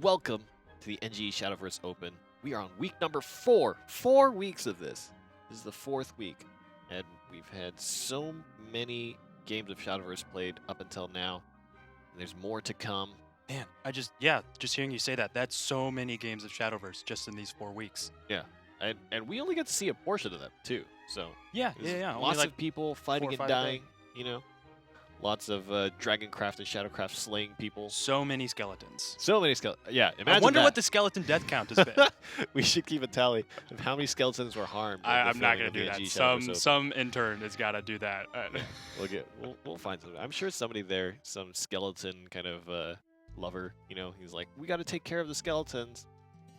welcome to the NGE Shadowverse Open. We are on week number 4. 4 weeks of this. This is the 4th week, and we've had so many games of Shadowverse played up until now. And there's more to come. Man, just hearing you say that, that's so many games of Shadowverse just in these 4 weeks. Yeah, and we only get to see a portion of them too. So yeah. Lots like of people fighting and dying. You know, lots of Dragoncraft and Shadowcraft slaying people. So many skeletons. So many skeletons. Yeah, imagine I wonder that. what the skeleton death count has been. We should keep a tally of how many skeletons were harmed. I'm not gonna do that. Some intern has got to do that. We'll find something. I'm sure somebody there, some skeleton kind of lover. You know, he's like, we got to take care of the skeletons.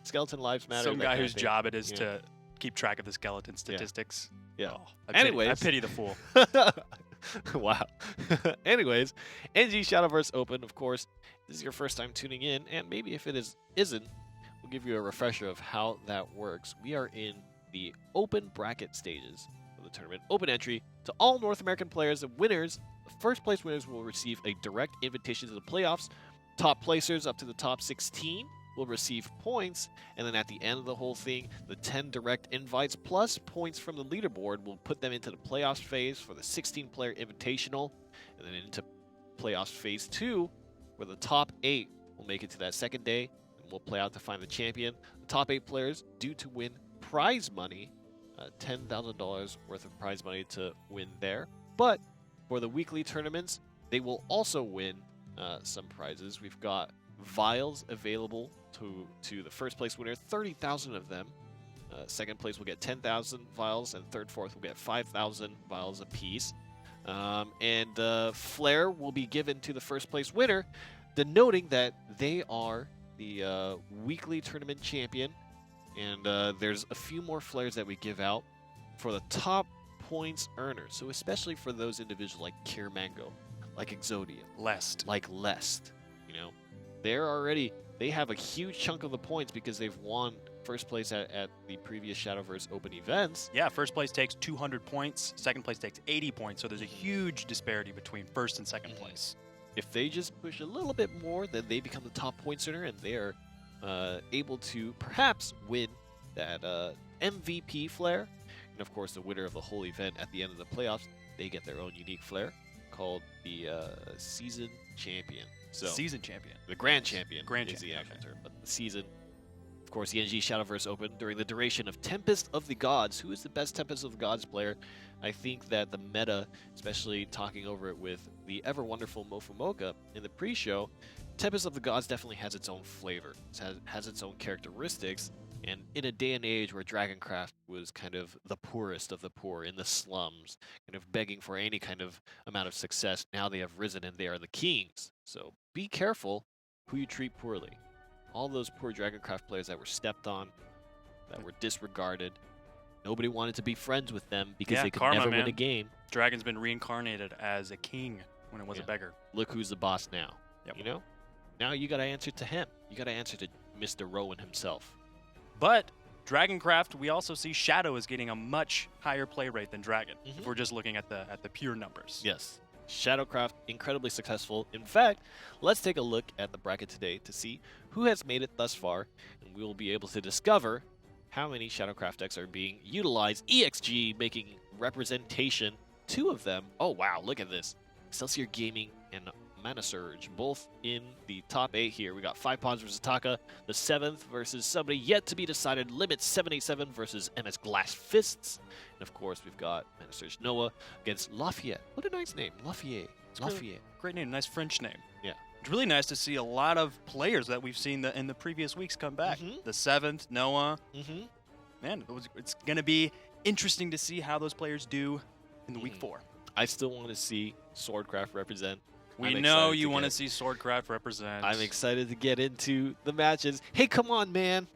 Skeleton lives matter. Some guy whose job it is to keep track of the skeleton statistics. Yeah. Oh, Anyways, I pity the fool. Wow. Anyways, NGE Shadowverse Open, of course. This is your first time tuning in, and maybe if it isn't, we'll give you a refresher of how that works. We are in the open bracket stages of the tournament. Open entry to all North American players and winners. The first place winners will receive a direct invitation to the playoffs. Top placers up to the top 16 will receive points, and then at the end of the whole thing, the 10 direct invites plus points from the leaderboard will put them into the playoffs phase for the 16-player invitational, and then into playoffs phase 2, where the top 8 will make it to that second day, and we'll play out to find the champion. The top 8 players due to win prize money, $10,000 worth of prize money to win there, but for the weekly tournaments, they will also win some prizes. We've got vials available to the first place winner, 30,000 of them. Second place will get 10,000 vials, and third, fourth will get 5,000 vials apiece. And flair will be given to the first place winner, denoting that they are the weekly tournament champion. And there's a few more flares that we give out for the top points earners. So especially for those individuals like Kiramango, like Exodia, like Lest, you know, they have a huge chunk of the points because they've won first place at the previous Shadowverse Open events. Yeah, first place takes 200 points, second place takes 80 points, so there's a huge disparity between first and second place. If they just push a little bit more, then they become the top points earner, and they're able to perhaps win that MVP flare. And of course, the winner of the whole event at the end of the playoffs, they get their own unique flare called the Season Champion. So Season Champion. The Grand Champion is the Champion, actual term, but the Season. Of course, the NGE Shadowverse Open during the duration of Tempest of the Gods. Who is the best Tempest of the Gods player? I think that the meta, especially talking over it with the ever-wonderful Mofumoka in the pre-show, Tempest of the Gods definitely has its own flavor. It has its own characteristics. And in a day and age where Dragoncraft was kind of the poorest of the poor in the slums, kind of begging for any kind of amount of success, now they have risen and they are the kings. So be careful who you treat poorly. All those poor Dragoncraft players that were stepped on, that were disregarded, nobody wanted to be friends with them because they could never win a game. Dragon's been reincarnated as a king when it was a beggar. Look who's the boss now. Yep. You know? Now you got to answer to him. You got to answer to Mr. Rowan himself. But Dragoncraft, we also see Shadow is getting a much higher play rate than Dragon. If we're just looking at the pure numbers. Yes. Shadowcraft, incredibly successful. In fact, let's take a look at the bracket today to see who has made it thus far, and we will be able to discover how many Shadowcraft decks are being utilized. EXG making representation, 2 of them. Oh wow, look at this. Excelsior Gaming and Mana Surge, both in the top 8 here. We got 5 Pawns versus Taka, the 7th versus somebody yet to be decided, Limit 787 versus MS Glass Fists. And of course, we've got Mana Surge Noah against Lafayette. What a nice name, Lafayette. Lafayette. Great name, nice French name. Yeah. It's really nice to see a lot of players that we've seen in the previous weeks come back. The 7th, Noah. Man, it's going to be interesting to see how those players do in the week 4. I still want to see Swordcraft represent. We know you want to see Swordcraft represent. I'm excited to get into the matches. Hey, come on, man.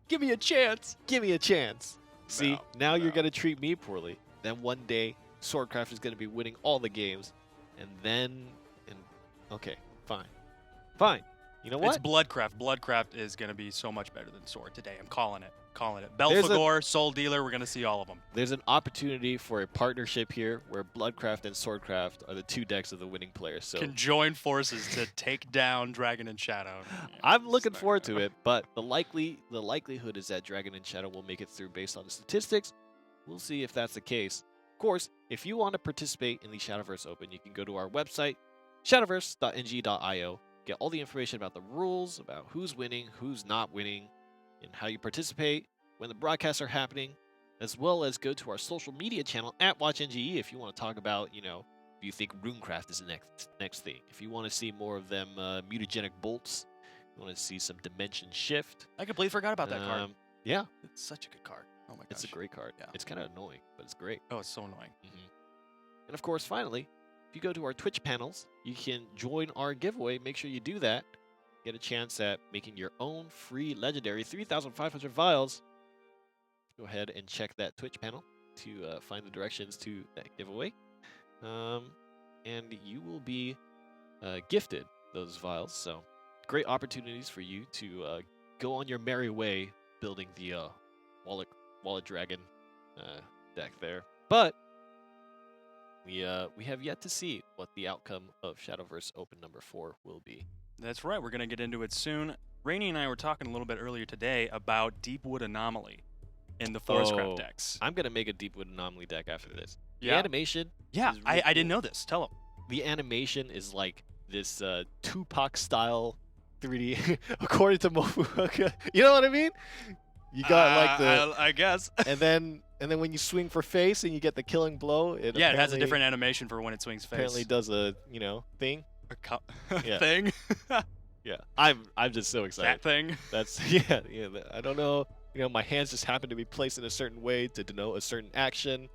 Give me a chance. Give me a chance. See, now you're going to treat me poorly. Then one day, Swordcraft is going to be winning all the games. And then, okay, fine. Fine. You know what? It's Bloodcraft. Bloodcraft is going to be so much better than Sword today. I'm calling it. Calling it. Belphegor, Soul Dealer, we're going to see all of them. There's an opportunity for a partnership here where Bloodcraft and Swordcraft are the two decks of the winning players. So can join forces to take down Dragon and Shadow. I'm looking forward to it, but the likelihood is that Dragon and Shadow will make it through based on the statistics. We'll see if that's the case. Of course, if you want to participate in the Shadowverse Open, you can go to our website, shadowverse.nge.io, get all the information about the rules, about who's winning, who's not winning, and how you participate, when the broadcasts are happening, as well as go to our social media channel at WatchNGE if you want to talk about, if you think Runecraft is the next thing. If you want to see more of them mutagenic bolts, you want to see some dimension shift. I completely forgot about that card. Yeah. It's such a good card. Oh my gosh. It's a great card. Yeah. It's kind of annoying, but it's great. Oh, it's so annoying. And of course, finally, if you go to our Twitch panels, you can join our giveaway. Make sure you do that. Get a chance at making your own free legendary 3,500 vials. Go ahead and check that Twitch panel to find the directions to that giveaway. And you will be gifted those vials. So great opportunities for you to go on your merry way building the Wallet Dragon deck there. But we have yet to see what the outcome of Shadowverse Open number 4 will be. That's right. We're going to get into it soon. Rainey and I were talking a little bit earlier today about Deepwood Anomaly in the Forestcraft decks. I'm going to make a Deepwood Anomaly deck after this. The yeah. animation Yeah, is really I didn't know this. Tell them. The animation is like this Tupac-style 3D, according to Mofu. You know what I mean? You got like the... I guess. and then when you swing for face and you get the killing blow, it has a different animation for when it swings face. Apparently does a, thing. Thing? Yeah. I'm just so excited. That thing? That's, I don't know. My hands just happen to be placed in a certain way to denote a certain action.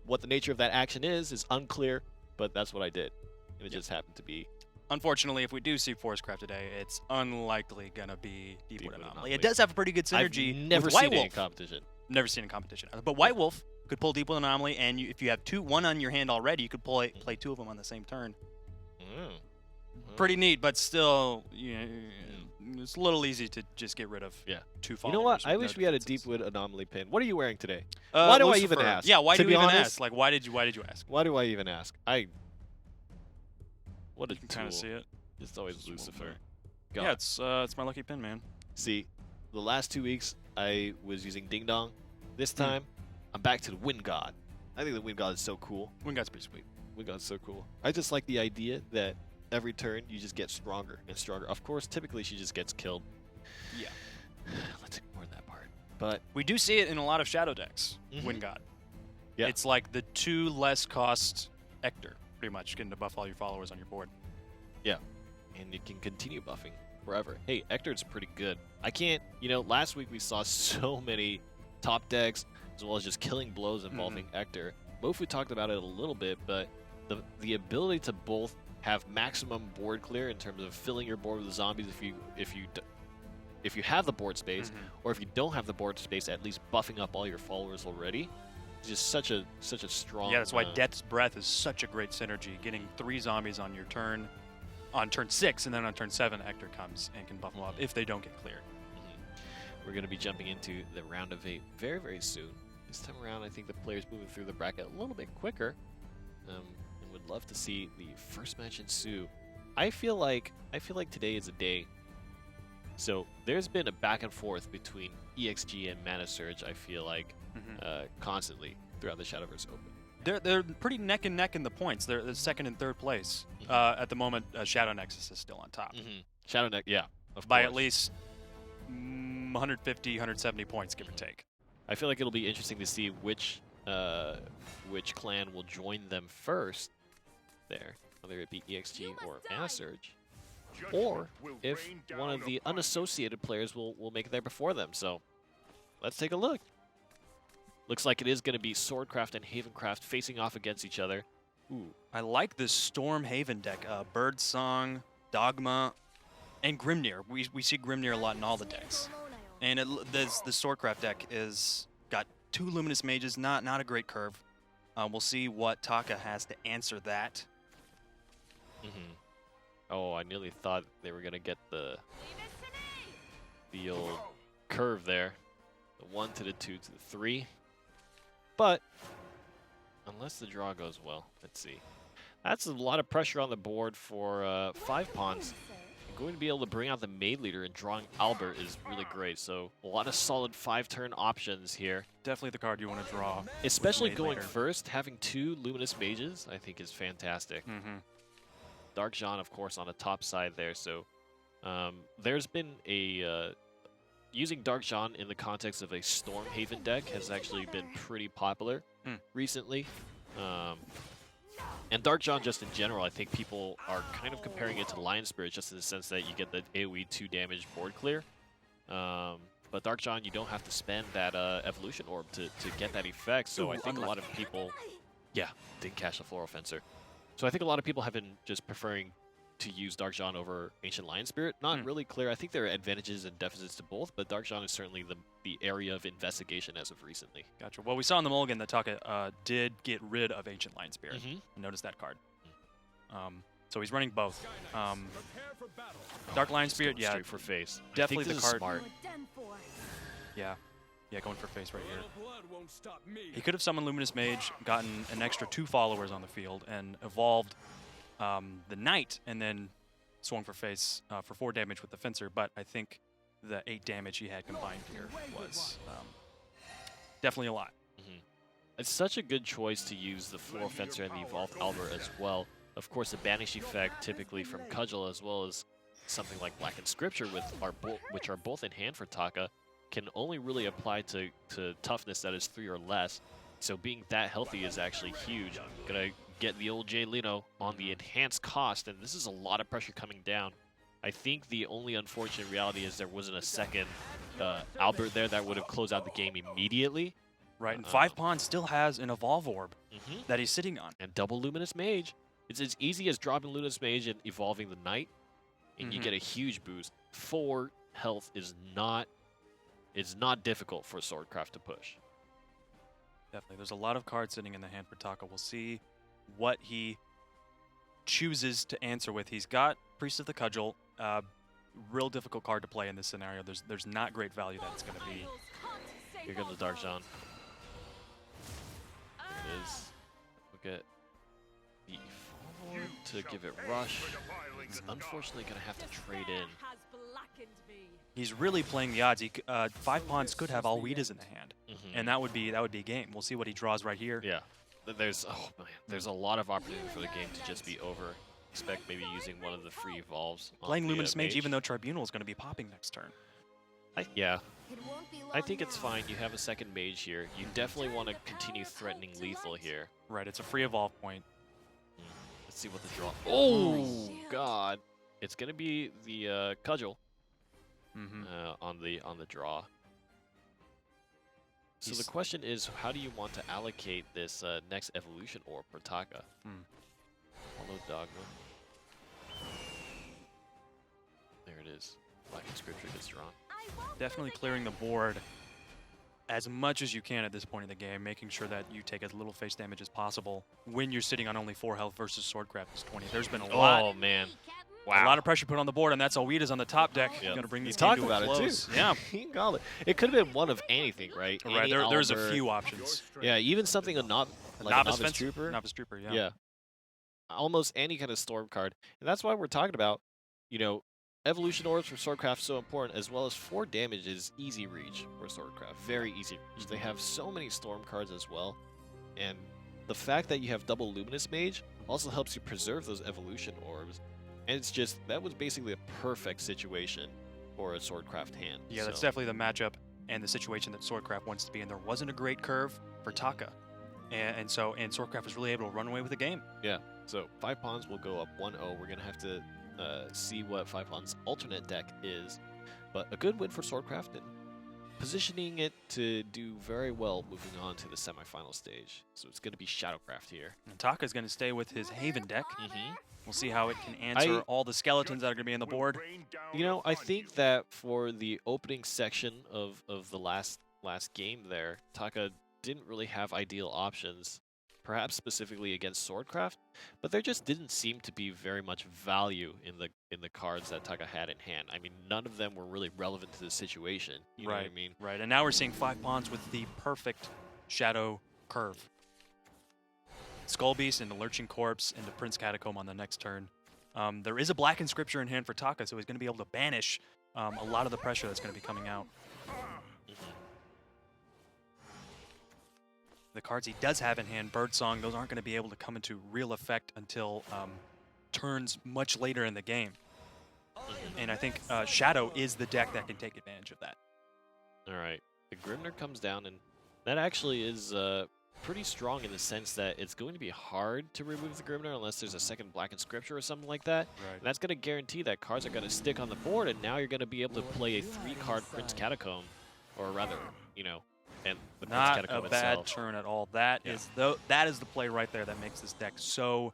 What the nature of that action is unclear, but that's what I did. And it just happened to be. Unfortunately, if we do see Forestcraft today, it's unlikely going to be Deepwood Anomaly. It does have a pretty good synergy I've never with seen White it Wolf. in competition. Never seen it in competition. But White Wolf could pull Deepwood Anomaly, and if you have one on your hand already, you could play two of them on the same turn. Pretty neat, but still, it's a little easy to just get rid of two followers. You know what? I wish we had a Deepwood Anomaly pin. What are you wearing today? Why do Lucifer. I even ask? Yeah, why do you even ask? Like, why did you ask? Why do I even ask? What a tool. Kind of see it. It's always Lucifer. God. Yeah, it's my lucky pin, man. See, the last 2 weeks I was using Ding Dong. This time, I'm back to the Wind God. I think the Wind God is so cool. Wind God's pretty sweet. Wind God's so cool. I just like the idea that every turn you just get stronger and stronger. Of course, typically she just gets killed. Yeah. Let's ignore that part. But we do see it in a lot of Shadow decks, Wind God. Yeah. It's like the 2 less cost Ector, pretty much, getting to buff all your followers on your board. Yeah. And you can continue buffing forever. Hey, Ector's pretty good. I can't, last week we saw so many top decks, as well as just killing blows involving Ector. Mofu talked about it a little bit, but the ability to both have maximum board clear in terms of filling your board with zombies if you have the board space, or if you don't have the board space, at least buffing up all your followers already. It's just such a strong. Yeah, that's why Death's Breath is such a great synergy. Getting 3 zombies on your turn, on turn 6, and then on turn 7, Ector comes and can buff them up if they don't get cleared. We're going to be jumping into the round of 8 very, very soon. This time around, I think the players moving through the bracket a little bit quicker. And would love to see the first match ensue. I feel like today is a day. So there's been a back and forth between EXG and Mana Surge. I feel like constantly throughout the Shadowverse Open. They're pretty neck and neck in the points. They're second and third place at the moment. Shadow Nexus is still on top. Shadow Nexus, yeah, by at least 150, 170 points, give or take. I feel like it'll be interesting to see which clan will join them first. There, whether it be EXG or Mana Surge, or if one of the unassociated players will make it there before them. So let's take a look. Looks like it is going to be Swordcraft and Havencraft facing off against each other. Ooh, I like this Storm Haven deck. Birdsong, Dogma, and Grimnir. We see Grimnir a lot in all the decks. And the Swordcraft deck is got 2 Luminous Mages, not a great curve. We'll see what Taka has to answer that. Oh, I nearly thought they were going to get the old curve there. The 1 to the 2 to the 3. But unless the draw goes well, let's see. That's a lot of pressure on the board for 5 pawns. Going to be able to bring out the Maid Leader, and drawing Albert is really great. So a lot of solid 5-turn options here. Definitely the card you want to draw. Especially going first, having 2 Luminous Mages, I think is fantastic. Dark Jean, of course, on the top side there. So there's been a... using Dark Jean in the context of a Stormhaven deck has actually been pretty popular recently. And Dark Jean just in general, I think people are kind of comparing it to Lion Spirit just in the sense that you get the AoE 2 damage board clear. But Dark Jean, you don't have to spend that Evolution Orb to get that effect. So I think a lot of people... Yeah, didn't cash the Floral Fencer. So I think a lot of people have been just preferring to use Dark Jean over Ancient Lion Spirit. Not really clear. I think there are advantages and deficits to both, but Dark Jean is certainly the area of investigation as of recently. Gotcha. Well, we saw in the mulligan that Taka did get rid of Ancient Lion Spirit. Notice that card. So he's running both. Dark Lion Spirit, yeah. Straight for face. Definitely the card. Smart. Yeah. Yeah, going for face right here. He could have summoned Luminous Mage, gotten an extra 2 followers on the field, and evolved the Knight, and then swung for face for 4 damage with the Fencer, but I think the 8 damage he had combined here was definitely a lot. It's such a good choice to use the Floral Fencer and the Evolved Albert as well. Of course, the Banish effect, typically from Cudgel, as well as something like Blackened Scripture, which are both in hand for Taka, can only really apply to toughness that is 3 or less. So being that healthy is actually huge. Gonna get the old Jay Lino on the enhanced cost, and this is a lot of pressure coming down. I think the only unfortunate reality is there wasn't a second Albert there that would have closed out the game immediately. Right, and 5 Pawn still has an Evolve Orb that he's sitting on. And double Luminous Mage. It's as easy as dropping Luminous Mage and evolving the Knight, and you get a huge boost. 4 health is not difficult for Swordcraft to push. Definitely. There's a lot of cards sitting in the hand for Taka. We'll see what he chooses to answer with. He's got Priest of the Cudgel. Real difficult card to play in this scenario. There's not great value that it's going to be. Here comes the Dark Jean. There it is. Look at the forward to give it rush. He's unfortunately going to have to trade in. He's really playing the odds. 5 pawns could have Alwedas in the hand, and that would be a game. We'll see what he draws right here. Yeah, there's a lot of opportunity for the game to just be over. Expect maybe using one of the free evolves. Playing Luminous Mage, even though Tribunal is going to be popping next turn. I think it's fine. You have a second mage here. You definitely want to continue threatening lethal here. Right, it's a free evolve point. Let's see what the draw. Oh God! It's gonna be the Cudgel on the draw. So the question is, how do you want to allocate this next evolution orb for Taka? Follow Dogma. There it is. Blackened Scripture gets drawn. Definitely clearing the board as much as you can at this point in the game, making sure that you take as little face damage as possible when you're sitting on only 4 health versus Swordcraft is 20. There's been a lot. Oh man. Wow. A lot of pressure put on the board, and that's Alwedas on the top deck. Yep. Going to bring these talked to about a close. it too. Yeah. He called it. It could have been one of anything, right? Right. There's a few options. Yeah, even something like a Novice Trooper. Novice Trooper, yeah. Yeah. Almost any kind of storm card. And that's why we're talking about, Evolution Orbs for Swordcraft so important, as well as 4 damage is easy reach for Swordcraft. Very easy reach. They have so many storm cards as well. And the fact that you have double Luminous Mage also helps you preserve those Evolution Orbs. And it's just, that was basically a perfect situation for a Swordcraft hand. Yeah, that's definitely the matchup and the situation that Swordcraft wants to be in. There wasn't a great curve for Taka. And Swordcraft was really able to run away with the game. Yeah, so 5 pawns will go up 1-0. We're going to have to see what 5 pawns alternate deck is. But a good win for Swordcraft and positioning it to do very well moving on to the semifinal stage. So it's going to be Shadowcraft here. And Taka's going to stay with his Haven deck. We'll see how it can answer all the skeletons that are going to be on the board. I think that for the opening section of the last game there, Taka didn't really have ideal options. perhaps specifically against Swordcraft, but there just didn't seem to be very much value in the cards that Taka had in hand. I mean, none of them were really relevant to the situation. You know what I mean? Right, and now we're seeing 5 pawns with the perfect Shadow curve. Skull Beast into Lurching Corpse into Prince Catacomb on the next turn. There is a Blackened Scripture in hand for Taka, so he's going to be able to banish a lot of the pressure that's going to be coming out. The cards he does have in hand, Birdsong, those aren't going to be able to come into real effect until turns much later in the game. And I think Shadow is the deck that can take advantage of that. All right. The Grimner comes down, and that actually is pretty strong in the sense that it's going to be hard to remove the Grimner unless there's a second Blackened Scripture or something like that. Right. And that's going to guarantee that cards are going to stick on the board, and now you're going to be able to play a 3-card Prince Catacomb, or rather, you know, and the Prince Not Catacomb a bad itself. turn at all. That is the play right there that makes this deck so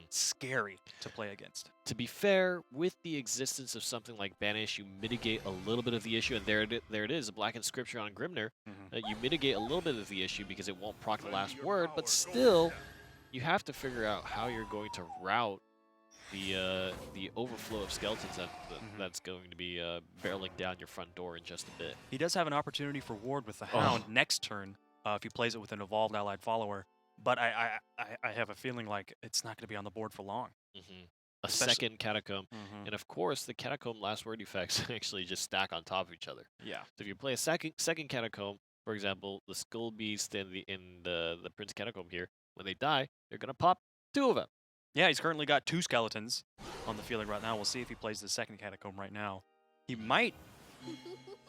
scary to play against. To be fair, with the existence of something like Banish, you mitigate a little bit of the issue, and there it is, a Blackened Scripture on Grimner. You mitigate a little bit of the issue because it won't proc the last word, but still, you have to figure out how you're going to route the overflow of skeletons that's going to be barreling down your front door in just a bit. He does have an opportunity for Ward with the Hound next turn if he plays it with an Evolved Allied Follower, but I have a feeling like it's not going to be on the board for long. A second Catacomb, and of course the Catacomb last word effects actually just stack on top of each other. Yeah. So if you play a second Catacomb, for example, the Skull Beast and the Prince Catacomb here, when they die, they're going to pop 2 of them. Yeah, he's currently got 2 skeletons on the field right now. We'll see if he plays the second Catacomb right now. He might.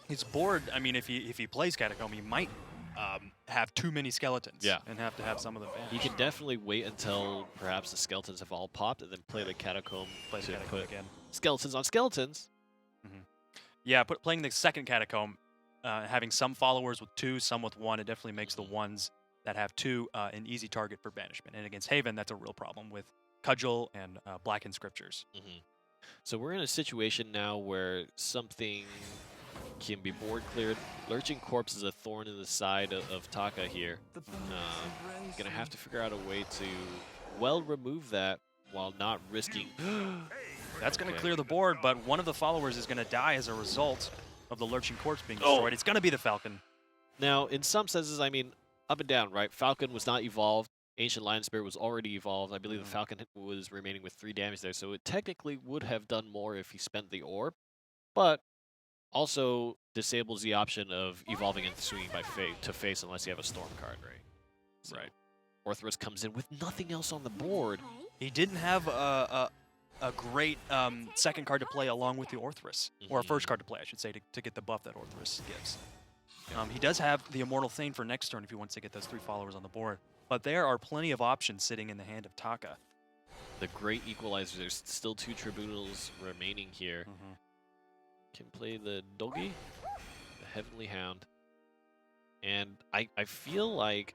His board, I mean, if he plays Catacomb, he might have too many skeletons and have to have some of them banished. He can definitely wait until perhaps the skeletons have all popped and then play the Catacomb to put again. Skeletons on skeletons. Yeah, playing the second Catacomb, having some followers with 2, some with 1, it definitely makes the ones that have 2 an easy target for banishment. And against Haven, that's a real problem with Cudgel and Blackened Scriptures. So we're in a situation now where something can be board cleared. Lurching Corpse is a thorn in the side of Taka here. Gonna have to figure out a way to well remove that while not risking. That's gonna clear the board, but one of the followers is gonna die as a result of the Lurching Corpse being destroyed. It's gonna be the Falcon. Now, in some senses, I mean, up and down, right? Falcon was not evolved. Ancient Lion Spirit was already evolved. I believe the Falcon was remaining with 3 damage there, so it technically would have done more if he spent the orb, but also disables the option of evolving and swinging by to face unless you have a Storm card, right? So Orthrus comes in with nothing else on the board. He didn't have a great second card to play along with the Orthrus, or a first card to play, I should say, to get the buff that Orthrus gives. He does have the Immortal Thane for next turn if he wants to get those 3 followers on the board. But there are plenty of options sitting in the hand of Taka. The Great Equalizer. There's still 2 Tribunals remaining here. Can play the Dogi, the Heavenly Hound. And I feel like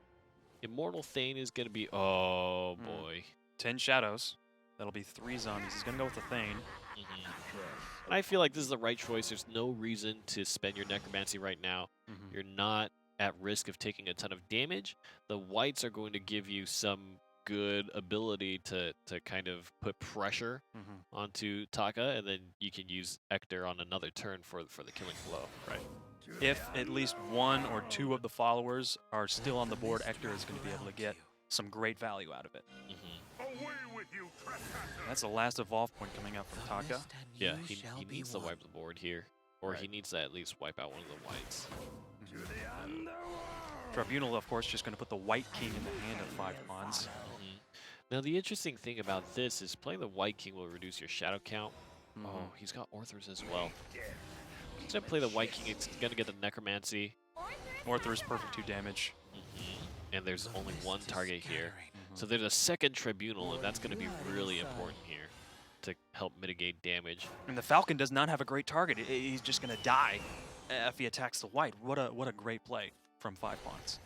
Immortal Thane is going to be... Oh, boy. 10 Shadows. That'll be 3 zombies. He's going to go with the Thane. I feel like this is the right choice. There's no reason to spend your Necromancy right now. You're not at risk of taking a ton of damage. The whites are going to give you some good ability to kind of put pressure onto Taka, and then you can use Ector on another turn for the killing blow, right? If at least 1 or 2 of the followers are still on the board, Ector is going to be able to get some great value out of it. That's the last evolve point coming up from Taka. Yeah, he needs to wipe the board here, or he needs to at least wipe out one of the whites. Tribunal, of course, just going to put the White King in the hand of 5 pawns. Now, the interesting thing about this is playing the White King will reduce your shadow count. Oh, he's got Orthrus as well. He's going to play the White King. It's going to get the Necromancy. Orthrus, perfect 2 damage. And there's only 1 target here. So there's a second Tribunal, and that's going to be really important here to help mitigate damage. And the Falcon does not have a great target. He's just going to die if he attacks the White. What a great play from 5 pawns.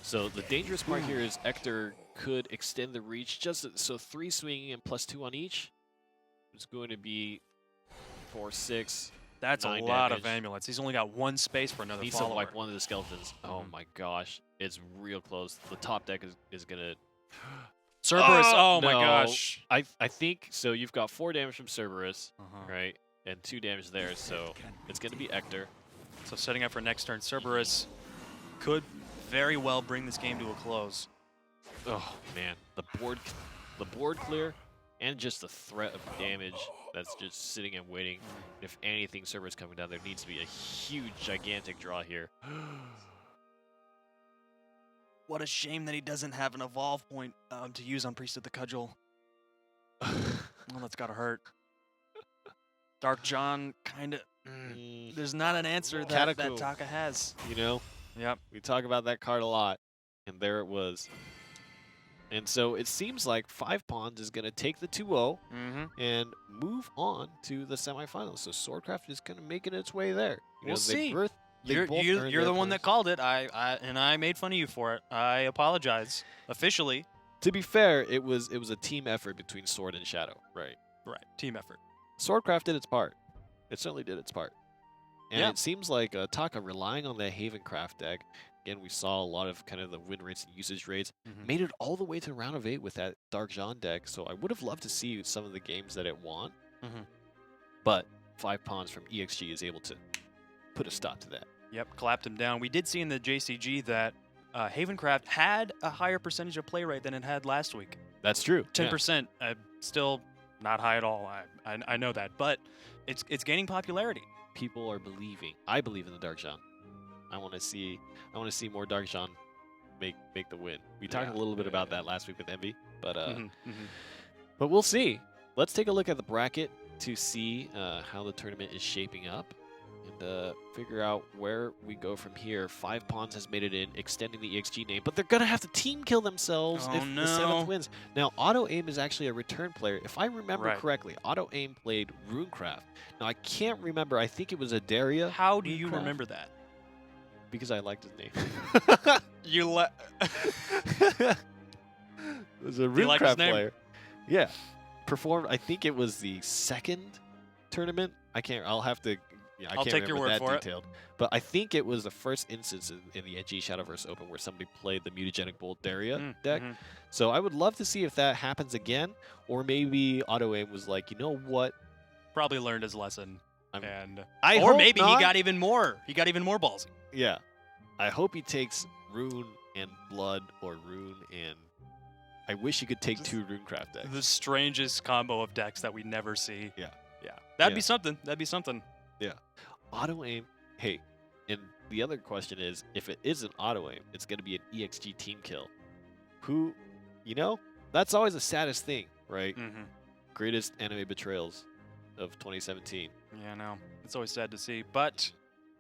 So the dangerous part here is Ector could extend the reach so 3 swinging and +2 on each. It's going to be 4, 6. That's a 9 lot damage. of amulets. He's only got one space for another Needs follower. to wipe one of the skeletons. Oh my gosh. It's real close. The top deck is going to... Cerberus, oh my no. gosh. I think, so you've got 4 damage from Cerberus, right? And 2 damage there, so it's going to be Ector. So setting up for next turn, Cerberus could very well bring this game to a close. Oh man, the board clear, and just the threat of damage that's just sitting and waiting. If anything, Cerberus coming down, there needs to be a huge, gigantic draw here. What a shame that he doesn't have an evolve point to use on Priest of the Cudgel. Well, that's gotta hurt. Dark John kind of. There's not an answer that Taka has. You know? Yep. We talk about that card a lot, and there it was. And so it seems like 5 Pawns is going to take the 2-0 and move on to the semifinals. So Swordcraft is kind of making its way there. We'll see. You're the one that called it. I made fun of you for it. I apologize officially. To be fair, it was a team effort between Sword and Shadow, right? Right. Team effort. Swordcraft did its part. It certainly did its part. And it seems like Taka relying on that Havencraft deck. Again, we saw a lot of kind of the win rates and usage rates. Made it all the way to round of 8 with that Dark Jean deck. So I would have loved to see some of the games that it won. But 5 Pawns from EXG is able to put a stop to that. Yep, clapped him down. We did see in the JCG that Havencraft had a higher percentage of play rate than it had last week. That's true. 10%. Still not high at all. I know that. But it's gaining popularity. People are believing. I believe in the Dark Jean. I want to see more Dark Jean make the win. We talked a little bit about that last week with Envy, but but we'll see. Let's take a look at the bracket to see how the tournament is shaping up and figure out where we go from here. 5 Pawns has made it in, extending the EXG name, but they're gonna have to team kill themselves if the 7th wins. Now, Auto Aim is actually a return player. If I remember correctly, Auto Aim played Runecraft. Now, I can't remember. I think it was a Daria. How do you remember that? Because I liked his name. You let. It was a Runecraft player. Yeah. Performed, I think it was the 2nd tournament. I'll have to. Yeah, I I'll can't take your remember word that for detailed. But I think it was the first instance in the NGE Shadowverse Open where somebody played the Mutagenic Bolt Daria deck. So I would love to see if that happens again, or maybe Auto Aim was like, you know what? Probably learned his lesson, or maybe he got even more. He got even more ballsy. Yeah, I hope he takes Rune and Blood, or Rune and. I wish he could take 2 Runecraft decks. The strangest combo of decks that we never see. Yeah. That'd be something. That'd be something. Yeah. Auto Aim. Hey, and the other question is, if it isn't Auto Aim, it's going to be an EXG team kill. Who, that's always the saddest thing, right? Greatest anime betrayals of 2017. Yeah, no. It's always sad to see, but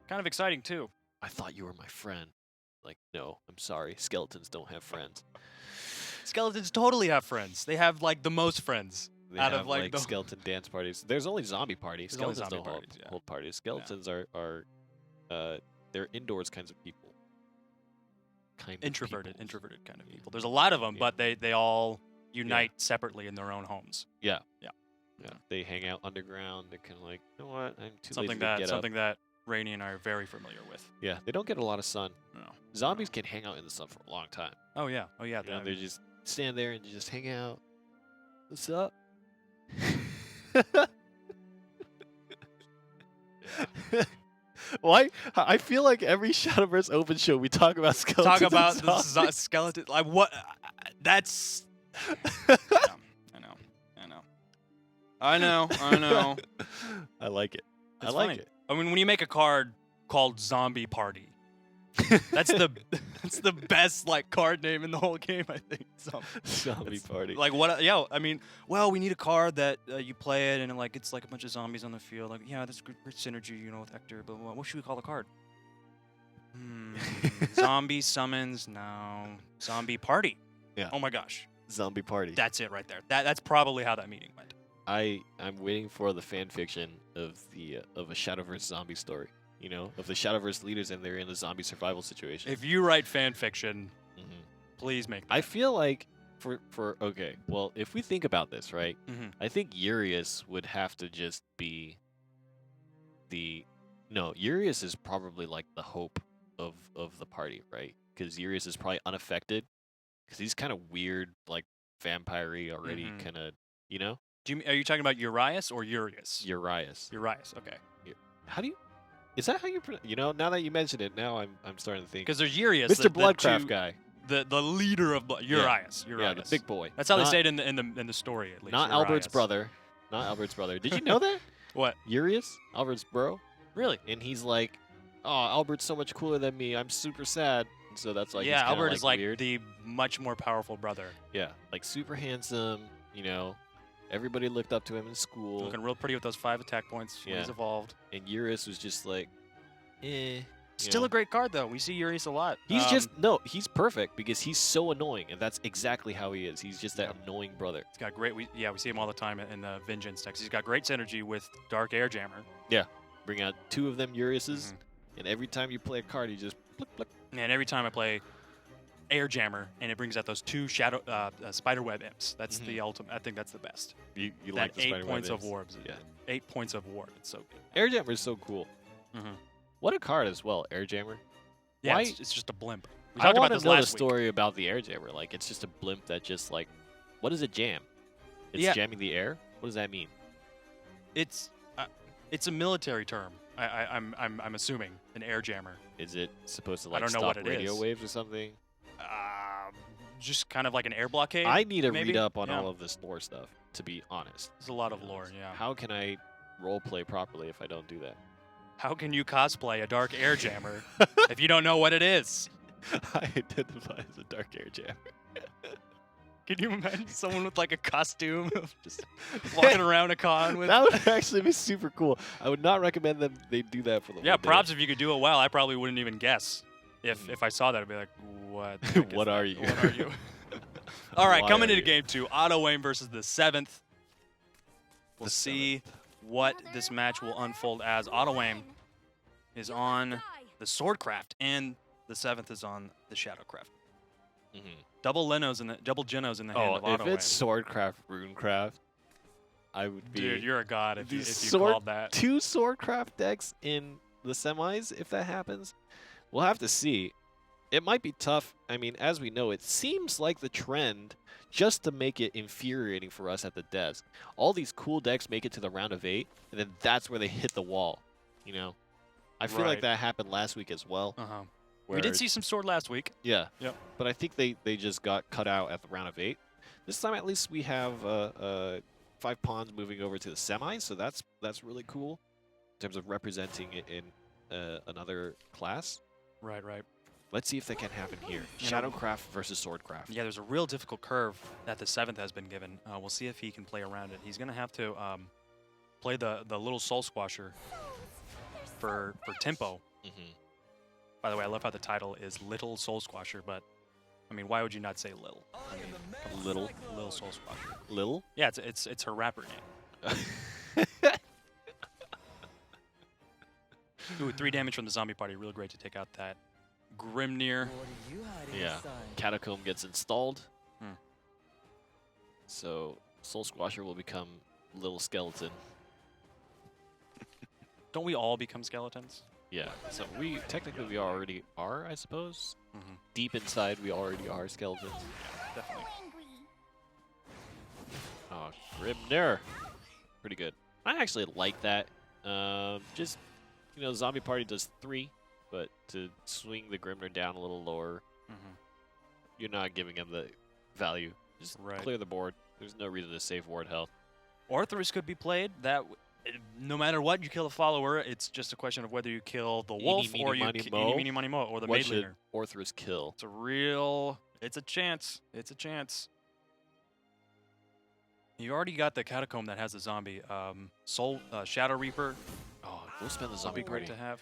kind of exciting too. I thought you were my friend. Like, no, I'm sorry. Skeletons don't have friends. Skeletons totally have friends. They have, like, the most friends. They have like skeleton dance parties. There's only zombie parties. Skeletons don't hold parties. Skeletons are they're indoors kinds of people. Introverted kind of people. There's a lot of them, but they all unite separately in their own homes. Yeah. They hang out underground. They're kind of like, you know what? I'm too lazy to get Something that Rainey and I are very familiar with. Yeah, they don't get a lot of sun. No. Zombies can hang out in the sun for a long time. Oh yeah. They just stand there and just hang out. What's up? Why? I feel like every Shadowverse Open show we talk about skeletons. Talk about the skeleton. Like what? That's. I know. I like it. It's I like funny. it. I mean, when you make a card called Zombie Party, that's the best card name in the whole game, I think. Zombie Party. Like what? Yeah, I mean, well, we need a card that you play it and it's like a bunch of zombies on the field. Like, yeah, that's great synergy, with Hector. But what should we call the card? Zombie summons? No. Zombie Party. Yeah. Oh my gosh. Zombie Party. That's it right there. That's probably how that meeting went. I'm waiting for the fan fiction of a Shadowverse zombie story. Of the Shadowverse leaders and they're in a zombie survival situation. If you write fan fiction, please make that. I feel like if we think about this, right? I think Urius would have to just be No, Urius is probably like the hope of the party, right? Because Urius is probably unaffected because he's kind of weird, like vampire-y already, kind of, you know? Are you talking about Urias or Urius? Urias. Urias, okay. How do you? Is that how you? Now that you mention it, now I'm starting to think. Because there's Urius, Mr. Bloodcraft guy, the leader of Urias. yeah, the big boy. That's how they say it in the story, at least. Not Urias. Albert's brother. Not Albert's brother. Did you know that? What? Urius, Albert's bro. Really? And he's like, oh, Albert's so much cooler than me. I'm super sad. And so that's like, yeah, he's Albert is like weird. the much more powerful brother. Yeah, like super handsome. Everybody looked up to him in school. Looking real pretty with those 5 attack points when he's evolved. And Urius was just like, Still a great card, though. We see Urius a lot. He's he's perfect because he's so annoying, and that's exactly how he is. He's just that annoying brother. He's got great, we see him all the time in the Vengeance decks. He's got great synergy with Dark Air Jammer. Yeah, bring out 2 of them Uriuses, and every time you play a card, you just blick, blick. And every time I play Air Jammer, and it brings out those 2 shadow spiderweb imps. That's the ultimate. I think that's the best. You that like the 8 points of warbs. Yeah, 8 points of ward. It's so good. Air Jammer is so cool. What a card as well, Air Jammer. Yeah, Why? It's just a blimp. We I talked want about this to know the last week. story about the Air Jammer. Like, it's just a blimp that just like, what does it jam? It's jamming the air. What does that mean? It's a military term. I'm assuming an air jammer. Is it supposed to like I don't know stop what it radio is. waves or something? Just kind of like an air blockade. I need to maybe? read up on all of this lore stuff, to be honest. There's a lot of lore, yeah. How can I roleplay properly if I don't do that? How can you cosplay a dark air jammer if you don't know what it is? I identify as a dark air jammer. Can you imagine someone with like a costume of just walking around a con with? That would actually be super cool. I would not recommend them they do that for the Yeah, props if you could do it well. I probably wouldn't even guess. If I saw that, I'd be like, what? What are you? What are you? All right, Why coming are into you? game 2, Otto Aim versus the 7th. We'll see what this match will unfold as. Otto Aim is on the Swordcraft, and the 7th is on the Shadowcraft. Double Genos in the hand of Otto if it's Aim. Swordcraft, Runecraft, I would be. Dude, you're a god if you sword, called that. 2 Swordcraft decks in the semis, if that happens. We'll have to see. It might be tough. I mean, as we know, it seems like the trend just to make it infuriating for us at the desk. All these cool decks make it to the round of 8, and then that's where they hit the wall. I feel like that happened last week as well. We did see some Sword last week. Yeah. Yep. But I think they just got cut out at the round of 8. This time, at least, we have 5 pawns moving over to the semis, so that's really cool in terms of representing it in another class. Right. Let's see if that can happen here. Shadowcraft versus Swordcraft. Yeah, there's a real difficult curve that the 7th has been given. We'll see if he can play around it. He's going to have to play the little Soul Squasher for tempo. By the way, I love how the title is Little Soul Squasher, but, I mean, why would you not say Lil? I mean, Little Soul Squasher. Lil? Yeah, it's her rapper name. Ooh, 3 damage from the zombie party. Real great to take out that Grimnir. Yeah. Catacomb gets installed. So Soul Squasher will become Little Skeleton. Don't we all become skeletons? Yeah. So we already are, I suppose. Deep inside, we already are skeletons. Yeah, definitely. Oh, Grimnir. Pretty good. I actually like that. Just, Zombie Party does 3, but to swing the Grimnir down a little lower, you're not giving him the value. Just clear the board. There's no reason to save ward health. Orthrus could be played. That no matter what you kill a follower, it's just a question of whether you kill the wolf or you Eeny, Meeny, Miny, Moe, or the Maid Leader. Orthrus kill? It's a chance. It's a chance. You already got the Catacomb that has the zombie. Shadow Reaper. Oh, we'll spend the zombie party to have.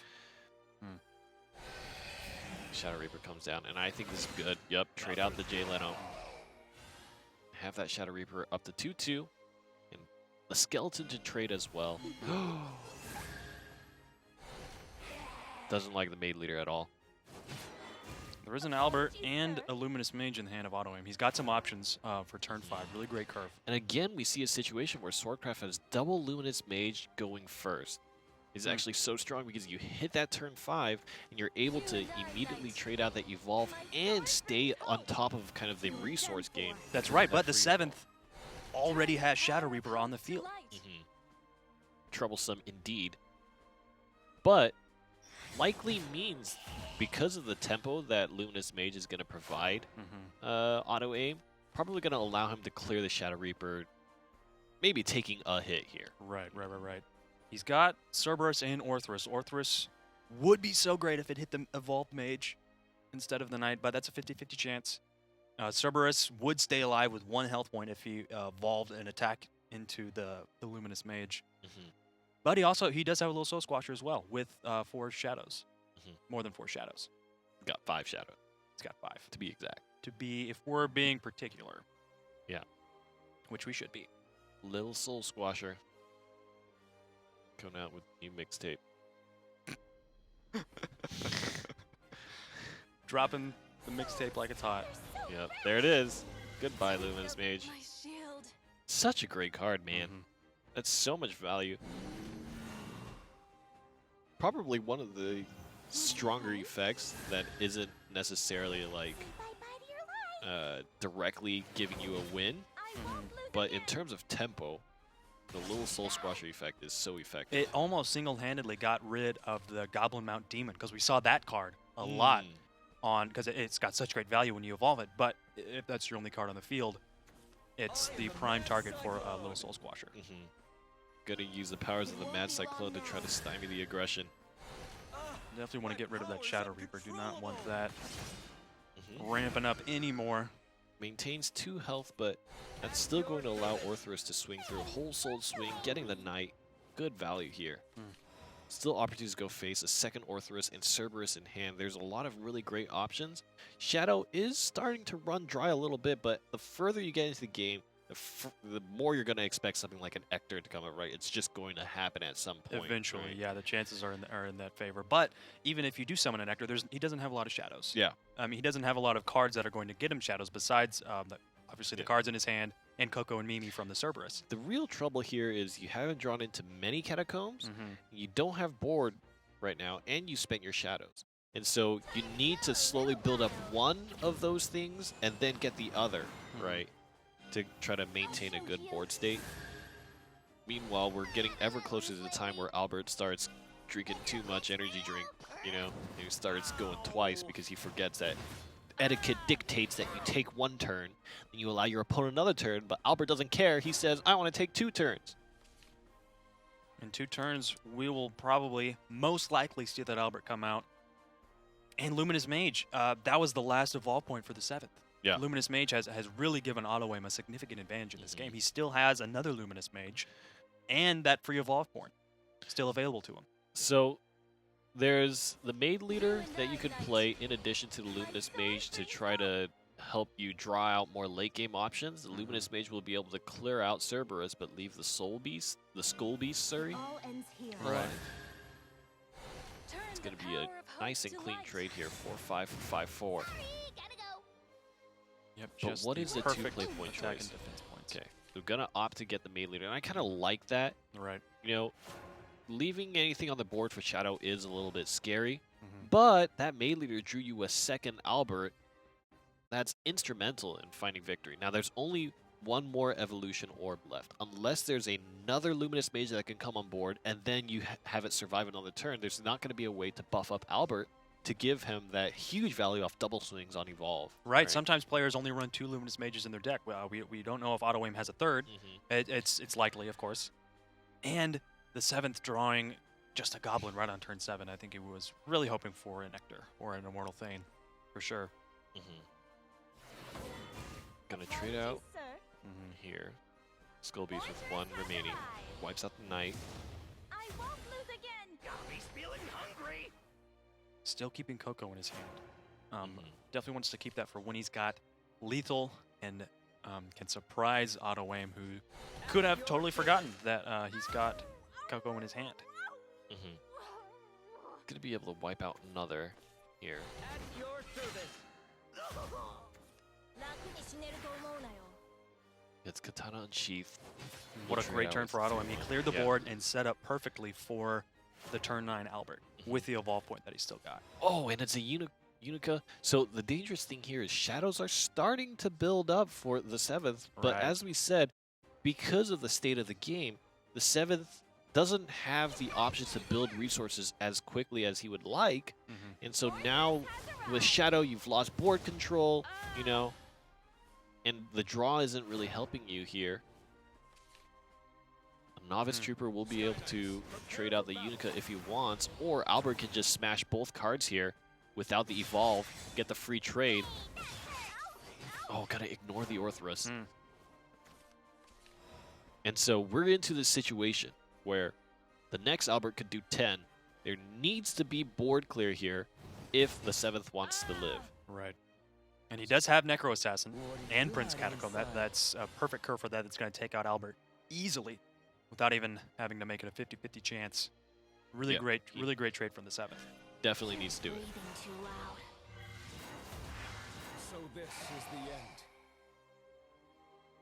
Shadow Reaper comes down, and I think this is good. Yep, trade out the Jay Leno. Have that Shadow Reaper up to 2/2, and the skeleton to trade as well. Doesn't like the Maid Leader at all. There is an Albert and a Luminous Mage in the hand of Otto Aim. He's got some options for turn 5. Really great curve. And again, we see a situation where Swordcraft has double Luminous Mage going first. is actually so strong because you hit that turn 5 and you're able to immediately trade out that evolve and stay on top of kind of the resource game. That's right, but the 7th already has Shadow Reaper on the field. Troublesome indeed. But likely means because of the tempo that Luminous Mage is going to provide auto aim, probably going to allow him to clear the Shadow Reaper, maybe taking a hit here. Right. He's got Cerberus and Orthrus. Orthrus would be so great if it hit the Evolved Mage instead of the Knight, but that's a 50-50 chance. Cerberus would stay alive with 1 health point if he evolved an attack into the Luminous Mage. But he does have a little Soul Squasher as well with 4 shadows. More than 4 shadows. Got 5 shadows. He's got 5. To be exact. If we're being particular. Yeah. Which we should be. Little Soul Squasher. Coming out with new mixtape. Dropping the mixtape like it's hot. Yep, there it is. Goodbye, Luminous Mage. Such a great card, man. That's so much value. Probably one of the stronger effects that isn't necessarily like directly giving you a win, but in terms of tempo, the little Soul Squasher effect is so effective. It almost single-handedly got rid of the Goblin Mount Demon because we saw that card a lot because it's got such great value when you evolve it. But if that's your only card on the field, it's the prime target for a little Soul Squasher. Gonna use the powers of the Mad Cyclone to try to stymie the aggression. Definitely want to get rid of that Shadow Reaper. Do not want that ramping up anymore. Maintains 2 health, but that's still going to allow Orthrus to swing through a whole soul swing, getting the Knight. Good value here. Still opportunities to go face a second Orthrus and Cerberus in hand. There's a lot of really great options. Shadow is starting to run dry a little bit, but the further you get into the game, the more you're going to expect something like an Ector to come up, right? It's just going to happen at some point. Eventually, right? yeah, the chances are in that favor. But even if you do summon an Ector, he doesn't have a lot of shadows. Yeah. I mean, he doesn't have a lot of cards that are going to get him shadows besides, obviously, the cards in his hand and Coco and Mimi from the Cerberus. The real trouble here is you haven't drawn into many Catacombs, you don't have board right now, and you spent your shadows. And so you need to slowly build up one of those things and then get the other, right? To try to maintain a good board state. Meanwhile, we're getting ever closer to the time where Albert starts drinking too much energy drink, you know? He starts going twice because he forgets that etiquette dictates that you take 1 turn, and you allow your opponent another turn, but Albert doesn't care. He says, I want to take 2 turns. In 2 turns, we will probably most likely see that Albert come out. And Luminous Mage, that was the last evolve point for the 7th. Yeah. Luminous Mage has really given Auto Aim a significant advantage in this game. He still has another Luminous Mage and that free evolve point still available to him. So there's the Maid Leader that you could play in addition to the Luminous Mage to try to help you draw out more late game options. The Luminous Mage will be able to clear out Cerberus but leave the Skull Beast, sorry. Right. It's going to be a nice and clean trade here. 4-5 for 5-4. Yep, But what is the 2 play point attack choice? and defense points. Okay, we're going to opt to get the Maid Leader, and I kind of like that. Right. You know, leaving anything on the board for Shadow is a little bit scary, but that Maid Leader drew you a second Albert. That's instrumental in finding victory. Now, there's only 1 more evolution orb left. Unless there's another Luminous Mage that can come on board, and then you have it survive another turn, there's not going to be a way to buff up Albert to give him that huge value off double swings on Evolve. Right. Sometimes players only run 2 Luminous Mages in their deck. We don't know if Auto Aim has a 3rd. It's likely, of course. And the 7th drawing just a Goblin right on turn 7. I think he was really hoping for an Ector or an Immortal Thane, for sure. Gonna trade out here. Skull Beast with 1 remaining. Wipes out the Knight. I won't lose again. Gobby's feeling hungry. Still keeping Coco in his hand. Definitely wants to keep that for when he's got lethal and can surprise Auto Aim, who could have totally forgotten that he's got Coco in his hand. Gonna be able to wipe out another here. At your service. It's Katana Unsheathed. What a great turn for Auto Aim. He cleared the board and set up perfectly for the turn 9 Albert with the evolve point that he's still got. Oh, and it's a Unica. So the dangerous thing here is shadows are starting to build up for the 7th. But Right. as we said, because of the state of the game, the 7th doesn't have the option to build resources as quickly as he would like. And so now with Shadow, you've lost board control, you know, and the draw isn't really helping you here. A Novice Trooper will be able to trade out the Unica if he wants, or Albert can just smash both cards here without the evolve, get the free trade. Oh, gotta ignore the Orthrus. And so we're into this situation where the next Albert could do 10. There needs to be board clear here if the 7th wants to live. Right. And he does have Necro Assassin and Prince Catacomb. That's a perfect curve for that. That's going to take out Albert easily without even having to make it a 50-50 chance. Really great trade from the 7th. Definitely needs to do it. So this is the end.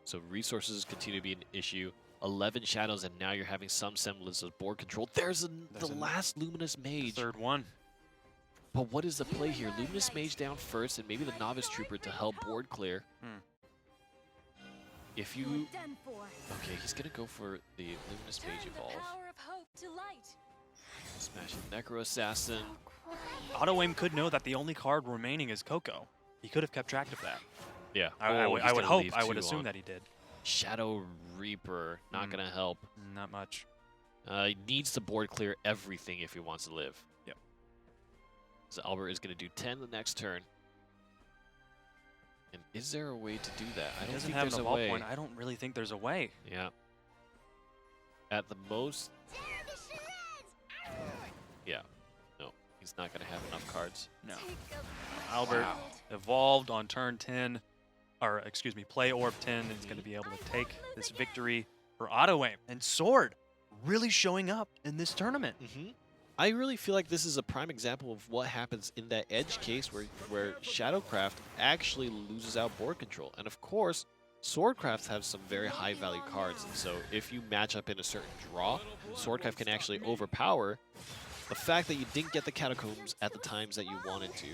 So resources continue to be an issue. 11 shadows, and now you're having some semblance of board control. There's the last Luminous Mage. Third one. But what is the play here? Luminous Mage down first, and maybe the Novice Trooper to help board clear. If you... Okay, he's going to go for the Luminous Mage evolve. Smashing Necro Assassin. Auto Aim could know that the only card remaining is Coco. He could have kept track of that. Yeah. I would hope, I would assume that he did. Shadow Reaper, not going to help. Not much. He needs to board clear everything if he wants to live. Yep. So Albert is going to do 10 the next turn. And is there a way to do that? I don't think there's a way. Point. I don't really think there's a way. Yeah. At the most... Yeah. No, he's not going to have enough cards. No. Albert evolved on turn 10. Or, excuse me, play Orb 10 and is going to be able to take this victory for Auto Aim. And Sword really showing up in this tournament. I really feel like this is a prime example of what happens in that edge case where Shadowcraft actually loses out board control. And of course, Swordcraft have some very high value cards. And so if you match up in a certain draw, Swordcraft can actually overpower. The fact that you didn't get the Catacombs at the times that you wanted to,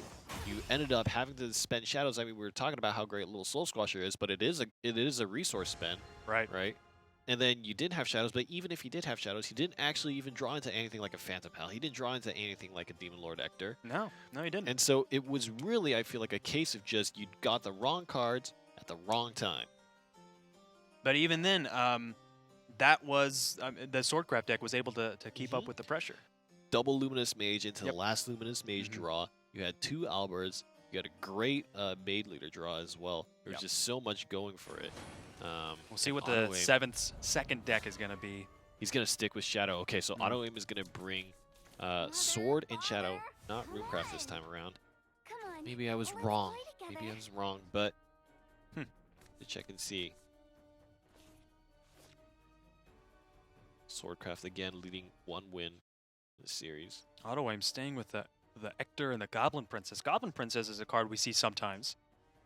you ended up having to spend Shadows. I mean, we were talking about how great Little Soul Squasher is, but it is a resource spend. Right. And then you did have Shadows, but even if he did have Shadows, he didn't actually even draw into anything like a Phantom Pal. He didn't draw into anything like a Demon Lord Ector. No, he didn't. And so it was really, I feel like, a case of just you got the wrong cards at the wrong time. But even then, that was the Swordcraft deck was able to keep up with the pressure. Double Luminous Mage into the last Luminous Mage draw. You had 2 Alberts. You had a great Maid Leader draw as well. There was just so much going for it. We'll see what the 7th's second deck is going to be. He's going to stick with Shadow. Okay, so Auto Aim is going to bring Sword and Shadow, not Runecraft this time around. Maybe I was wrong. Maybe I was wrong, but to check and see. Swordcraft again leading 1 win in the series. Auto Aim staying with the Ector and the Goblin Princess. Goblin Princess is a card we see sometimes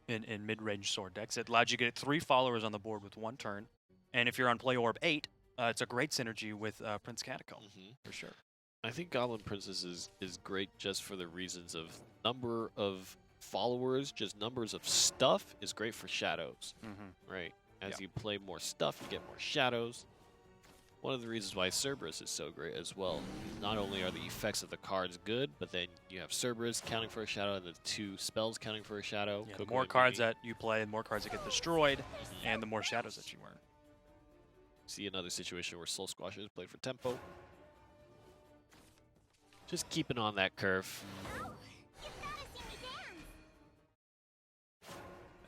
in mid-range sword decks. It allows you to get 3 followers on the board with 1 turn. And if you're on play Orb 8, it's a great synergy with Prince Catacomb, for sure. I think Goblin Princess is great just for the reasons of number of followers, just numbers of stuff is great for shadows, right? As you play more stuff, you get more shadows. One of the reasons why Cerberus is so great as well. Not only are the effects of the cards good, but then you have Cerberus counting for a shadow and the 2 spells counting for a shadow. Yeah, the more cards that you play, the more cards that get destroyed, and the more shadows that you earn. See another situation where Soul Squasher is played for tempo. Just keeping on that curve.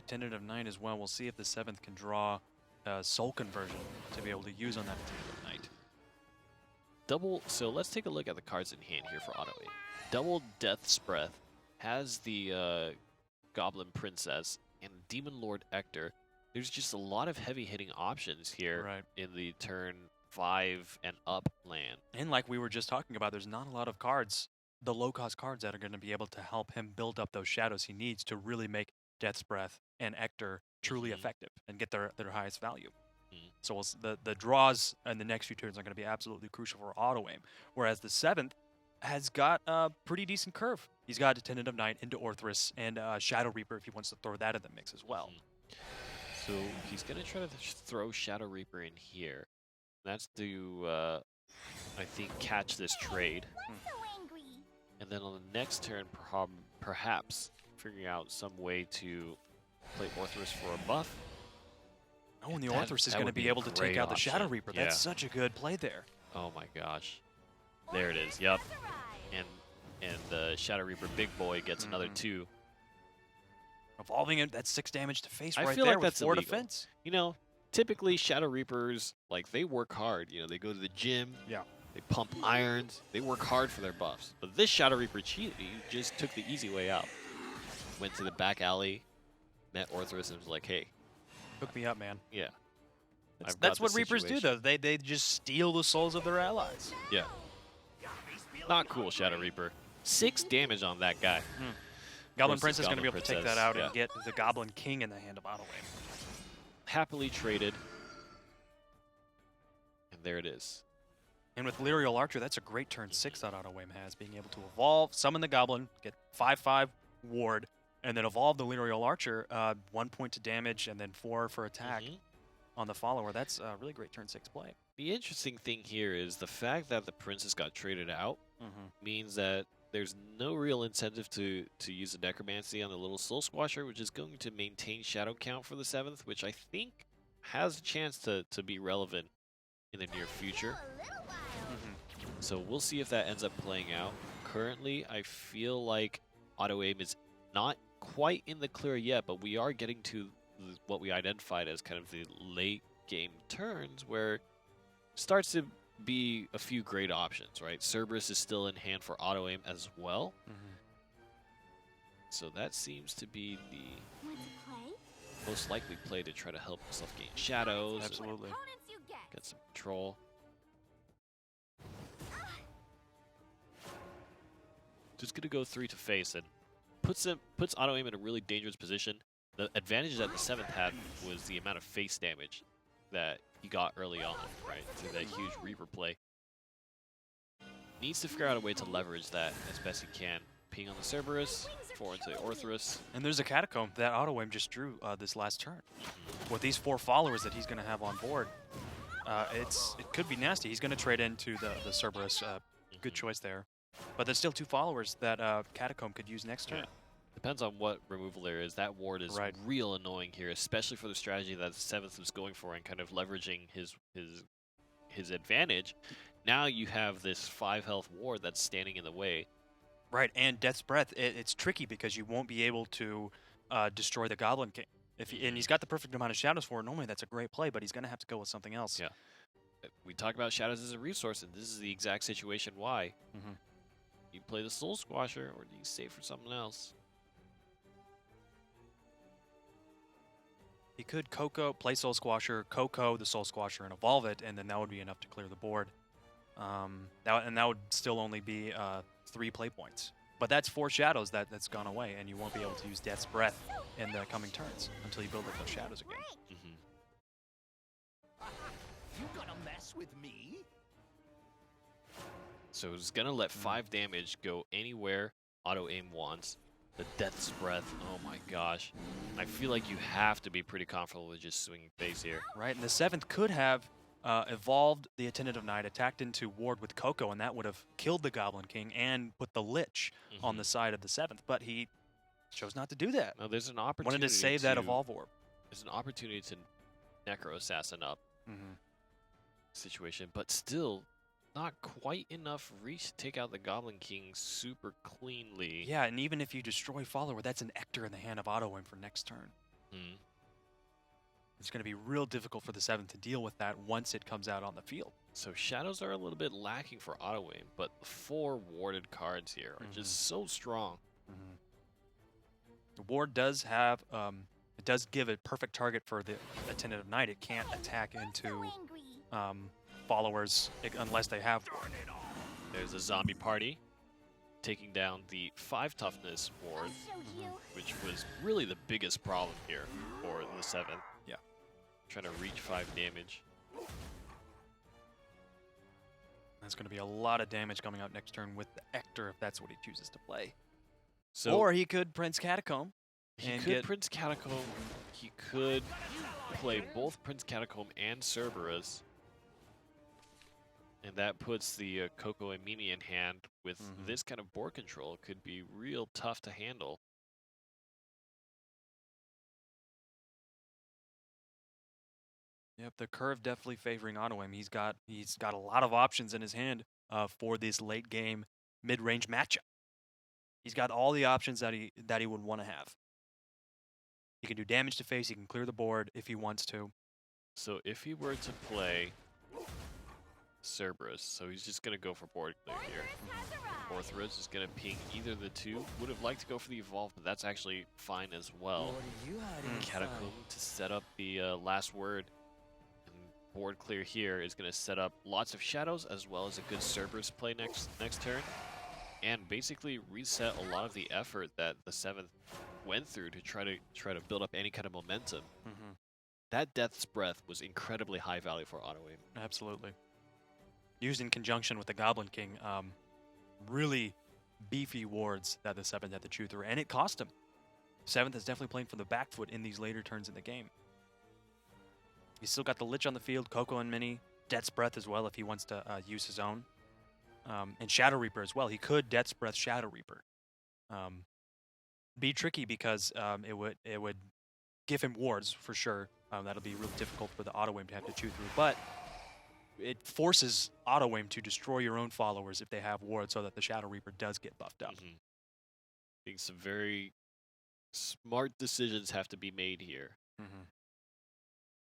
Attendant of Night as well. We'll see if the 7th can draw Soul Conversion to be able to use on that Attendant of Night. So let's take a look at the cards in hand here for Auto Aim. Double Death's Breath has the Goblin Princess and Demon Lord Ector. There's just a lot of heavy hitting options here in the turn 5 and up land. And like we were just talking about, there's not a lot of cards, the low cost cards that are going to be able to help him build up those shadows he needs to really make Death's Breath and Ector truly effective and get their highest value. So the draws in the next few turns are going to be absolutely crucial for auto aim. Whereas the 7th has got a pretty decent curve. He's got Attendant of Night into Orthrus and Shadow Reaper if he wants to throw that in the mix as well. So he's going to try to throw Shadow Reaper in here. That's to, I think, catch this trade. And then on the next turn, perhaps figuring out some way to play Orthrus for a buff. Oh, and the Orthrus is going to be able to take out the Shadow Reaper. Yeah. That's such a good play there. Oh my gosh. There it is. Yep. And the Shadow Reaper big boy gets another 2. Evolving it, that's 6 damage to face I right feel there like with that's 4 illegal. defense. You know, typically Shadow Reapers, like, they work hard. You know, they go to the gym. Yeah. They pump irons. They work hard for their buffs. But this Shadow Reaper cheated. He just took the easy way out. Went to the back alley, met Orthrus, and was like, hey. Hook me up, man. Yeah. That's what Reapers do, though. They just steal the souls of their allies. Yeah. Not cool, Shadow Reaper. 6 damage on that guy. Goblin Versus Prince is going to be able to take that out yeah. and get the Goblin King in the hand of auto aim. Happily traded. And there it is. And with Lyrial Archer, that's a great turn 6 that auto aim has, being able to evolve, summon the Goblin, get 5/5 ward, and then evolve the Lyrial Archer, 1 point to damage, and then 4 for attack on the follower. That's a really great turn 6 play. The interesting thing here is the fact that the Princess got traded out means that there's no real incentive to use a Necromancy on the little Soul Squasher, which is going to maintain Shadow Count for the 7th, which I think has a chance to be relevant in the near future. So we'll see if that ends up playing out. Currently, I feel like auto aim is not quite in the clear yet, but we are getting to what we identified as kind of the late game turns where it starts to be a few great options, right? Cerberus is still in hand for auto aim as well. So that seems to be the most likely play to try to help himself gain shadows. Absolutely. Get some control. Just gonna go 3 to face and puts auto aim in a really dangerous position. The advantage that the 7th had was the amount of face damage that he got early on, right? Through that huge Reaper play. Needs to figure out a way to leverage that as best he can. Ping on the Cerberus, 4 into the Orthrus. And there's a Catacomb that auto aim just drew this last turn. With these 4 followers that he's going to have on board, it could be nasty. He's going to trade into the Cerberus. Good choice there. But there's still 2 followers that Catacomb could use next turn. Yeah. Depends on what removal there is. That ward is real annoying here, especially for the strategy that the 7th was going for and kind of leveraging his advantage. Now you have this 5 health ward that's standing in the way. Right, and Death's Breath, it's tricky because you won't be able to destroy the Goblin King. And he's got the perfect amount of shadows for it. Normally that's a great play, but he's going to have to go with something else. Yeah. We talk about shadows as a resource, and this is the exact situation why. You play the Soul Squasher, or do you save for something else? He could play Soul Squasher, Coco the Soul Squasher, and evolve it, and then that would be enough to clear the board. That would still only be 3 play points. But that's 4 shadows that's gone away, and you won't be able to use Death's Breath in the coming turns until you build up those shadows again. You gonna mess with me? So it's going to let 5 damage go anywhere auto aim wants. The Death's Breath, oh my gosh. I feel like you have to be pretty comfortable with just swinging face here. Right, and the 7th could have evolved the Attendant of Night, attacked into ward with Coco, and that would have killed the Goblin King and put the Lich on the side of the 7th, but he chose not to do that. No, there's an opportunity. Wanted to save that Evolve Orb. There's an opportunity to Necro Assassin up situation, but still not quite enough reach to take out the Goblin King super cleanly. Yeah, and even if you destroy Follower, that's an Ector in the hand of auto aim for next turn. It's going to be real difficult for the 7th to deal with that once it comes out on the field. So shadows are a little bit lacking for auto aim, but the 4 warded cards here are just so strong. The ward does have, it does give a perfect target for the Attendant of Night. It can't attack into followers unless they have ward. There's a zombie party taking down the 5 toughness ward, which was really the biggest problem here for the 7th. Yeah. Trying to reach 5 damage. That's going to be a lot of damage coming out next turn with the Ector if that's what he chooses to play. So Or he could Prince Catacomb. he and could get Prince Catacomb. He could play both Prince Catacomb and Cerberus. And that puts the Coco and Mimi in hand with this kind of board control. Could be real tough to handle. Yep, the curve definitely favoring Auto-Aim. He's got a lot of options in his hand for this late game mid-range matchup. He's got all the options that he would want to have. He can do damage to face. He can clear the board if he wants to. So if he were to play Cerberus, so he's just going to go for board clear here. Orthrus is going to ping either of the two. Would have liked to go for the Evolve, but that's actually fine as well. Catacomb to set up the last word. And board clear here is going to set up lots of shadows as well as a good Cerberus play next turn. And basically reset a lot of the effort that the 7th went through to try to build up any kind of momentum. That Death's Breath was incredibly high value for Auto-Aim. Absolutely. Used in conjunction with the Goblin King, really beefy wards that the 7th had to chew through, and it cost him. 7th is definitely playing from the back foot in these later turns in the game. He's still got the Lich on the field, Coco and Mini, Death's Breath as well if he wants to use his own. And Shadow Reaper as well. He could Death's Breath Shadow Reaper. Be tricky because it would give him wards for sure. That'll be really difficult for the Auto-Aim to have to chew through, but it forces Auto-Aim to destroy your own followers if they have wards so that the Shadow Reaper does get buffed up. I think some very smart decisions have to be made here.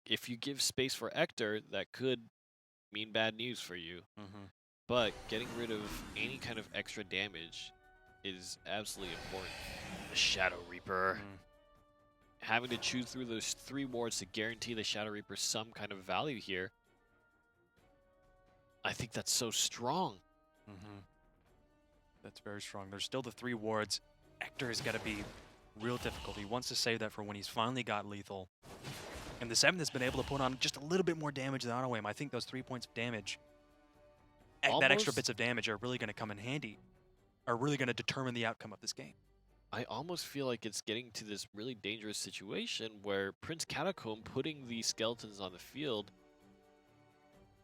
If you give space for Ector, that could mean bad news for you. But getting rid of any kind of extra damage is absolutely important. The Shadow Reaper. Having to choose through those 3 wards to guarantee the Shadow Reaper some kind of value here. I think that's so strong. That's very strong. There's still the 3 wards. Ector has got to be real difficult. He wants to save that for when he's finally got lethal. And the 7th has been able to put on just a little bit more damage than Auto-Aim. I think those 3 points of damage, that extra bits of damage are really going to come in handy, are really going to determine the outcome of this game. I almost feel like it's getting to this really dangerous situation where Prince Catacomb putting the skeletons on the field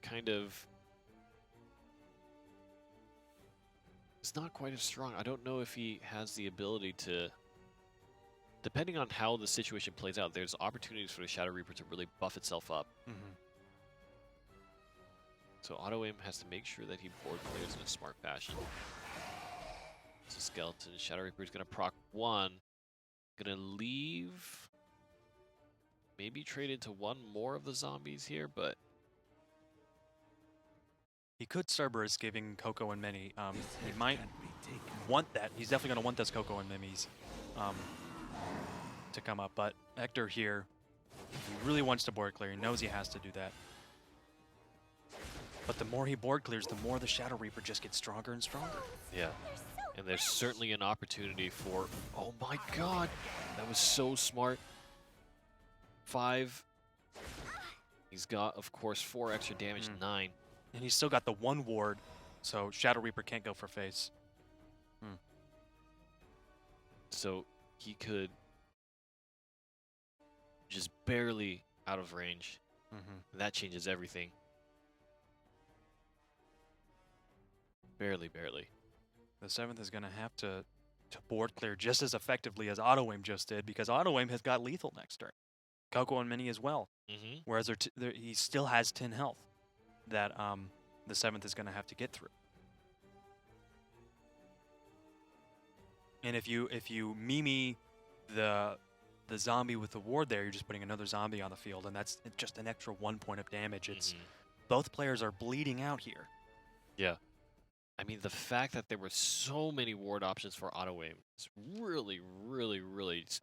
kind of is not quite as strong. I don't know if he has the ability to, depending on how the situation plays out, there's opportunities for the Shadow Reaper to really buff itself up. So Auto-Aim has to make sure that he board clears in a smart fashion. So Skeleton, Shadow Reaper is going to proc 1. Going to leave, maybe trade into 1 more of the zombies here, but he could Cerberus giving Coco and Mini. He might want that. He's definitely going to want those Coco and Mimis to come up, but Ector here, he really wants to board clear. He knows he has to do that. But the more he board clears, the more the Shadow Reaper just gets stronger and stronger. Yeah. And there's certainly an opportunity for, oh my god, that was so smart. 5. He's got, of course, 4 extra damage, 9. And he's still got the 1 ward, so Shadow Reaper can't go for face. So he could just barely out of range. And that changes everything. Barely. The 7th is going to have to board clear just as effectively as Auto-Aim just did, because Auto-Aim has got lethal next turn. Coco and Mini as well. Whereas he still has 10 health that the 7th is going to have to get through. And if you Mimi the zombie with the ward there, you're just putting another zombie on the field, and that's just an extra 1 point of damage. It's both players are bleeding out here. Yeah. I mean, the fact that there were so many ward options for Auto-Aim is really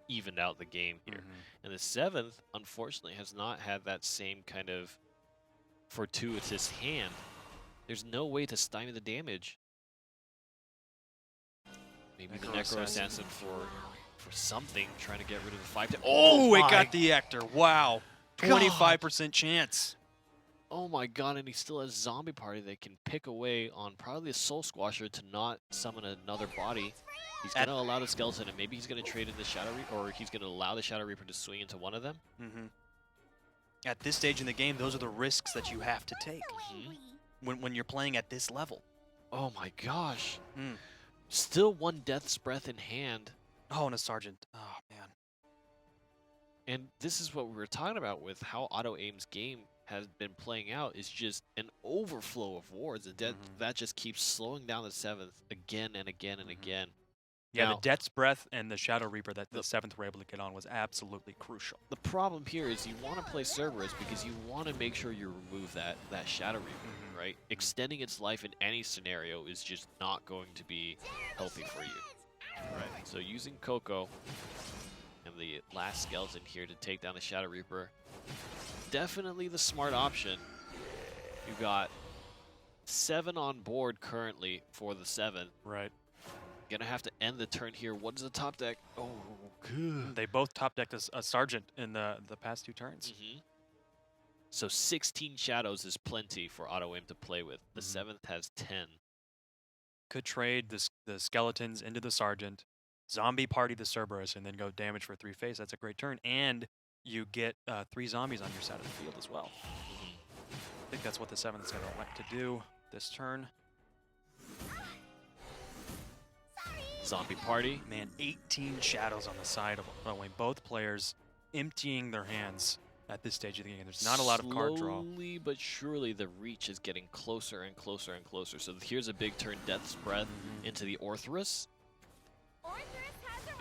evened out the game here. And the 7th, unfortunately, has not had that same kind of fortuitous hand. There's no way to stymie the damage. Maybe the Necro Assassin for something, trying to get rid of the 5. Oh, it got the Ector. Wow. 25% chance. Oh my god, and he still has Zombie Party that can pick away on probably a Soul Squasher to not summon another body. He's going to allow the Skeleton, and maybe he's going to trade in the Shadow Reaper, or he's going to allow the Shadow Reaper to swing into one of them. At this stage in the game, those are the risks that you have to take when you're playing at this level. Oh my gosh. Still one Death's Breath in hand. Oh, and a Sergeant. Oh, man. And this is what we were talking about with how Auto Aim's game has been playing out, is just an overflow of wards, and that just keeps slowing down the 7th again and again and again. Yeah, Now, the Death's Breath and the Shadow Reaper that the 7th were able to get on was absolutely crucial. The problem here is you want to play Cerberus because you want to make sure you remove that Shadow Reaper, right? Extending its life in any scenario is just not going to be healthy for you. Right. So using Coco and the last Skeleton here to take down the Shadow Reaper, definitely the smart option. You got 7 on board currently for the 7th. Right. Gonna have to end the turn here. What is the top deck? Oh, good. They both top decked a Sergeant in the past 2 turns. So 16 shadows is plenty for Auto Aim to play with. The 7th has 10. Could trade the Skeletons into the Sergeant, Zombie Party the Cerberus, and then go damage for 3 face. That's a great turn. And you get 3 zombies on your side of the field as well. I think that's what the 7th is going to like to do this turn. Zombie Party. Man, 18 shadows on the side of Auto Aim. Both players emptying their hands at this stage of the game. There's not a lot of card draw. Slowly but surely the reach is getting closer and closer and closer. So here's a big turn, Death's Breath into the Orthrus.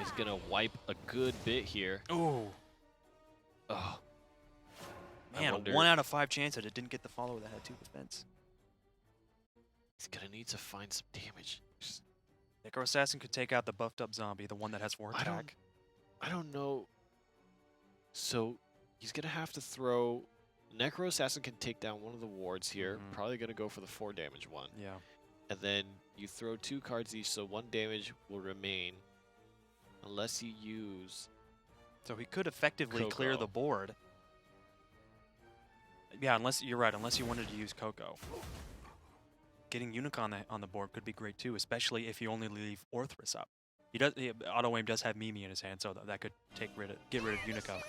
Is gonna wipe a good bit here. Oh. Oh. Man, a 1 out of 5 chance that it didn't get the follower that had 2 defense. He's gonna need to find some damage. Necro Assassin could take out the buffed up zombie, the one that has 4 attack. I don't know. So he's gonna have to throw. Necro Assassin can take down one of the wards here. Probably gonna go for the 4 damage one. Yeah. And then you throw 2 cards each, so 1 damage will remain, unless you use. So he could effectively Coco. clear the board. Yeah, unless you're right. Unless you wanted to use Coco. Getting Unicorn on the board could be great too, especially if you only leave Orthrus up. Auto Aim does have Mimi in his hand, so that could get rid of Unico.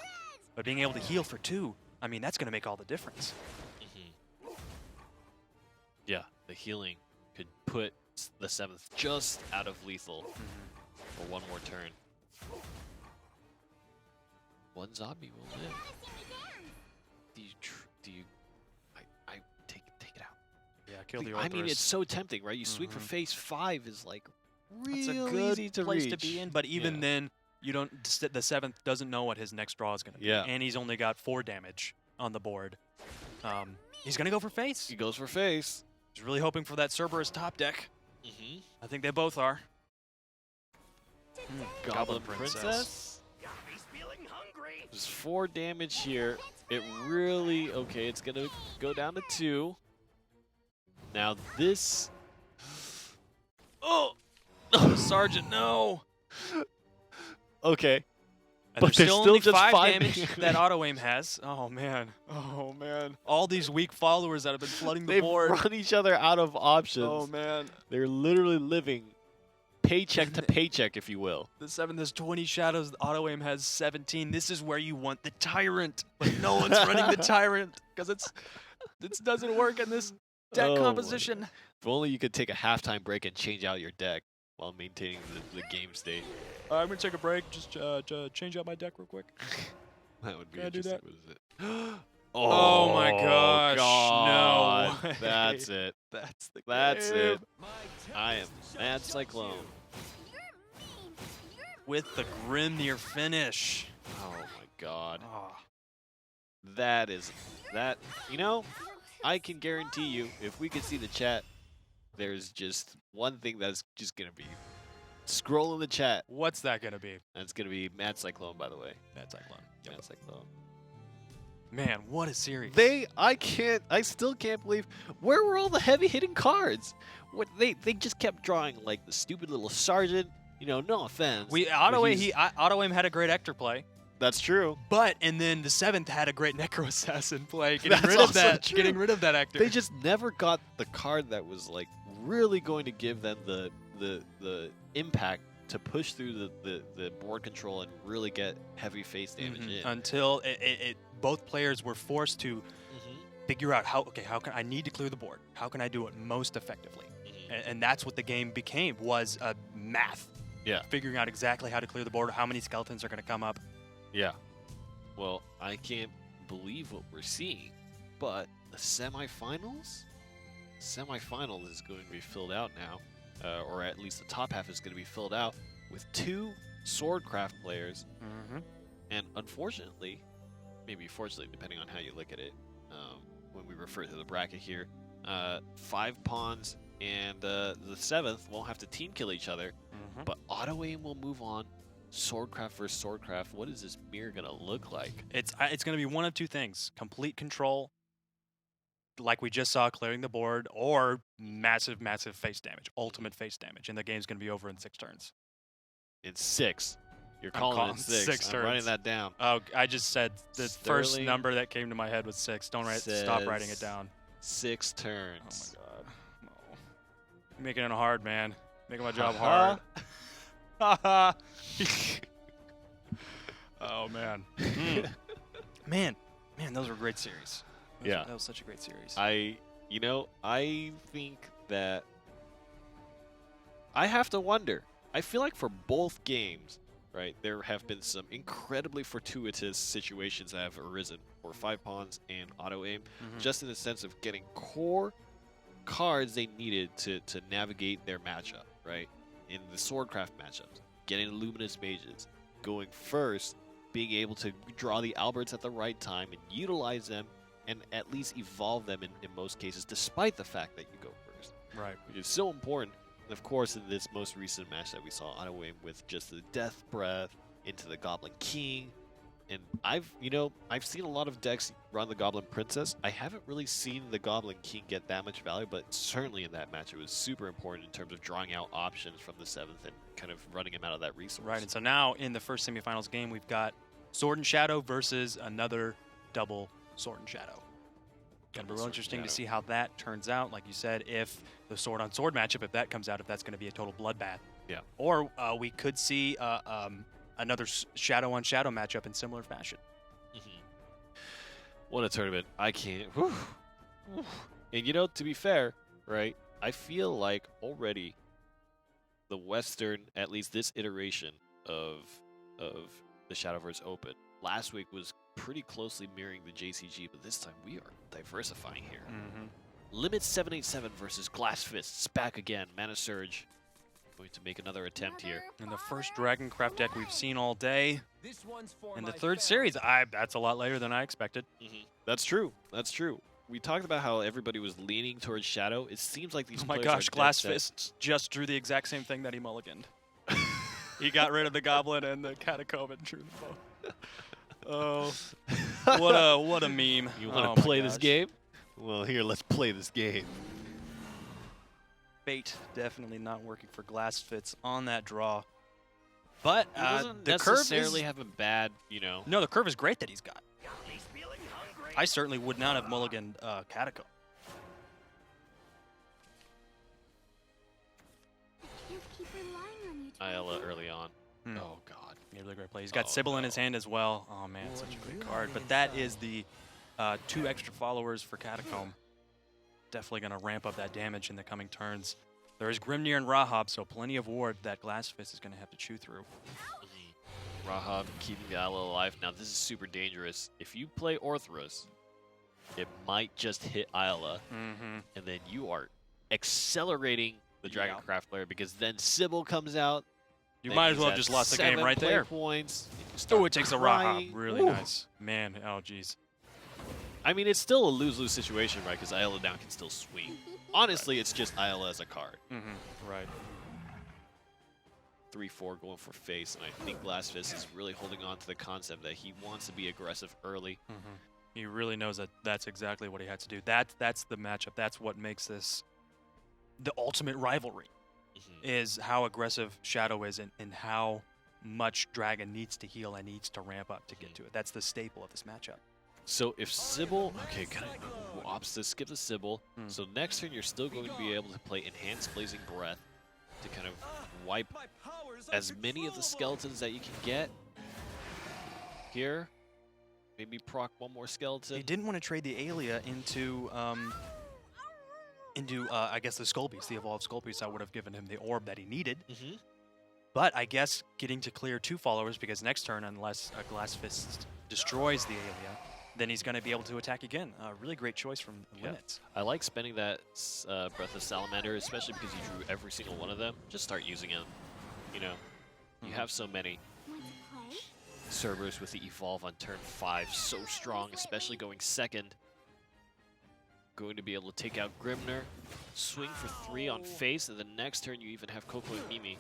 But being able to heal for 2, I mean, that's going to make all the difference. Yeah, the healing could put the 7th just out of lethal for 1 more turn. 1 zombie will live. Do you? I take it out. Yeah, kill the Orthrus. I mean, it's so tempting, right? You swing for face 5 is like It's a real good easy to place reach. to be in, but even then, you don't. The 7th doesn't know what his next draw is going to be. Yeah. And he's only got 4 damage on the board. He's going to go for face. He goes for face. He's really hoping for that Cerberus top deck. I think they both are. Goblin Princess. He's feeling hungry. There's 4 damage here. It really okay. It's gonna go down to 2. Now this. Oh, Sergeant, no. Okay. And But there's there's still still only just 5 5 damage that Auto Aim has. Oh man. Oh man. All these weak followers that have been flooding the They've board. run each other out of options. Oh man. They're literally living paycheck to paycheck, if you will. The 7th has 20 shadows. The Auto Aim has 17. This is where you want the Tyrant, but no one's running the Tyrant because this doesn't work in this deck Oh my composition. God. If only you could take a halftime break and change out your deck while maintaining the game state. I'm gonna take a break. Just change out my deck real quick. That would be Can I do interesting. that? What is it? Oh my gosh, God. no way. That's it. That's the That's game. it. I am Mad Cyclone. With the Grimnir finish. Oh my God. Oh. That is that. You know, I can guarantee you, if we could see the chat, there's just one thing that's just gonna be scroll in the chat. What's that gonna be? And it's gonna be Mad Cyclone, by the way. Mad Cyclone. Mad Cyclone. Man, what a series. I still can't believe, where were all the heavy hitting cards? What they just kept drawing like the stupid little sergeant. You know, no offense. Auto Aim had a great Ector play. That's true. And then the 7th had a great Necro Assassin play, getting That's rid of also that, true. getting rid of that actor. They just never got the card that was like really going to give them the impact to push through the board control and really get heavy face damage in. Until both players were forced to figure out how can I need to clear the board? How can I do it most effectively? And that's what the game became, was math. Yeah. Figuring out exactly how to clear the board, how many skeletons are going to come up. Yeah. Well, I can't believe what we're seeing, but the semifinals is going to be filled out now, or at least the top half is going to be filled out with 2 Swordcraft players, and unfortunately, maybe fortunately, depending on how you look at it, when we refer to the bracket here, 5 pawns and the 7th won't have to team kill each other, but auto aim will move on. Swordcraft versus Swordcraft. What is this mirror gonna look like? It's going to be one of 2 things: complete control, like we just saw, clearing the board, or massive face damage, ultimate face damage, and the game's going to be over in 6 turns. In 6. You're I'm calling it 6. 6 I'm turns. writing that down. Oh, I just said the first Sterling number that came to my head was 6. Don't stop writing it down. 6 turns. Oh my god. No. You're making it hard, man. Making my job hard. Oh man. Man, those were great series. That was such a great series. I think that I have to wonder. I feel like for both games, right, there have been some incredibly fortuitous situations that have arisen for 5 pawns and auto aim, just in the sense of getting core cards they needed to navigate their matchup, right? In the Swordcraft matchups, getting Luminous Mages, going first, being able to draw the Alberts at the right time and utilize them and at least evolve them in most cases, despite the fact that you go first. Right. Which is so important. And of course, in this most recent match that we saw, auto aim with just the Death Breath into the Goblin King. And I've seen a lot of decks run the Goblin Princess. I haven't really seen the Goblin King get that much value, but certainly in that match it was super important in terms of drawing out options from the 7th and kind of running him out of that resource. Right, and so now in the first semifinals game, we've got Sword and Shadow versus another double Sword and Shadow. Gonna be real interesting to see how that turns out. Like you said, if the sword on sword matchup, if that comes out, if that's going to be a total bloodbath. Yeah. Or we could see another shadow on shadow matchup in similar fashion. What a tournament. I can't. And to be fair, right, I feel like already the Western, at least this iteration of the Shadowverse Open, last week was pretty closely mirroring the JCG, but this time we are diversifying here. Limit 787 versus Glass Fists back again. Mana Surge going to make another attempt here. And the first Dragoncraft deck we've seen all day. This one's for In the my third family. series, that's a lot later than I expected. That's true. That's true. We talked about how everybody was leaning towards Shadow. It seems like these Oh my players gosh, are Glass dead set. Fist just drew the exact same thing that he mulliganed. He got rid of the Goblin and the Catacomb and drew the bow. Oh, what a meme. You want Oh to my play this gosh. game? Well, here, let's play this game. Fate definitely not working for Glass Fits on that draw. But He doesn't the curve necessarily is, have a bad, no, the curve is great that he's got. He's feeling hungry. I certainly would not have mulliganed Catacomb. Can't keep relying on you. Ayala early on. Hmm. Oh, God. Yeah, really great play. He's got Oh, Sybil in no. his hand as well. Oh man, such a great card. But that is the 2 extra followers for Catacomb. Definitely going to ramp up that damage in the coming turns. There is Grimnir and Rahab, so plenty of ward that Glass Fist is going to have to chew through. Rahab keeping the Ayala alive. Now, this is super dangerous. If you play Orthros, it might just hit Ayala, and then you are accelerating the Yeah. Dragoncraft player because then Sybil comes out. You then might as he's well have at just lost the game 7 right play there. Points. and you Oh, start it takes a crying. Rahab. Really Ooh. nice. Man, oh jeez. I mean, it's still a lose-lose situation, right? Because Ayala down can still swing. Honestly, it's just Ayala as a card. Right. 3-4 going for face, and I think Glass Fist is really holding on to the concept that he wants to be aggressive early. He really knows that that's exactly what he had to do. That's the matchup. That's what makes this the ultimate rivalry, is how aggressive Shadow is and how much Dragon needs to heal and needs to ramp up to get to it. That's the staple of this matchup. So if Sybil, okay, kind of opposite, skip the Sybil. So next turn, you're still going to be able to play Enhanced Blazing Breath to kind of wipe as many of the skeletons that you can get here. Maybe proc one more skeleton. They didn't want to trade the Aelia into I guess the Skullbeast, the evolved Skullbeast. That would have given him the orb that he needed. But I guess getting to clear 2 followers, because next turn, unless a Glass Fist destroys the Aelia, then he's going to be able to attack again. A really great choice from Limits. I like spending that Breath of Salamander, especially because you drew every single one of them. Just start using them. You know, you have so many. Cerberus with the Evolve on turn 5, so strong, especially going second. Going to be able to take out Grimner, swing for 3 on face, and the next turn you even have Coco and Mimi.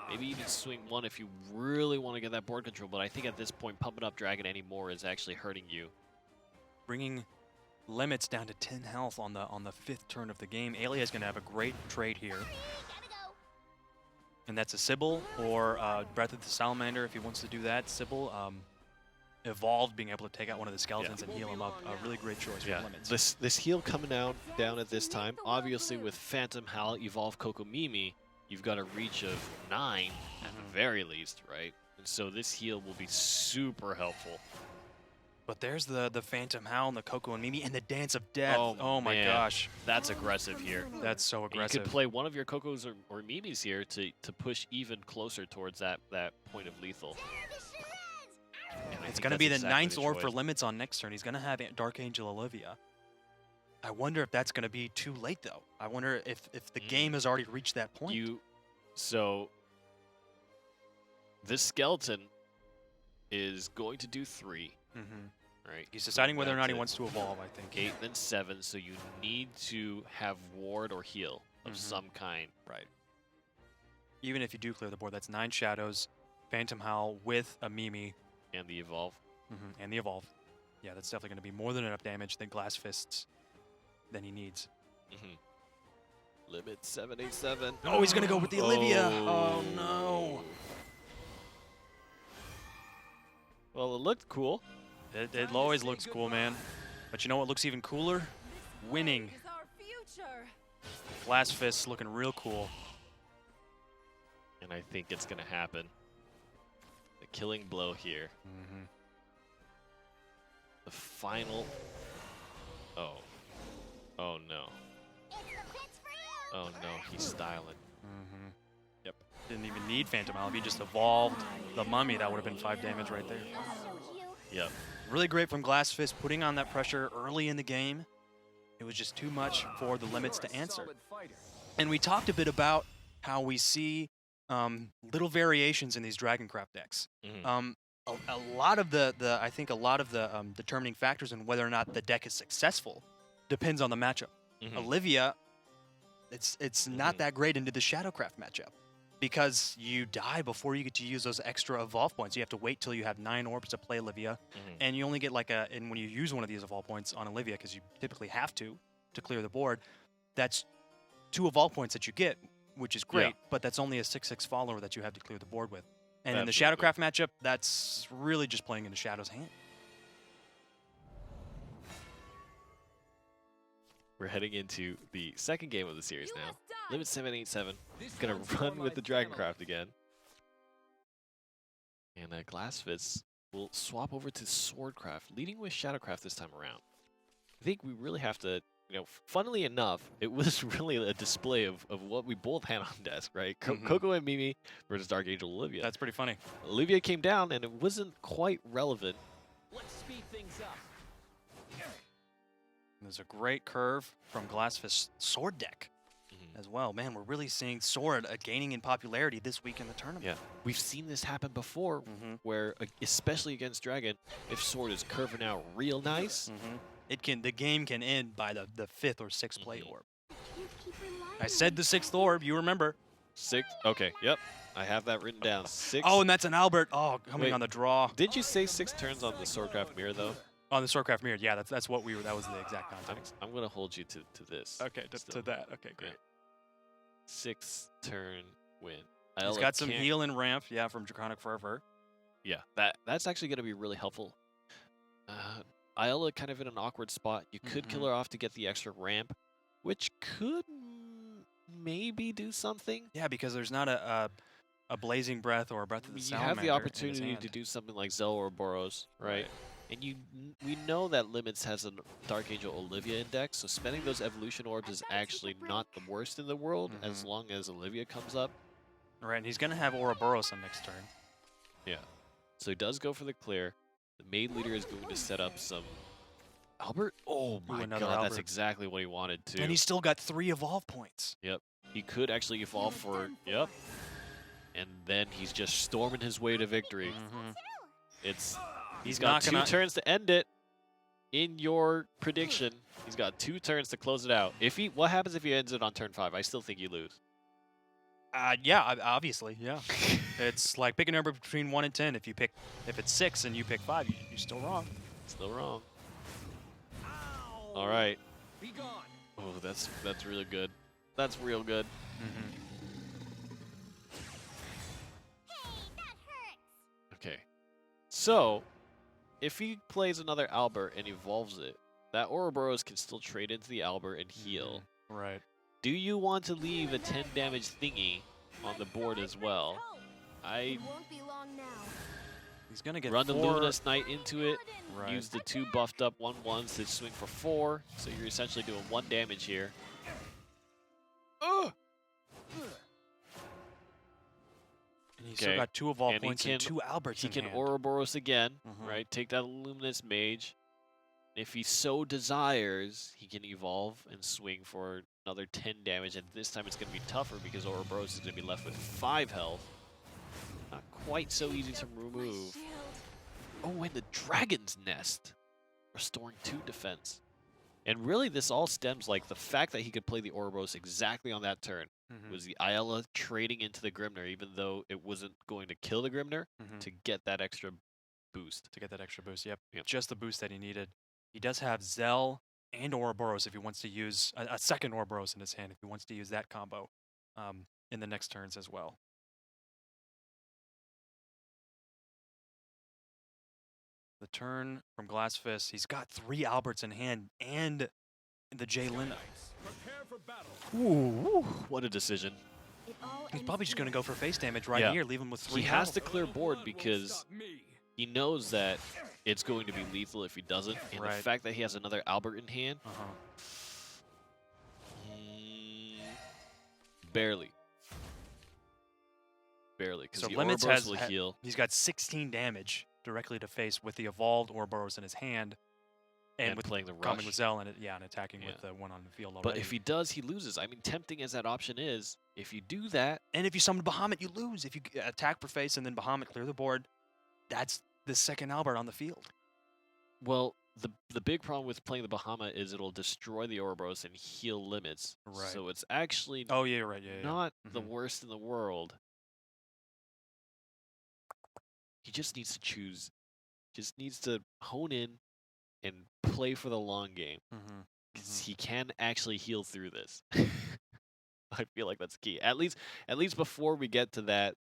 Maybe even swing 1 if you really want to get that board control, but I think at this point pumping up Dragon anymore is actually hurting you. Bringing Limits down to 10 health on the 5th turn of the game. Aelia is going to have a great trade here. And that's a Sybil or Breath of the Salamander if he wants to do that. Sybil evolved, being able to take out one of the skeletons and heal him up. A really great choice for Limits. This heal coming down at this time. Obviously with Phantom Howl, Evolve Coco Mimi, you've got a reach of 9 at the very least, right? And so this heal will be super helpful. But there's the Phantom Howl and the Coco and Mimi and the Dance of Death. Oh my gosh. That's aggressive here. That's so aggressive. You could play one of your Cocos or Mimis here to push even closer towards that point of lethal. It's going to be the exactly 9th orb for Limits on next turn. He's going to have Dark Angel Olivia. I wonder if that's going to be too late, though. I wonder if the game has already reached that point. So this skeleton is going to do 3. Right. He's deciding whether or not he wants to evolve, I think. 8, then 7, so you need to have ward or heal of some kind. Right. Even if you do clear the board, that's 9 Shadows, Phantom Howl with a Mimi. And the Evolve. And the Evolve. Yeah, that's definitely going to be more than enough damage than Glass Fists than he needs. Limit 787. Oh, he's going to go with the Olivia. Oh, no. Well, it looked cool. It always looks cool, man. But you know what looks even cooler? Winning. Glass Fists looking real cool. And I think it's going to happen. The killing blow here. The final. Oh. Oh, no. Oh, no. He's styling. Yep. Didn't even need Phantom Howl. If he just evolved the Mummy, that would have been 5 damage right there. Yep. Really great from Glass Fist, putting on that pressure early in the game. It was just too much for the Limits to answer. And we talked a bit about how we see little variations in these Dragoncraft decks. A lot of I think a lot of the determining factors in whether or not the deck is successful depends on the matchup. Olivia, it's not that great into the Shadowcraft matchup, because you die before you get to use those extra evolve points. You have to wait till you have 9 orbs to play Olivia, and you only get and when you use one of these evolve points on Olivia, because you typically have to clear the board, that's 2 evolve points that you get, which is great, but that's only a 6/6 follower that you have to clear the board with. And in the Shadowcraft matchup, that's really just playing into Shadow's hand. We're heading into the second game of the series now. Limit 787. Gonna run with the Dragoncraft again. And Glass Fists will swap over to Swordcraft, leading with Shadowcraft this time around. I think we really have to, funnily enough, it was really a display of what we both had on desk, right? Coco and Mimi versus Dark Angel Olivia. That's pretty funny. Olivia came down, and it wasn't quite relevant. Let's speed things up. There's a great curve from Glassfist's Sword deck as well. Man, we're really seeing Sword gaining in popularity this week in the tournament. Yeah, we've seen this happen before, where, especially against Dragon, if Sword is curving out real nice, the game can end by the 5th or 6th play orb. I said the 6th orb, you remember. 6th? Okay, yep. I have that written down. 6. Oh, and that's an Albert. Oh, coming on the draw. Did you say 6 turns on the Swordcraft mirror, though? On the Swordcraft mirror, yeah, that's what we were. That was the exact context. I'm gonna hold you to this. Okay, to that. Okay, great. Yeah. 6th turn win. He's got some heal and ramp, yeah, from Draconic Fervor. Yeah, that's actually going to be really helpful. Ayala kind of in an awkward spot. You could kill her off to get the extra ramp, which could maybe do something. Yeah, because there's not a Blazing Breath or a Breath of the Salamander. You have the opportunity to do something like Zell or Boros, right? And we know that Limits has a Dark Angel Olivia index, so spending those evolution orbs is actually not the worst in the world as long as Olivia comes up. Right, and he's going to have Ouroboros on next turn. Yeah. So he does go for the clear. The main leader is going to set up some Albert. Oh my god, that's exactly what he wanted to. And he's still got 3 evolve points. Yep. He could actually evolve for, yep. And then he's just storming his way to victory. He's got 2 turns to end it. In your prediction, he's got 2 turns to close it out. What happens if he ends it on turn 5? I still think you lose. Yeah, obviously, yeah. It's like pick a number between 1 and 10. If it's 6 and you pick 5, you're still wrong. Still wrong. All right. Be gone. Oh, that's really good. That's real good. Hey, that hurts. Okay. So, if he plays another Albert and evolves it, that Ouroboros can still trade into the Albert and heal. Right. Do you want to leave a 10 damage thingy on the board as well? It won't be long now. He's gonna get run 4. the Luminous Knight into it. Right. Use the 2 buffed up 1/1s to swing for 4. So you're essentially doing 1 damage here. And he's still got 2 evolve points and 2 Alberts He in can hand. Ouroboros again, right? Take that Luminous Mage. If he so desires, he can evolve and swing for another 10 damage, and this time it's going to be tougher because Ouroboros is going to be left with 5 health. Not quite so easy to remove. Oh, and the Dragon's Nest, restoring 2 defense. And really, this all stems like the fact that he could play the Ouroboros exactly on that turn. Was the Ayala trading into the Grimner, even though it wasn't going to kill the Grimner, to get that extra boost. Yep. Just the boost that he needed. He does have Zell and Ouroboros if he wants to use a second Ouroboros in his hand, if he wants to use that combo in the next turns as well. The turn from Glass Fist, he's got 3 Alberts in hand and the Jay Leno. Ooh, what a decision. He's probably just going to go for face damage right here, leave him with 3 He has to clear board because he knows that it's going to be lethal if he doesn't. And the fact that he has another Albert in hand, barely. Because so the Limits Ouroboros will heal. He's got 16 damage directly to face with the evolved Ouroboros in his hand. And with playing the rush. coming with Zell and and attacking with the 1 on the field already. But if he does, he loses. I mean, tempting as that option is, if you do that... And if you summon Bahamut, you lose. If you attack for face and then Bahamut clear the board, that's the second Albert on the field. Well, the big problem with playing the Bahamut is it'll destroy the Ouroboros and heal Limits. Right. So it's actually you're right. not the worst in the world. He just needs to choose. Just needs to hone in and play for the long game. Because he can actually heal through this. I feel like that's key. At least before we get to that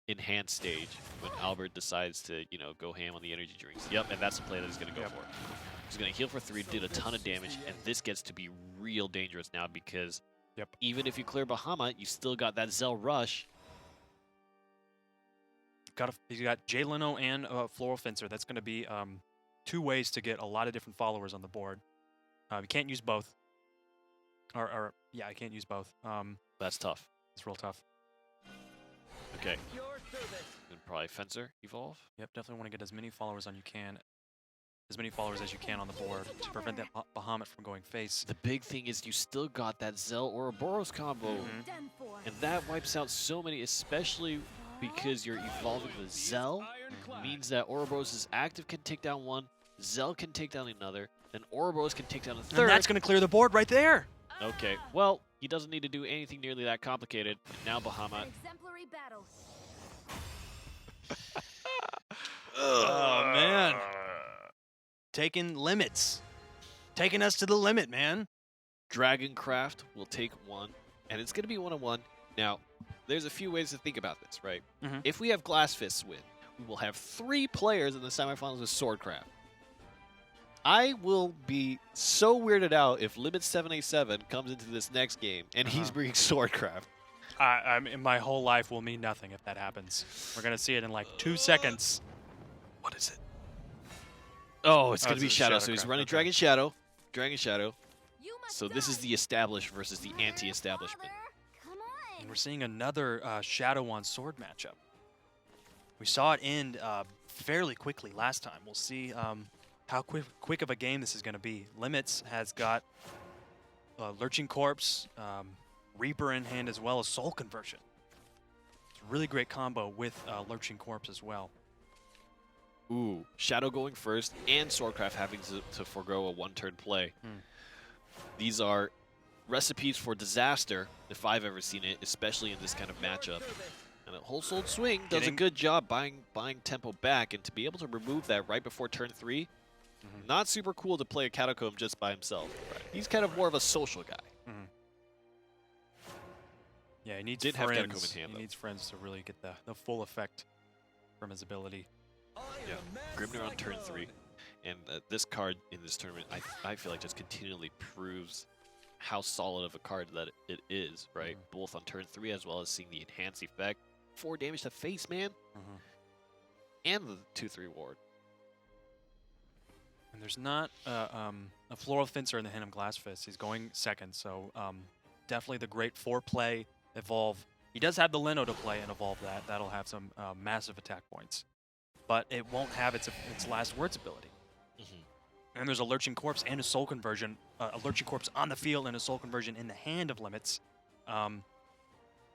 enhanced stage when Albert decides to, go ham on the energy drinks. Yep, and that's the play that he's going to go for. He's going to heal for 3, did a ton of damage, and this gets to be real dangerous now because even if you clear Bahamut, you still got that Zell Rush. He's got Jay Leno and Floral Fencer. That's going to be 2 ways to get a lot of different followers on the board. You can't use both. I can't use both. That's tough. It's real tough. Okay. And probably Fencer evolve. Yep, definitely want to get as many followers as you can on the board to prevent that Bahamut from going face. The big thing is you still got that Zell Ouroboros combo, and that wipes out so many, especially because you're evolving with Zell. Means that Ouroboros' active can take down 1, Zell can take down another, then Ouroboros can take down a 3rd. And that's going to clear the board right there. Okay, well, he doesn't need to do anything nearly that complicated. Now Bahamut. Exemplary battle. Oh, man. Taking Limits. Taking us to the limit, man. Dragoncraft will take 1, and it's going to be 1-on-1. Now, there's a few ways to think about this, right? Mhm. If we have Glass Fists win, we will have 3 players in the semifinals with Swordcraft. I will be so weirded out if Limit 787 comes into this next game and he's bringing Swordcraft. I mean, my whole life will mean nothing if that happens. We're gonna see it in like 2 seconds. What is it? Oh, it's Oh, going to be it's a Shadow. So he's Shadowcraft, running okay. Dragon Shadow. Dragon Shadow. You must So this is die. the established versus the anti-establishment. Father, come on. And we're seeing another Shadow on Sword matchup. We saw it end fairly quickly last time. We'll see how quick of a game this is going to be. Limits has got Lurching Corpse, Reaper in hand, as well as Soul Conversion. It's a really great combo with Lurching Corpse as well. Ooh, Shadow going first and Swordcraft having to forego a 1-turn play. These are recipes for disaster, if I've ever seen it, especially in this kind of matchup. And a Whole Souled Swing does a good job buying tempo back, and to be able to remove that right before turn 3, not super cool to play a Catacomb just by himself. Right. He's kind of more of a social guy. Yeah, he needs Did have friends. Catacomb in hand, He though. needs friends to really get the full effect from his ability. Yeah, Grimnir on turn 3. And this card in this tournament, I feel like just continually proves how solid of a card that it is, right? Both on turn 3 as well as seeing the enhanced effect. 4 damage to face, man. And the 2/3 ward. And there's not a Floral Fencer in the hand of Glass Fist. He's going second, so definitely the great 4-play evolve. He does have the Lino to play and evolve that. That'll have some massive attack points. But it won't have its last words ability. And there's a Lurching Corpse and a Soul Conversion. A Lurching Corpse on the field and a Soul Conversion in the hand of Limits.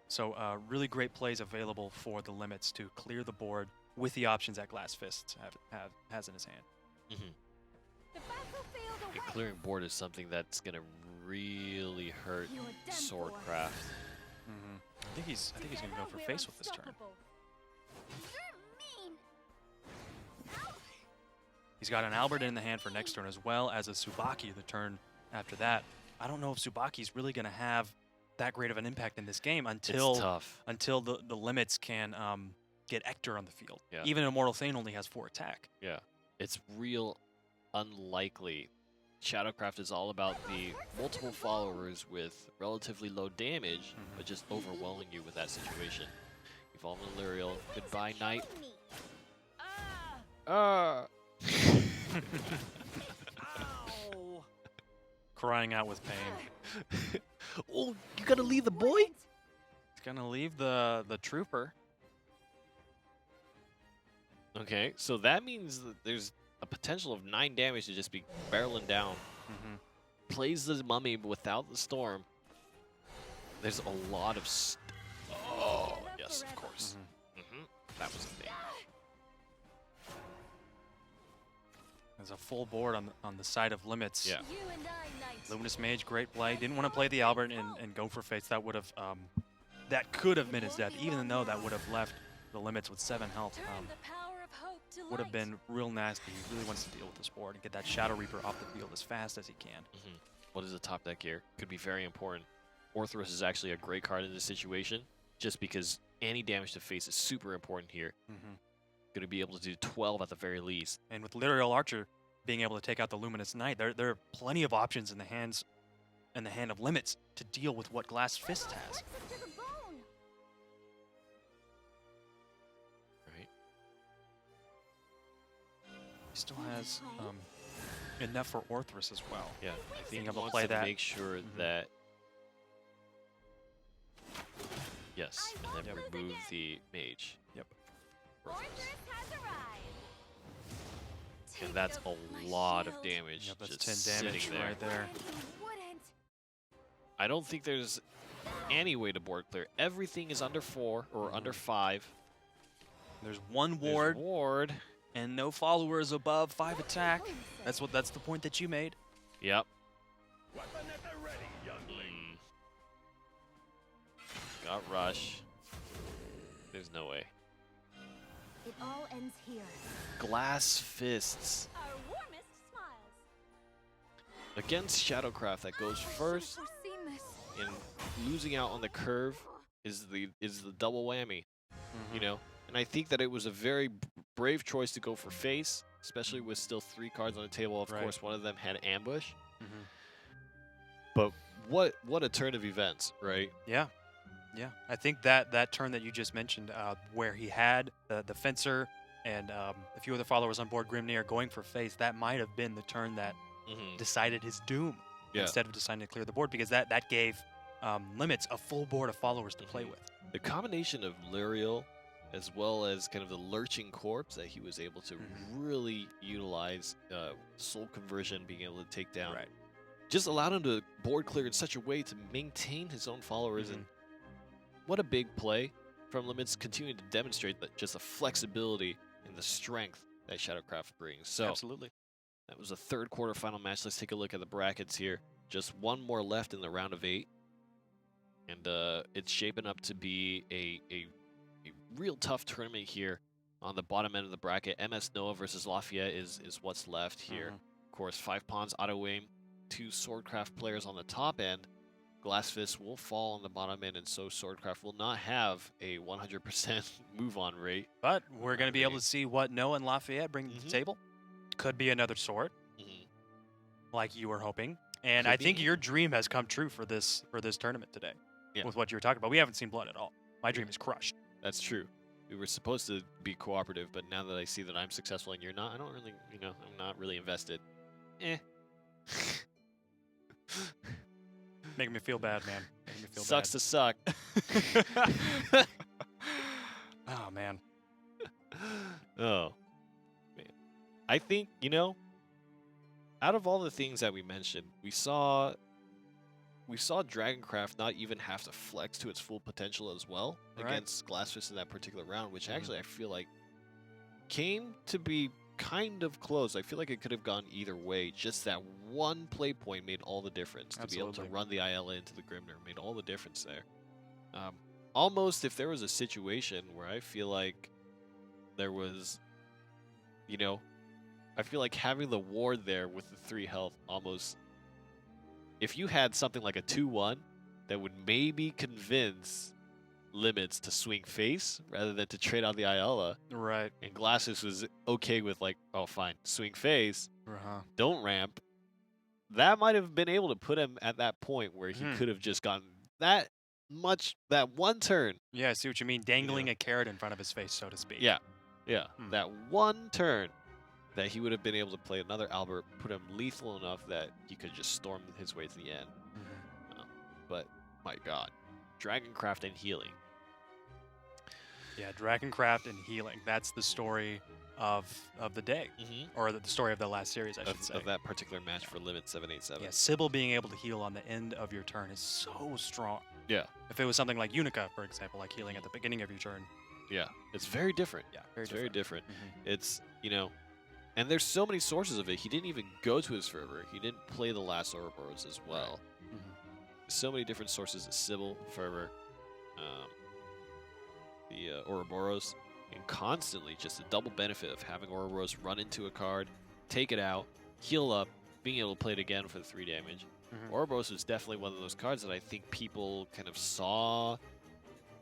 So really great plays available for the Limits to clear the board with the options that Glass Fist has in his hand. The battlefield And awaits. clearing board is something that's going to really hurt You are done for. Swordcraft. I think he's going to go for face with this turn. Unstoppable. You're mean. He's got an Albert in the hand for next turn, as well as a Tsubaki the turn after that. I don't know if Tsubaki's really going to have that great of an impact in this game It's until tough. the Limits can get Ector on the field. Yeah. Even Immortal Thane only has 4 attack. Yeah. It's real unlikely. Shadowcraft is all about the multiple followers with relatively low damage, but just overwhelming you with that situation. Evolve Illyrial. Goodbye, Knight. Fight me. Crying out with pain. Oh, you gotta leave the boy? He's going to leave the Trooper. Okay, so that means that there's a potential of 9 damage to just be barreling down. Plays the Mummy without the Storm. There's a lot of... Oh, yes, of course. That was a thing. There's a full board on the side of Limits. Yeah. You and I, Knight. Luminous Mage, great play. Didn't want to play the Albert and go for face. That would have, that could have been his death, even though that would have left the Limits with 7 health. Turn the power of hope to Would have light. been real nasty. He really wants to deal with this board and get that Shadow Reaper off the field as fast as he can. What is the top deck here? Could be very important. Orthros is actually a great card in this situation, just because any damage to face is super important here. Going to be able to do 12 at the very least. And with Literal Archer being able to take out the Luminous Knight, there are plenty of options in the hand of Limits to deal with what Glass Fist has. Works us to the bone. Right? He still has enough for Orthrus as well. Yeah, I think Being he able to wants play to that. make sure that... Yes, I and then won't lose remove again. the mage. Yep. Fortress has arrived. And Take that's the a lot of shield. damage Yep, that's just 10 damage sitting there. right there. He wouldn't. I don't think there's any way to board clear. Everything is under 4 or under 5. There's 1 There's ward ward. and no followers above 5 attack. That's the point that you made. Yep. Got rush. There's no way. It all ends here. Glass Fists Our warmest smiles. against Shadowcraft that goes first Foreseen this. and losing out on the curve is the double whammy, you know. And I think that it was a very brave choice to go for face, especially with still 3 cards on the table. Of course, one of them had ambush. But what a turn of events, right? Yeah. Yeah, I think that turn that you just mentioned, where he had the fencer and a few other followers on board Grimnir going for face, that might have been the turn that decided his doom instead of deciding to clear the board, because that gave Limits a full board of followers to play with. The combination of Luriel as well as kind of the lurching corpse that he was able to really utilize, soul conversion, being able to take down, just allowed him to board clear in such a way to maintain his own followers. And what a big play from Limits, continuing to demonstrate that just the flexibility and the strength that Shadowcraft brings. So Absolutely. that was a third quarterfinal match. Let's take a look at the brackets here. Just one more left in the round of 8. And it's shaping up to be a real tough tournament here on the bottom end of the bracket. MS Noah versus Lafayette is what's left here. Of course, 5 Pawns, Auto Aim, 2 Swordcraft players on the top end. Glassfist will fall on the bottom end, and so Swordcraft will not have a 100% move-on rate. But we're going to be able to see what Noah and Lafayette bring to the table. Could be another sword, like you were hoping. And I think your dream has come true for this tournament today, with what you were talking about. We haven't seen blood at all. My dream is crushed. That's true. We were supposed to be cooperative, but now that I see that I'm successful and you're not, I don't really, I'm not really invested. Making me feel bad, man. Making me feel Sucks bad. to suck. Oh, man. Oh, man. I think, out of all the things that we mentioned, we saw Dragoncraft not even have to flex to its full potential as well against Glassfist in that particular round, which actually I feel like came to be kind of close. I feel like it could have gone either way. Just that one play point made all the difference. To be able to run the IL into the Grimnir made all the difference there. Almost if there was a situation where I feel like there was, I feel like having the ward there with the 3 health almost, if you had something like a 2-1 that would maybe convince Limits to swing face rather than to trade out the Ayala. Right. And Glasses was okay with like, oh, fine, swing face, don't ramp. That might have been able to put him at that point where he could have just gotten that one turn. Yeah, I see what you mean. Dangling a carrot in front of his face, so to speak. Yeah. That one turn that he would have been able to play another Albert, put him lethal enough that he could just storm his way to the end. But, my God. Dragoncraft and healing. Yeah, Dragoncraft and healing. That's the story of the day. Or the story of the last series, I should say. Of that particular match for Limit 787. Yeah, Sybil being able to heal on the end of your turn is so strong. Yeah. If it was something like Unica, for example, like healing at the beginning of your turn. Yeah, it's very different. Yeah, very different. It's, and there's so many sources of it. He didn't even go to his fervor. He didn't play the last Ouroboros as well. So many different sources of Sybil, fervor, the Ouroboros, and constantly just the double benefit of having Ouroboros run into a card, take it out, heal up, being able to play it again for the 3 damage. Ouroboros was definitely one of those cards that I think people kind of saw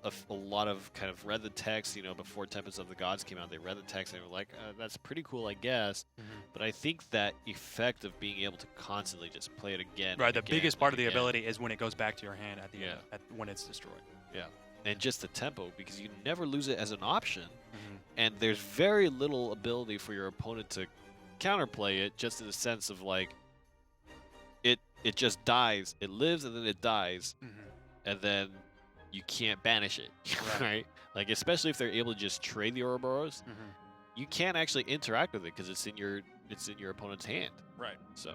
a lot of kind of read the text, before Tempest of the Gods came out, they read the text and they were like, that's pretty cool, I guess. But I think that effect of being able to constantly just play it again. Right, the biggest part of the ability is when it goes back to your hand at the end, when it's destroyed. Yeah, and just the tempo, because you never lose it as an option, and there's very little ability for your opponent to counterplay it, just in the sense of like, it just dies, it lives and then it dies, and then you can't banish it, right? Like, especially if they're able to just trade the Ouroboros, you can't actually interact with it because it's in your opponent's hand. Right. So,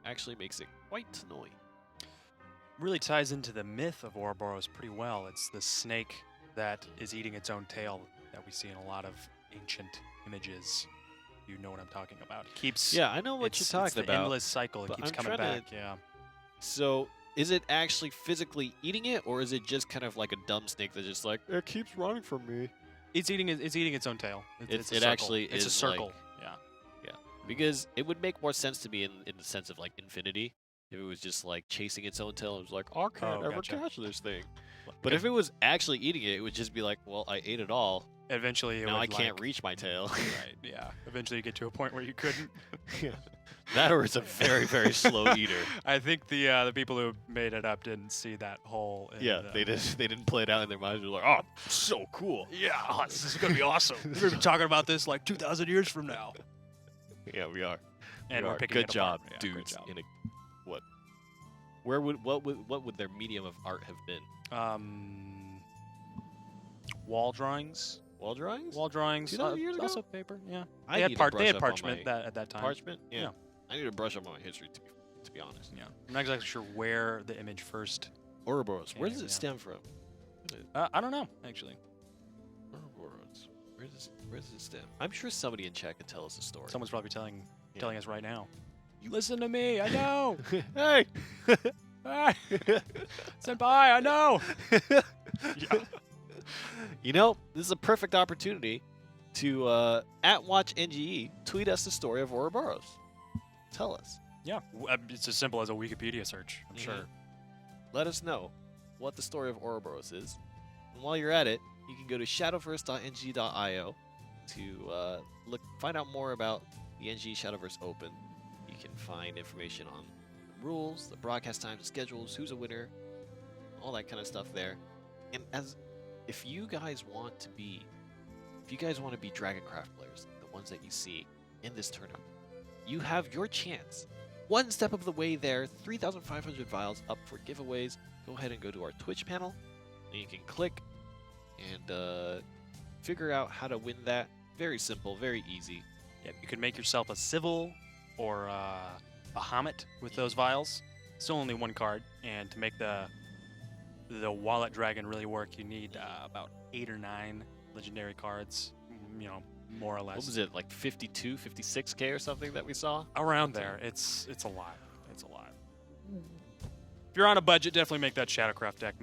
actually makes it quite annoying. Really ties into the myth of Ouroboros pretty well. It's the snake that is eating its own tail that we see in a lot of ancient images. You know what I'm talking about. It keeps. Yeah, I know what you're talking it's the about. endless cycle. It keeps coming back. Yeah. So, is it actually physically eating it, or is it just kind of like a dumb snake that just like, it keeps running from me? It's eating its own tail. It's it actually it's is a circle. Like, yeah. Because it would make more sense to me in the sense of like Infinity. If it was just like chasing its own tail, it was like, I can't ever catch this thing. But if it was actually eating it, it would just be like, well, I ate it all. Eventually, Now I can't reach my tail. Right. Yeah. Eventually, you get to a point where you couldn't. Yeah. That or it's a very, very slow eater. I think the people who made it up didn't see that hole. In Yeah, the, they didn't play it out in their minds. They're like, oh, so cool. Yeah, this is gonna be awesome. We're gonna be talking about this like 2,000 years from now. Yeah, we are. And We we're are. picking Good it job, apart. Yeah, good dudes. job. In a what? What would their medium of art have been? Wall drawings. Wall drawings? Wall drawings. 2,000 years ago? Also paper. Yeah. I They had, need to brush they had up on parchment my- at that time. Parchment? Yeah. Yeah. I need to brush up on my history, to be honest. Yeah. I'm not exactly sure where the image first. Ouroboros. Where does it Yeah. stem from? I don't know actually. Ouroboros. Where does it stem? I'm sure somebody in chat could tell us a story. Someone's probably telling Yeah. us right now. You listen to me. I know. Hey! Hey, senpai. I know. Yeah. You know, this is a perfect opportunity to at Watch NGE tweet us the story of Ouroboros. Tell us. Yeah. It's as simple as a Wikipedia search. I'm sure. Let us know what the story of Ouroboros is. And while you're at it, you can go to shadowverse.ng.io to find out more about the NGE Shadowverse Open. You can find information on the rules, the broadcast times, the schedules, who's a winner, all that kind of stuff there. And if you guys want to be Dragoncraft players, the ones that you see in this tournament, you have your chance. One step of the way there, 3,500 vials up for giveaways. Go ahead and go to our Twitch panel, and you can click and figure out how to win that. Very simple, very easy. Yeah, you could make yourself a Civil or a Bahamut with those vials. Still only one card, and to make the Wallet Dragon really work, you need about 8 or 9 legendary cards. You know, more or less. What was it, like 52, 56k or something that we saw? Around there. It's a lot. It's a lot. If you're on a budget, definitely make that Shadowcraft deck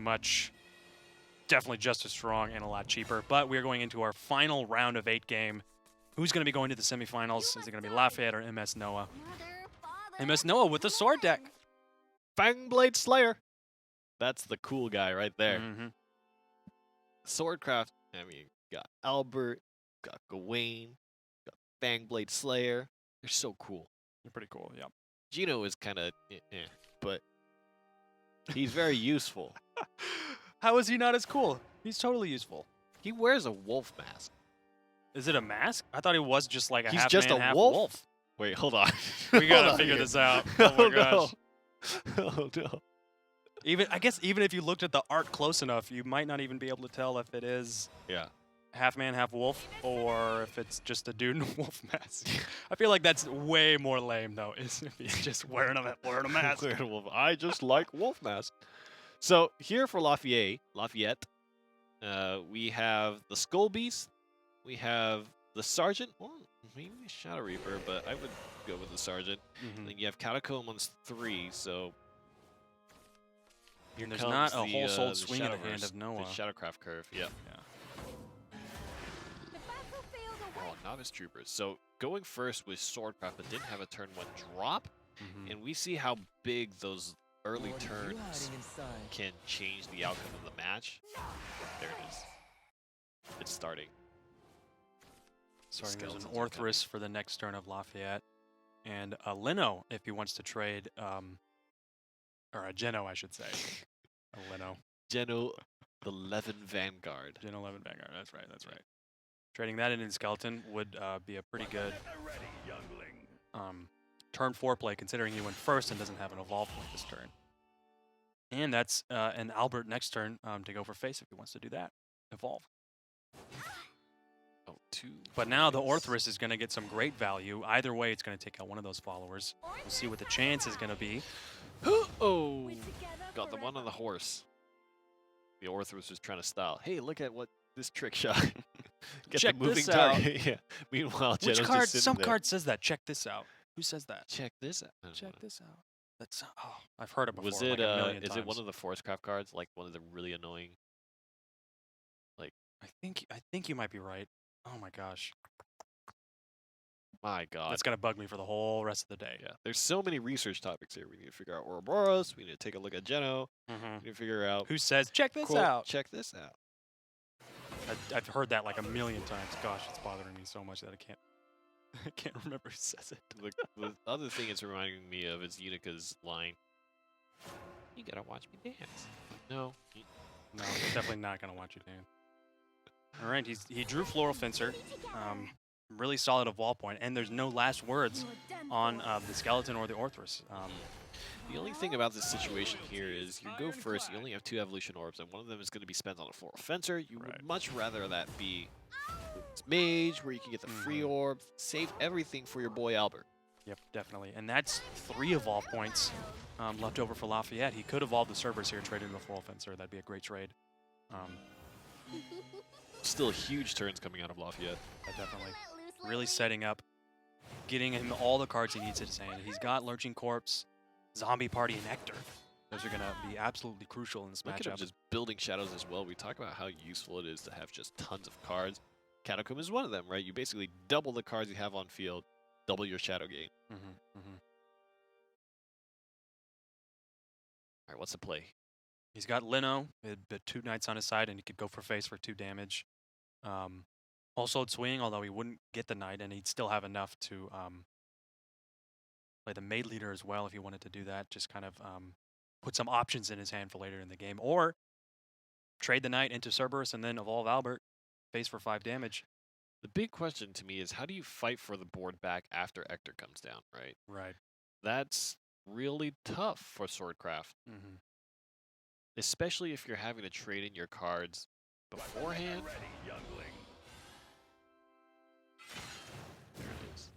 definitely just as strong and a lot cheaper. But we are going into our final round of 8 game. Who's going to be going to the semifinals? Is it going to be Lafayette or MS Noah? MS Noah with the sword deck. Fangblade Slayer. That's the cool guy right there. Mm-hmm. Swordcraft, I mean, got Albert, got Gawain, got Fangblade Slayer. They're so cool. They're pretty cool, yeah. Gino is kind of but he's very useful. How is he not as cool? He's totally useful. He wears a wolf mask. Is it a mask? I thought he was just like a He's half just man, a half wolf? Wait, hold on. We gotta Hold on figure here. this out. Oh, Oh my gosh. no. Oh no. I guess even if you looked at the art close enough, you might not even be able to tell if it is Yeah. half man, half wolf, or if it's just a dude in a wolf mask. I feel like that's way more lame though, is if he's just wearing a mask. Wearing a wolf. I just like wolf mask. So here for Lafayette, we have the Skull Beast, we have the Sergeant, well, maybe Shadow Reaper, but I would go with the Sergeant. Mhm. Then you have Catacombs 3, so here There's comes not a the, whole soul the swing in the hand Shadowverse, of Noah. The Shadowcraft curve, yeah. The battlefield Oh, awaits. Novice Troopers. So going first with Swordcraft, but didn't have a turn 1 drop, Mhm. and we see how big those early What are you turns hiding inside? can change the outcome of the match. There it is. It's starting. Sorry, there's an Skeletons are coming. Orthrus for the next turn of Lafayette, and a Lino if he wants to trade, or a Geno, I should say. A Lino. Geno, the Levin Vanguard. Gen 11 Vanguard, that's right, that's right. Trading that in Skeleton would be a pretty good turn 4 play, considering he went first and doesn't have an evolve point this turn. And that's an Albert next turn to go for face if he wants to do that. Evolve. Oh, 2. But now the Orthrus is going to get some great value. Either way, it's going to take out one of those followers. We'll see what the chance is going to be. Oh! We together Got the one on the forever. horse. The Orthrus was trying to style. Hey, look at what this trick shot. Get Check the moving this out. target. Yeah. Meanwhile, Which Geno's card? just sitting Some there. card says that. Check this out. Who says that? Check this out. I don't Check know. this out. That's I've heard it before. Was it like a million is times. it one of the Forestcraft cards, like one of the really annoying? I think you might be right. Oh my gosh. My God. That's going to bug me for the whole rest of the day. Yeah, there's so many research topics here. We need to figure out Ouroboros. We need to take a look at Geno. Mm-hmm. We need to figure out Who says, check this quote, out? check this out. I've heard that like a million times. Gosh, it's bothering me so much that I can't remember who says it. The other thing it's reminding me of is Unica's line. You gotta watch me dance. No. No, definitely not going to watch you, Dan. All right, he drew Floral Fencer. Really solid at wall point, and there's no last words on the Skeleton or the Orthrus. The only thing about this situation here is you go first, you only have 2 evolution orbs, and one of them is going to be spent on a Floral Fencer. You would much rather that be Mage, where you can get the free orb, save everything for your boy Albert. Yep, definitely. And that's 3 evolve points left over for Lafayette. He could evolve the servers here, trade into the Floral Fencer. That'd be a great trade. Still huge turns coming out of Lafayette. Definitely. Really setting up, getting him all the cards he needs in his hand. He's got Lurching Corpse, Zombie Party, and Nectar. Those are going to be absolutely crucial in this Look at him matchup. just building shadows as well. We talk about how useful it is to have just tons of cards. Catacomb is one of them, right? You basically double the cards you have on field, double your shadow gain. All right, what's the play? He's got Lino, the 2 knights on his side, and he could go for face for 2 damage. Also swing, although he wouldn't get the knight, and he'd still have enough to play the Maid Leader as well if he wanted to do that. Just kind of put some options in his hand for later in the game. Or trade the knight into Cerberus and then evolve Albert, face for 5 damage. The big question to me is how do you fight for the board back after Ector comes down, right? Right. That's really tough for Swordcraft. Especially if you're having to trade in your cards beforehand. There it is.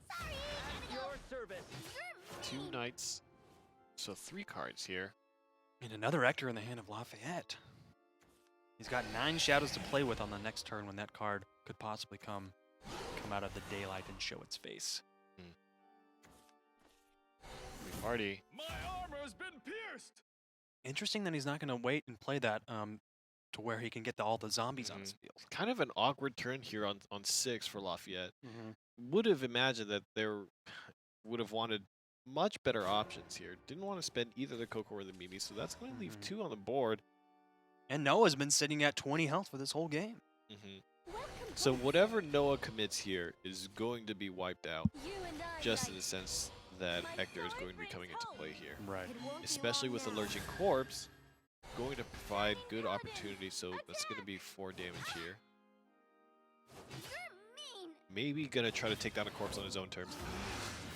Your service. 2 knights, so 3 cards here. And another Ector in the hand of Lafayette. He's got 9 shadows to play with on the next turn when that card could possibly come out of the daylight and show its face. Party. My armor's been pierced. Interesting that he's not going to wait and play that to where he can get all the zombies on his field. Kind of an awkward turn here on 6 for Lafayette. Would have imagined that there would have wanted much better options here. Didn't want to spend either the Coco or the Mimi, so that's going to leave 2 on the board. And Noah's been sitting at 20 health for this whole game. So whatever Noah commits here is going to be wiped out, just in the sense that Ector is going to be coming into play here. Right. Especially with the Lurching Corpse, going to provide good opportunity, so that's going to be 4 damage here. Maybe going to try to take down a corpse on his own terms.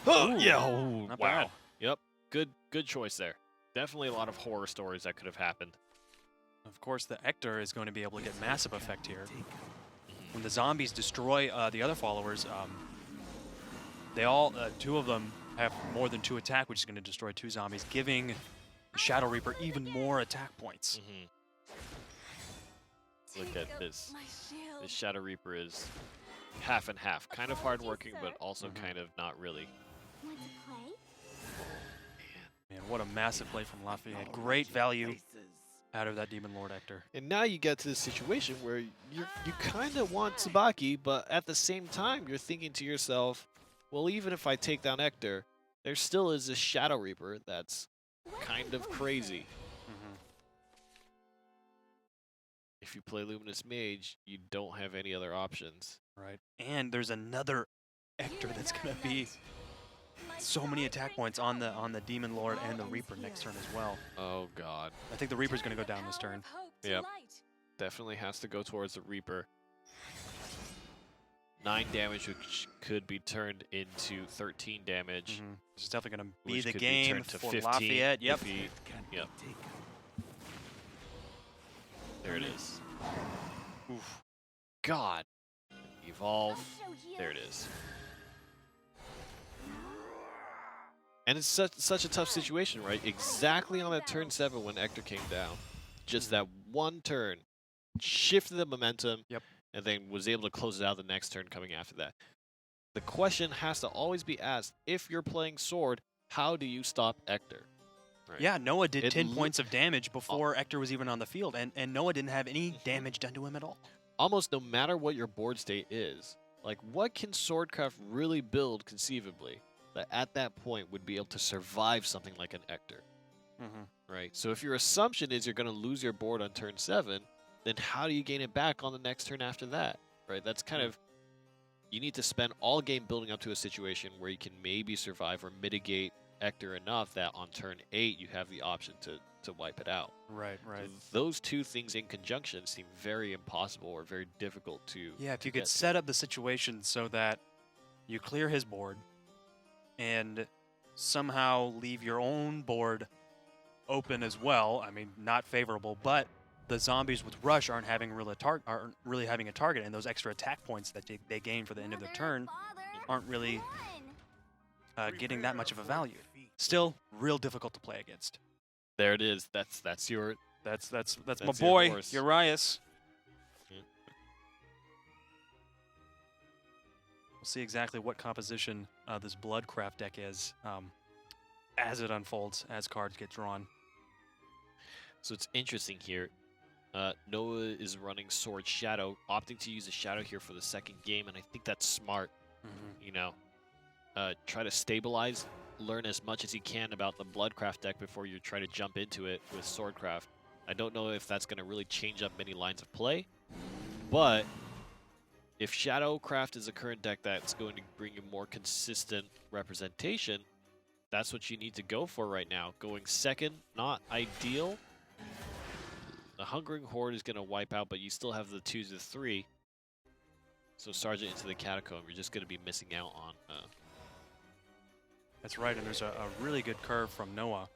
Oh, yeah, oh, Not wow. bad. Yep, good choice there. Definitely a lot of horror stories that could have happened. Of course, the Ector is going to be able to get massive effect here. When the zombies destroy the other followers, they all, 2 of them have more than 2 attack, which is going to destroy 2 zombies, giving the Shadow Reaper even more attack points. Look at this. This Shadow Reaper is half and half. Kind of hardworking, but also kind of not really. Man, what a massive play from Lafayette. Great value out of that Demon Lord Ector. And now you get to the situation where you kind of want Tsubaki, but at the same time, you're thinking to yourself, well, even if I take down Ector, there still is this Shadow Reaper that's kind of crazy. If you play Luminous Mage, you don't have any other options. Right. And there's another Ector that's going to be so many attack points on the Demon Lord and the Reaper next turn as well. Oh, God. I think the Reaper's going to go down this turn. Yep. Definitely has to go towards the Reaper. 9 damage, which could be turned into 13 damage. This is definitely going to be Which the could be game turned to for 15 Lafayette. Yep. if he- Yep. There it is. Oof. God. Evolve. There it is. And it's such a tough situation, right? Exactly on that turn 7 when Ector came down. Just that one turn shifted the momentum. Yep. And then was able to close it out the next turn coming after that. The question has to always be asked, if you're playing Sword, how do you stop Ector? Right. Yeah, Noah did 10 points of damage before Ector was even on the field, and Noah didn't have any damage done to him at all. Almost no matter what your board state is, Like, what can Swordcraft really build conceivably that at that point would be able to survive something like an Ector? Right? So if your assumption is you're going to lose your board on turn 7, then how do you gain it back on the next turn after that? Right? That's kind of, you need to spend all game building up to a situation where you can maybe survive or mitigate Ector enough that on turn 8 you have the option to wipe it out. Right, right. So those two things in conjunction seem very impossible or very difficult to. Yeah, if you get could to. set up the situation so that you clear his board and somehow leave your own board open as well. I mean, not favorable, but the zombies with Rush aren't really having a target, and those extra attack points that they gain for the end of their turn aren't really getting that much of a value. Still, real difficult to play against. There it is. That's my your horse. boy, Urias. Yeah. We'll see exactly what composition this Bloodcraft deck is as it unfolds, as cards get drawn. So it's interesting here. Noah is running Sword Shadow, opting to use a Shadow here for the second game, and I think that's smart. You know, try to stabilize, learn as much as you can about the Bloodcraft deck before you try to jump into it with Swordcraft. I don't know if that's going to really change up many lines of play, but if Shadowcraft is a current deck that's going to bring you more consistent representation, that's what you need to go for right now. Going second, not ideal. The Hungering Horde is going to wipe out, but you still have the 2 to 3. So Sergeant into the Catacomb, you're just going to be missing out on. That's right, and there's a really good curve from Noah.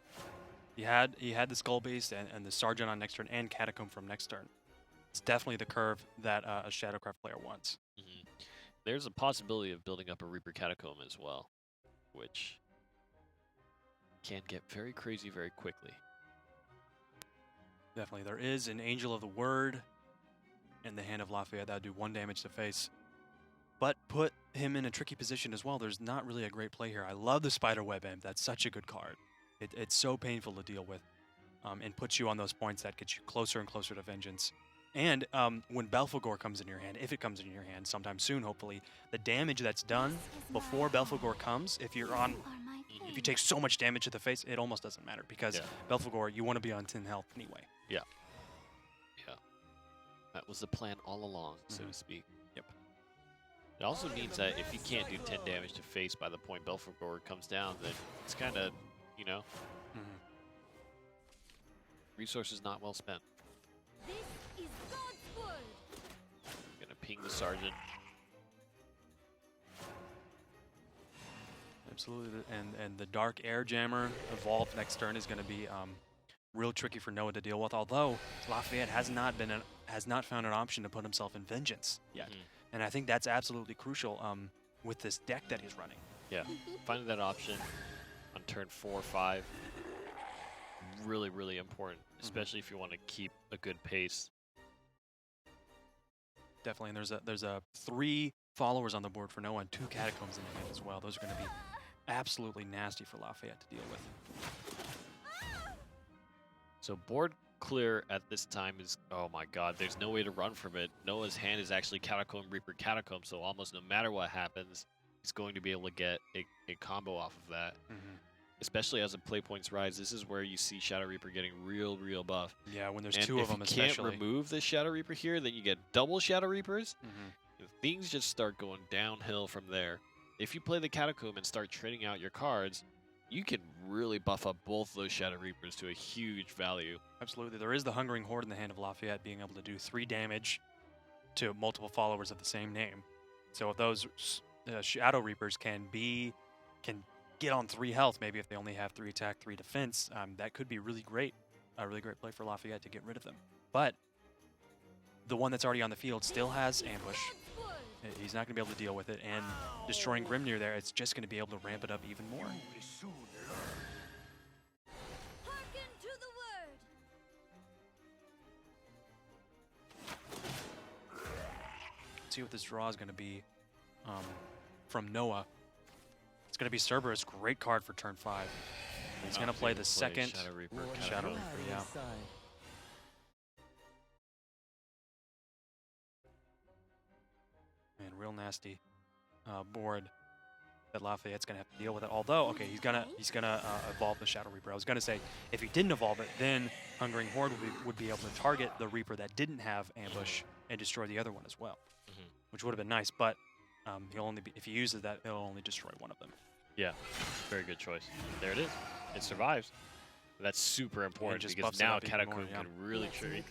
He had the Skull Beast and the Sergeant on next turn and Catacomb from next turn. It's definitely the curve that a Shadowcraft player wants. There's a possibility of building up a Reaper Catacomb as well, which can get very crazy very quickly. Definitely. There is an Angel of the Word in the hand of Lafayette that would do 1 damage to face, but put him in a tricky position as well. There's not really a great play here. I love the Spiderweb Imp. That's such a good card. It's so painful to deal with and puts you on those points that get you closer and closer to Vengeance. And when Belphegor comes in your hand, if it comes in your hand sometime soon, hopefully, the damage that's done before Belphegor comes, if you take so much damage to the face, it almost doesn't matter because Belphegor, you want to be on 10 health anyway. Yeah. That was the plan all along, so to speak. Yep. It also means that if you can't do 10 damage to face by the point Belphegor comes down, then it's kind of, resources not well spent. This is God's word. I'm going to ping the Sergeant. Absolutely, and the Dark Air Jammer evolved next turn is going to be real tricky for Noah to deal with. Although Lafayette has not found an option to put himself in Vengeance yet, and I think that's absolutely crucial with this deck that he's running. Yeah, finding that option on turn 4 or 5, really, really important, especially if you want to keep a good pace. Definitely, and there's a 3 followers on the board for Noah and 2 Catacombs in the hand as well. Those are going to be absolutely nasty for Lafayette to deal with. So board clear at this time is, oh my god, there's no way to run from it. Noah's hand is actually Catacomb, Reaper, Catacomb, so almost no matter what happens, he's going to be able to get a combo off of that. Especially as the play points rise, this is where you see Shadow Reaper getting real, real buff. Yeah, when there's and 2 of them especially. If you can't remove the Shadow Reaper here, then you get double Shadow Reapers. Things just start going downhill from there. If you play the Catacomb and start trading out your cards, you can really buff up both those Shadow Reapers to a huge value. Absolutely. There is the Hungering Horde in the hand of Lafayette being able to do 3 damage to multiple followers of the same name. So if those Shadow Reapers can get on 3 health, maybe if they only have 3 attack, 3 defense, that could be really great. A really great play for Lafayette to get rid of them. But the one that's already on the field still has Ambush. He's not going to be able to deal with it, and destroying Grimnir there, it's just going to be able to ramp it up even more. Hearken to the word. Let's see what this draw is going to be from Noah. It's going to be Cerberus, great card for turn 5. He's going to play the second Shadow Reaper. Shadow Reaper, yeah. And real nasty board that Lafayette's gonna have to deal with it. Although, okay, he's gonna evolve the Shadow Reaper. I was gonna say if he didn't evolve it, then Hungering Horde would be able to target the Reaper that didn't have ambush and destroy the other one as well, which would have been nice. But he'll only if he uses that, he'll only destroy one of them. Yeah, very good choice. There it is. It survives. That's super important just because buffs it now up even more, Catacomb yeah. can really trigger.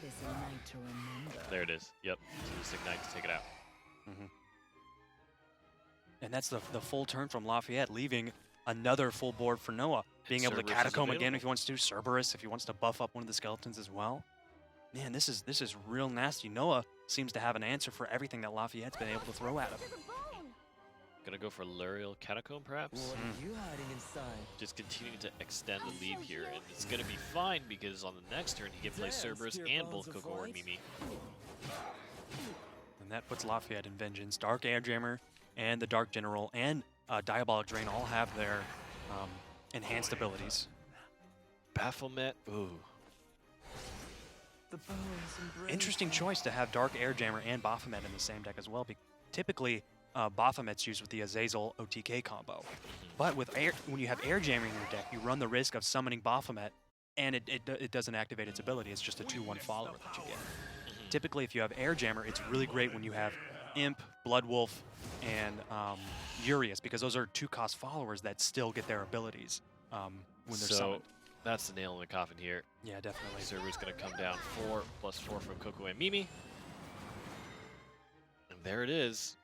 There it is. Yep. So just ignite to take it out. And that's the full turn from Lafayette, leaving another full board for Noah. Being able to Cerberus is Catacomb again available. if he wants to, Cerberus if he wants to buff up one of the skeletons as well. Man, this is real nasty. Noah seems to have an answer for everything that Lafayette's been able to throw at him. Gonna go for Luriel Catacomb, perhaps? What are you hiding inside? Just continuing to extend the lead here, and it's gonna be fine because on the next turn he can play Cerberus and both Coco or Mimi. And that puts Lafayette in vengeance. Dark Air Jammer and the Dark General and Diabolic Drain all have their enhanced abilities. Baphomet, ooh. The bones embrace Interesting choice to have Dark Air Jammer and Baphomet in the same deck as well. Typically, Baphomet's used with the Azazel OTK combo. But with when you have Air Jammer in your deck, you run the risk of summoning Baphomet, and it doesn't activate its ability. It's just a 2/1 follower that you get. Typically, if you have Air Jammer, it's really great when you have Imp, Blood Wolf, and Urius, because those are 2-cost followers that still get their abilities when they're summoned. That's the nail in the coffin here. Yeah, definitely. Cerberus gonna come down 4+4 from Coco and Mimi. And there it is.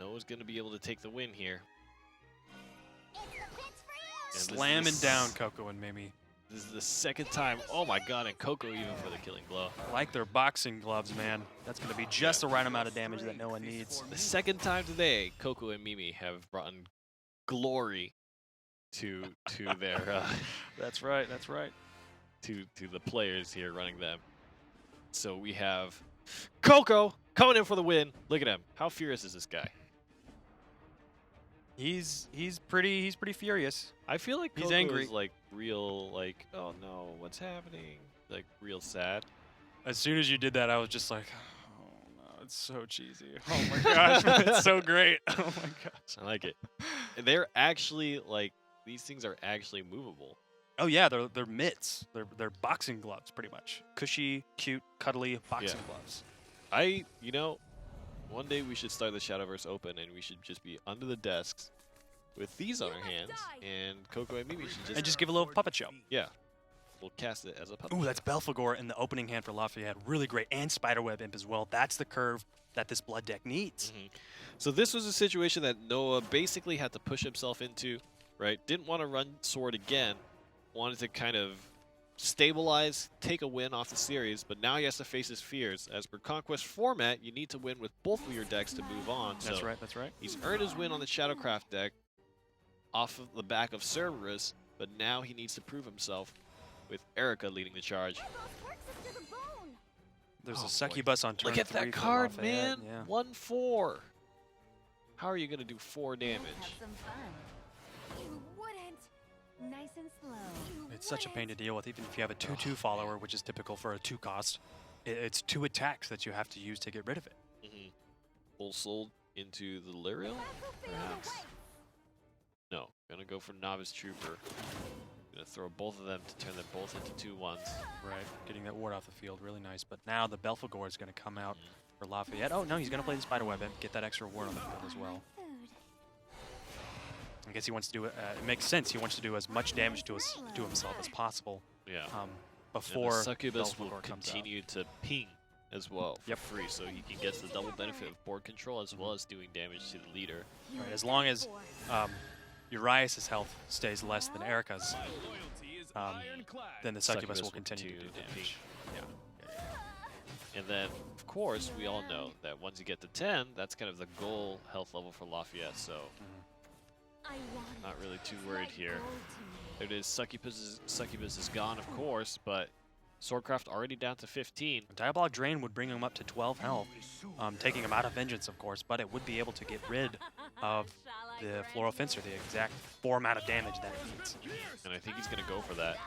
Noah's gonna be able to take the win here. And this is Slamming the down Coco and Mimi. This is the second time. Oh my god, and Coco even for the killing blow. Like their boxing gloves, man. That's going to be just the right amount of damage that Noah needs. The second time today, Coco and Mimi have brought glory to their That's right, that's right. to the players here running them. So we have Coco coming in for the win. Look at him. How furious is this guy? He's pretty furious. I feel like He's Coco angry. is like real, like, oh no, what's happening? Like real sad. As soon as you did that, I was just like, oh no, it's so cheesy. Oh my gosh, it's so great. Oh my gosh. I like it. They're actually like, these things are actually movable. Oh yeah, they're mitts. They're boxing gloves, pretty much. Cushy, cute, cuddly boxing gloves. One day we should start the Shadowverse open and we should just be under the desks with these on our hands, and Coco and Mimi should And just give a little puppet show. yeah, we'll cast it as a puppet. Ooh, that's Belphegor in the opening hand for Lafayette. Really great. And Spiderweb Imp as well. That's the curve that this blood deck needs. So this was a situation that Noah basically had to push himself into, right? Didn't want to run Sword again. Wanted to kind of stabilize, take a win off the series, but now he has to face his fears. As per Conquest format, you need to win with both of your decks to move on. That's So right, that's right. he's earned his win on the Shadowcraft deck off of the back of Cerberus, but now he needs to prove himself with Erica leading the charge. There's Oh, a succubus on turn Look at 3 that for card, Lafayette, man! Yeah. 1/4. How are you going to do 4 damage? Nice and slow. It's such a pain to deal with, even if you have a 2/2 follower, which is typical for a 2-cost. It's 2 attacks that you have to use to get rid of it. Full sold into the Luriel, perhaps? No, gonna go for Novice Trooper. Gonna throw both of them to turn them both into 2/1s. Right, getting that ward off the field, really nice. But now the Belphegor is going to come out for Lafayette. Oh, no, he's going to play the Spiderweb Imp, get that extra ward on the field as well. I guess he wants to do it. It makes sense. He wants to do as much damage to himself as possible Yeah. um, And before the Succubus will Belphegor comes out. continue to ping as well for Yep. free, so he can get the double benefit of board control as well as doing damage to the leader. Right, as long as Urias' health stays less than Erica's, My loyalty is Um, ironclad. then the Succubus will continue to do ping. damage. And then, of course, we all know that once you get to 10, that's kind of the goal health level for Lafayette, so not really too worried here. There it is, Succubus is gone, of course, but Swordcraft already down to 15. Diabolic Drain would bring him up to 12 health, taking him out of Vengeance, of course, but it would be able to get rid of the Floral Fencer, the exact 4 amount of damage that it needs. And I think he's going to go for that.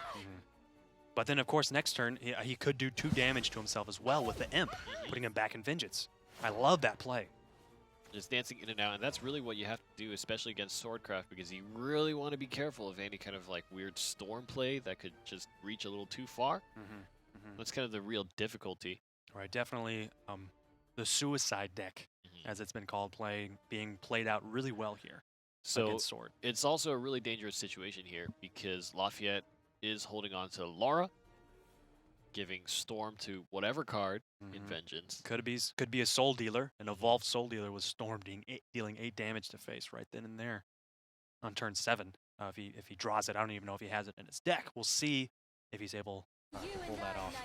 But then, of course, next turn, he could do 2 damage to himself as well with the Imp, putting him back in Vengeance. I love that play. just dancing in and out, and that's really what you have to do, especially against Swordcraft, because you really want to be careful of any kind of like weird storm play that could just reach a little too far. That's kind of the real difficulty. Right, definitely the suicide deck, as it's been called, being played out really well here So against Sword. it's also a really dangerous situation here because Lafayette is holding on to Laura, giving Storm to whatever card in Vengeance. Could be a Soul Dealer, an evolved Soul Dealer with Storm dealing 8 damage to face right then and there on turn 7. If he draws it, I don't even know if he has it in his deck. We'll see if he's able to pull that off.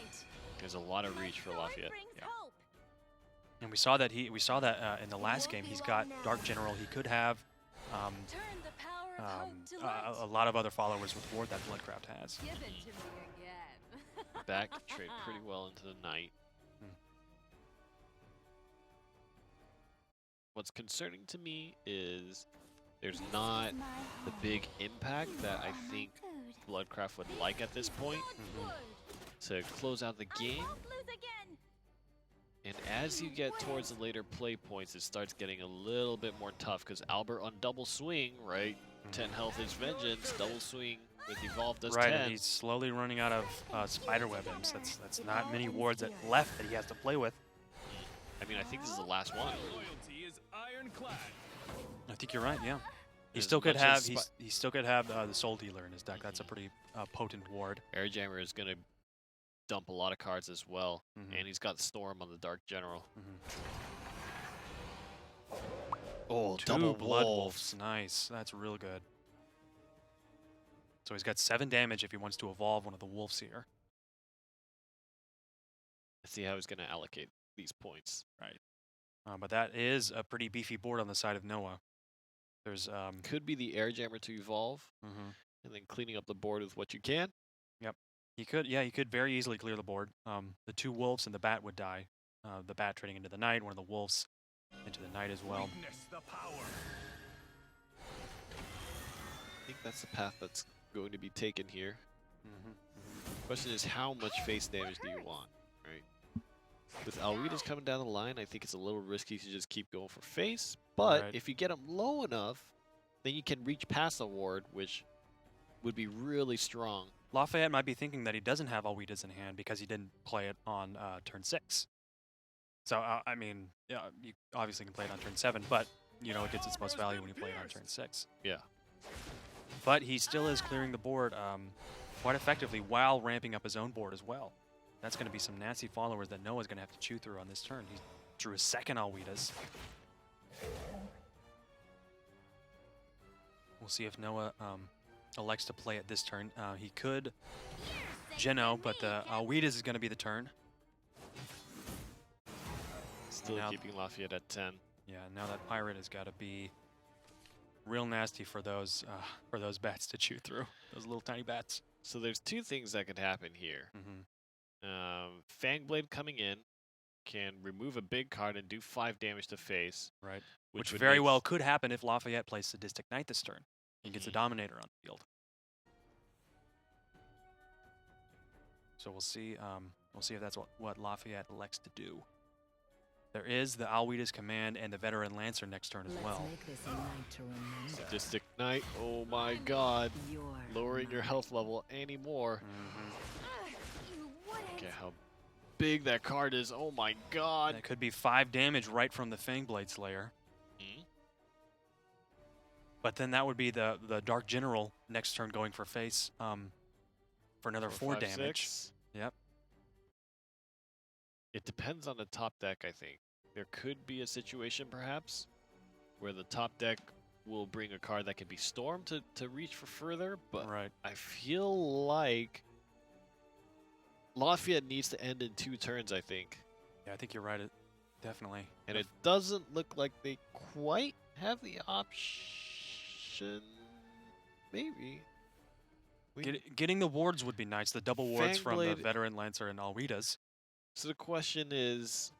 There's a lot of reach for Lafayette. Yeah. And we saw that in the last game. He's got Dark General. He could have a lot of other followers with Ward that Bloodcraft has. Give it to me again. Back trade pretty well into the night. What's concerning to me is there's not the big impact that I think Bloodcraft would like at this point to close out the game. And as you get towards the later play points, it starts getting a little bit more tough because Albert on double swing, right? 10 health is Vengeance, double swing with Evolve does 10. Right, and he's slowly running out of Spiderweb imps. That's not many wards left that he has to play with. I mean, I think this is the last one. Loyalty is ironclad. I think you're right. Yeah, he As still could much have as he still could have the Soul Dealer in his deck. That's a pretty potent ward. Airjammer is going to dump a lot of cards as well, and he's got Storm on the Dark General. Oh, Two double Blood Wolves. Wolves. Nice. That's real good. So he's got 7 damage if he wants to evolve one of the wolves here. Let's see how he's going to allocate these points. Right. But that is a pretty beefy board on the side of Noah. There's Could be the Airjammer to evolve, and then cleaning up the board with what you can. Yep. He could very easily clear the board. The 2 wolves and the bat would die. The bat trading into the night, one of the wolves into the night as well. Witness the power. I think that's the path that's going to be taken here. Question is, how much face damage do you want, right? With Alwida's coming down the line, I think it's a little risky to just keep going for face. But Right. if you get him low enough, then you can reach past the ward, which would be really strong. Lafayette might be thinking that he doesn't have Alwida's in hand because he didn't play it on turn 6. So, I mean, yeah, you obviously can play it on turn 7, but, you know, it gets its most value when you play it on turn 6. Yeah. But he still is clearing the board quite effectively while ramping up his own board as well. That's going to be some nasty followers that Noah's going to have to chew through on this turn. He drew his second Alwida's. We'll see if Noah elects to play it this turn. He could Geno, but the Alwida's is going to be the turn. Still Now- keeping Lafayette at 10. Yeah, now that Pirate has got to be real nasty for those bats to chew through. Those little tiny bats. So there's 2 things that could happen here. Fangblade coming in can remove a big card and do 5 damage to face. Right. Which would very make- well could happen if Lafayette plays Sadistic Knight this turn. He gets a Dominator on the field. So we'll see. We'll see if that's what Lafayette elects to do. There is the Alwida's Command and the Veteran Lancer next turn as well. Let's make this a night to remember. Sadistic Knight, oh my god. Your Lowering your health level anymore. You wouldn't. Okay, how big that card is. Oh my god. That could be 5 damage right from the Fangblade Slayer. But then that would be the Dark General next turn going for face for another 4 5, damage. 6. Yep. It depends on the top deck, I think. There could be a situation, perhaps, where the top deck will bring a card that can be Storm to reach for further, but Right. I feel like Lafayette needs to end in 2 turns, I think. Yeah, I think you're right. Definitely. And it doesn't look like they quite have the option. Maybe. Getting the wards would be nice. The double wards from the Fangblade- Veteran Lancer and Alwida's. So the question is,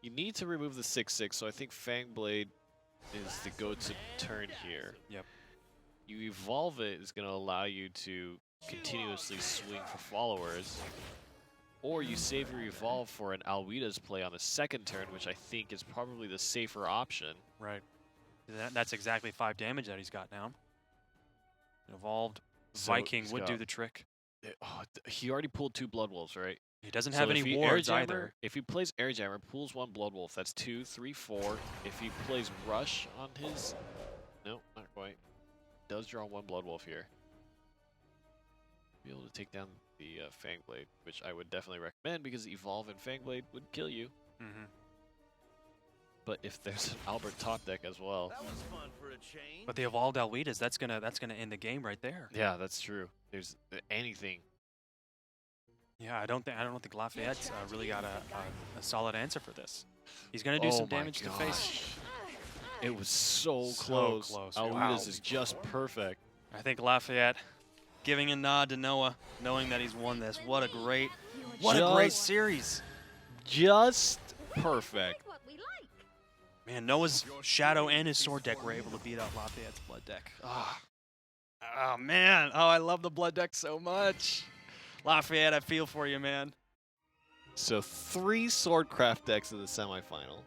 you need to remove the 6/6, so I think Fangblade is the go-to turn here. Yep. You evolve it is going to allow you to continuously swing for followers. or you save your Evolve for an Alwida's play on the second turn, which I think is probably the safer option. Right. That's exactly 5 damage that he's got now. Evolved So Viking he's would do got- the trick. He already pulled 2 Blood Wolves, right? He doesn't So have if any he wards Air Jammer- either. If he plays Air Jammer, pulls 1 Blood Wolf, that's 2, 3, 4. If he plays Rush on his... No, not quite. Does draw 1 Blood Wolf here. Be able to take down the Fangblade, which I would definitely recommend because Evolve and Fangblade would kill you. Mm-hmm. But if there's an Albert top deck as well... That was fun for a change. But the Evolved Alwidas, that's gonna end the game right there. Yeah, that's true. There's anything. Yeah, I don't think Lafayette's really got a solid answer for this. He's gonna do some my damage to face. It was so So close. close. Alwida's Wow. is just perfect. I think Lafayette giving a nod to Noah, knowing that he's won this. What a great Just- series. Just perfect. What we like. Man, Noah's Shadow and his Sword deck were able to beat out Lafayette's Blood deck. Oh man. Oh, I love the Blood deck so much. Lafayette, I feel for you, man. So 3 Swordcraft decks in the semifinal,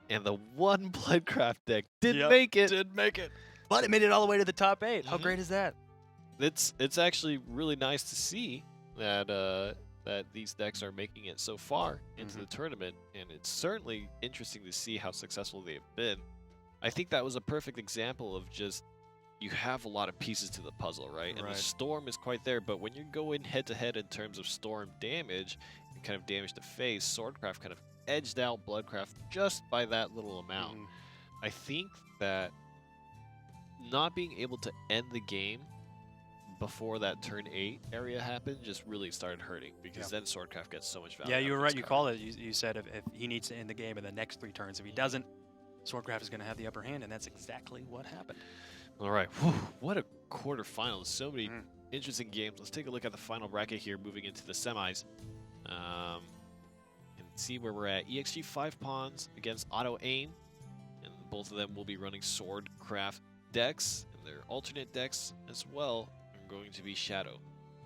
and the 1 Bloodcraft deck did Yep, make it. Did make it. But it made it all the way to the top 8. How Mhm. great is that? It's actually really nice to see that that these decks are making it so far into the tournament, and it's certainly interesting to see how successful they've been. I think that was a perfect example of just you have a lot of pieces to the puzzle, right? And Right. the Storm is quite there, but when you're going head to head in terms of Storm damage and kind of damage to face, Swordcraft kind of edged out Bloodcraft just by that little amount. Mhm. I think that not being able to end the game before that turn 8 area happened just really started hurting because then Swordcraft gets so much value. Yeah, out you were of right. its You card. called it. You said if he needs to end the game in the next 3 turns. If he doesn't, Swordcraft is going to have the upper hand, and that's exactly what happened. All right, whew, what a quarterfinal. So many Mhm. interesting games. Let's take a look at the final bracket here, moving into the semis. And see where we're at. EXG 5 Pawns against Auto Aim, and both of them will be running Swordcraft decks, and their alternate decks as well are going to be Shadow.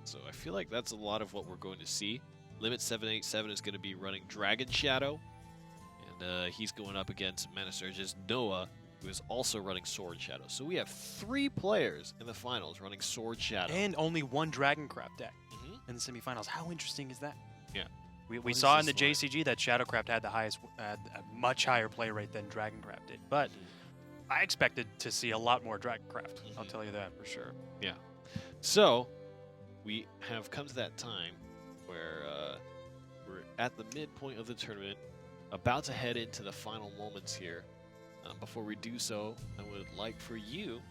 So I feel like that's a lot of what we're going to see. Limit 787 is going to be running Dragon Shadow, and he's going up against Manasurge's Noah, who is also running Sword Shadow. So we have 3 players in the finals running Sword Shadow. And only 1 Dragoncraft deck Mhm. in the semifinals. How interesting is that? Yeah. We What is saw in the this like? JCG that Shadowcraft had the highest, a much higher play rate than Dragoncraft did. But I expected to see a lot more Dragoncraft. I'll Mhm. tell you that for sure. So we have come to that time where we're at the midpoint of the tournament, about to head into the final moments here. Before we do so, I would like for you,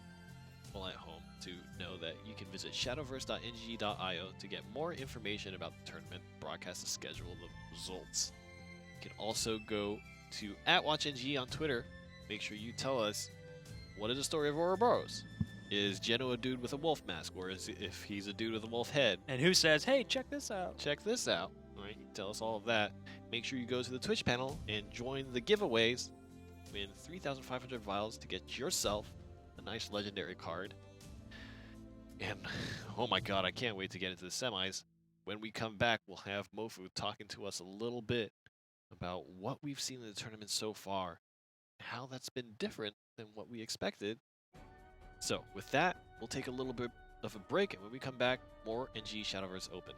while at home, to know that you can visit shadowverse.nge.io to get more information about the tournament, broadcast the schedule, the results. You can also go to @WatchNGE on Twitter. Make sure you tell us, what is the story of Ouroboros? Is Geno a dude with a wolf mask, or is if he's a dude with a wolf head? And who says, hey, check this out? Check this out. All right, you can tell us all of that. Make sure you go to the Twitch panel and join the giveaways. Win 3,500 vials to get yourself a nice legendary card. And oh my god, I can't wait to get into the semis. When we come back, we'll have Mofu talking to us a little bit about what we've seen in the tournament so far, how that's been different than what we expected. So with that, we'll take a little bit of a break, and when we come back, more NGE Shadowverse Open.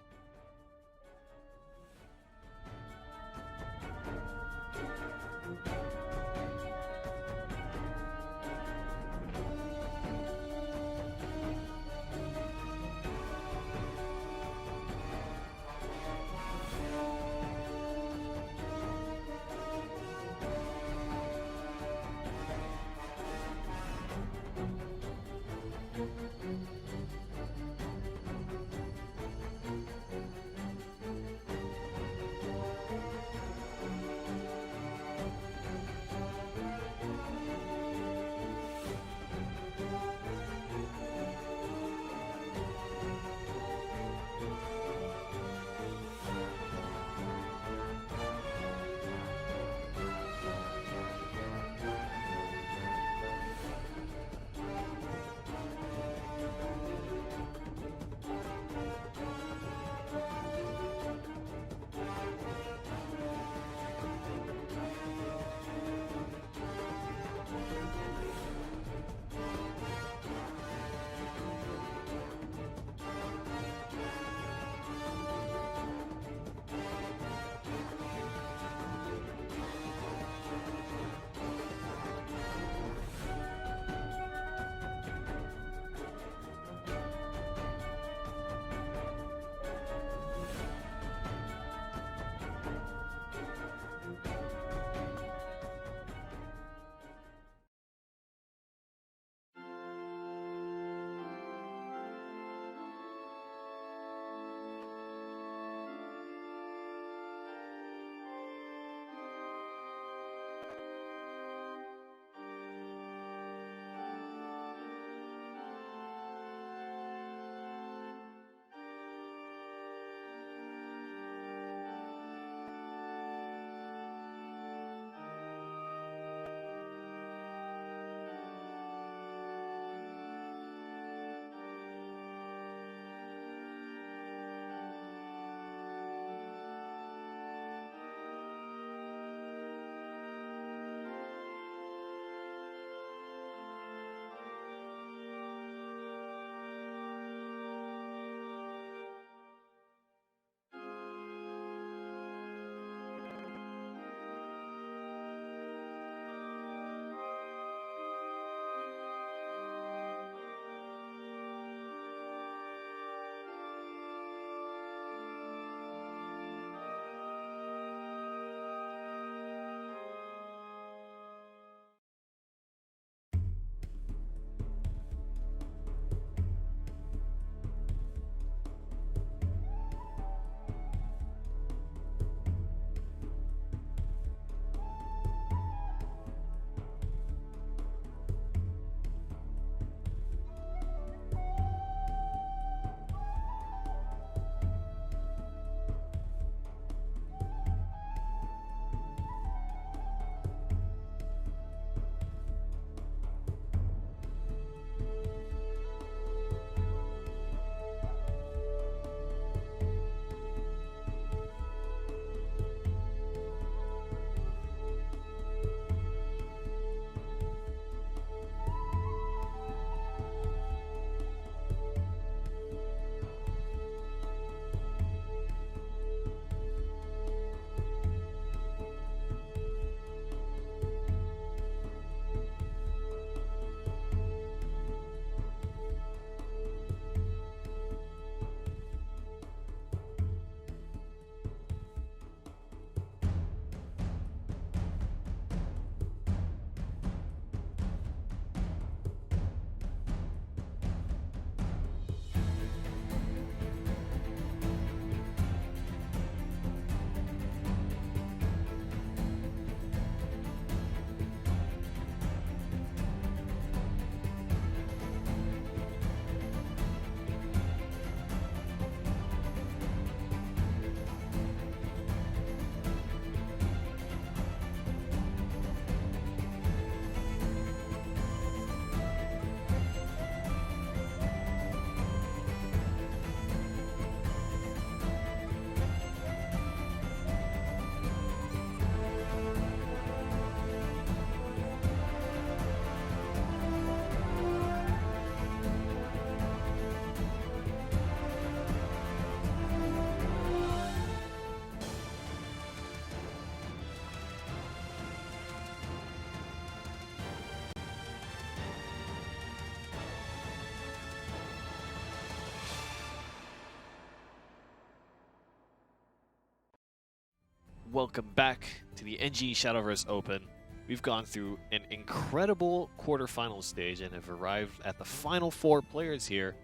welcome back to the NGE Shadowverse Open. We've gone through an incredible quarterfinal stage and have arrived at the final 4 players here,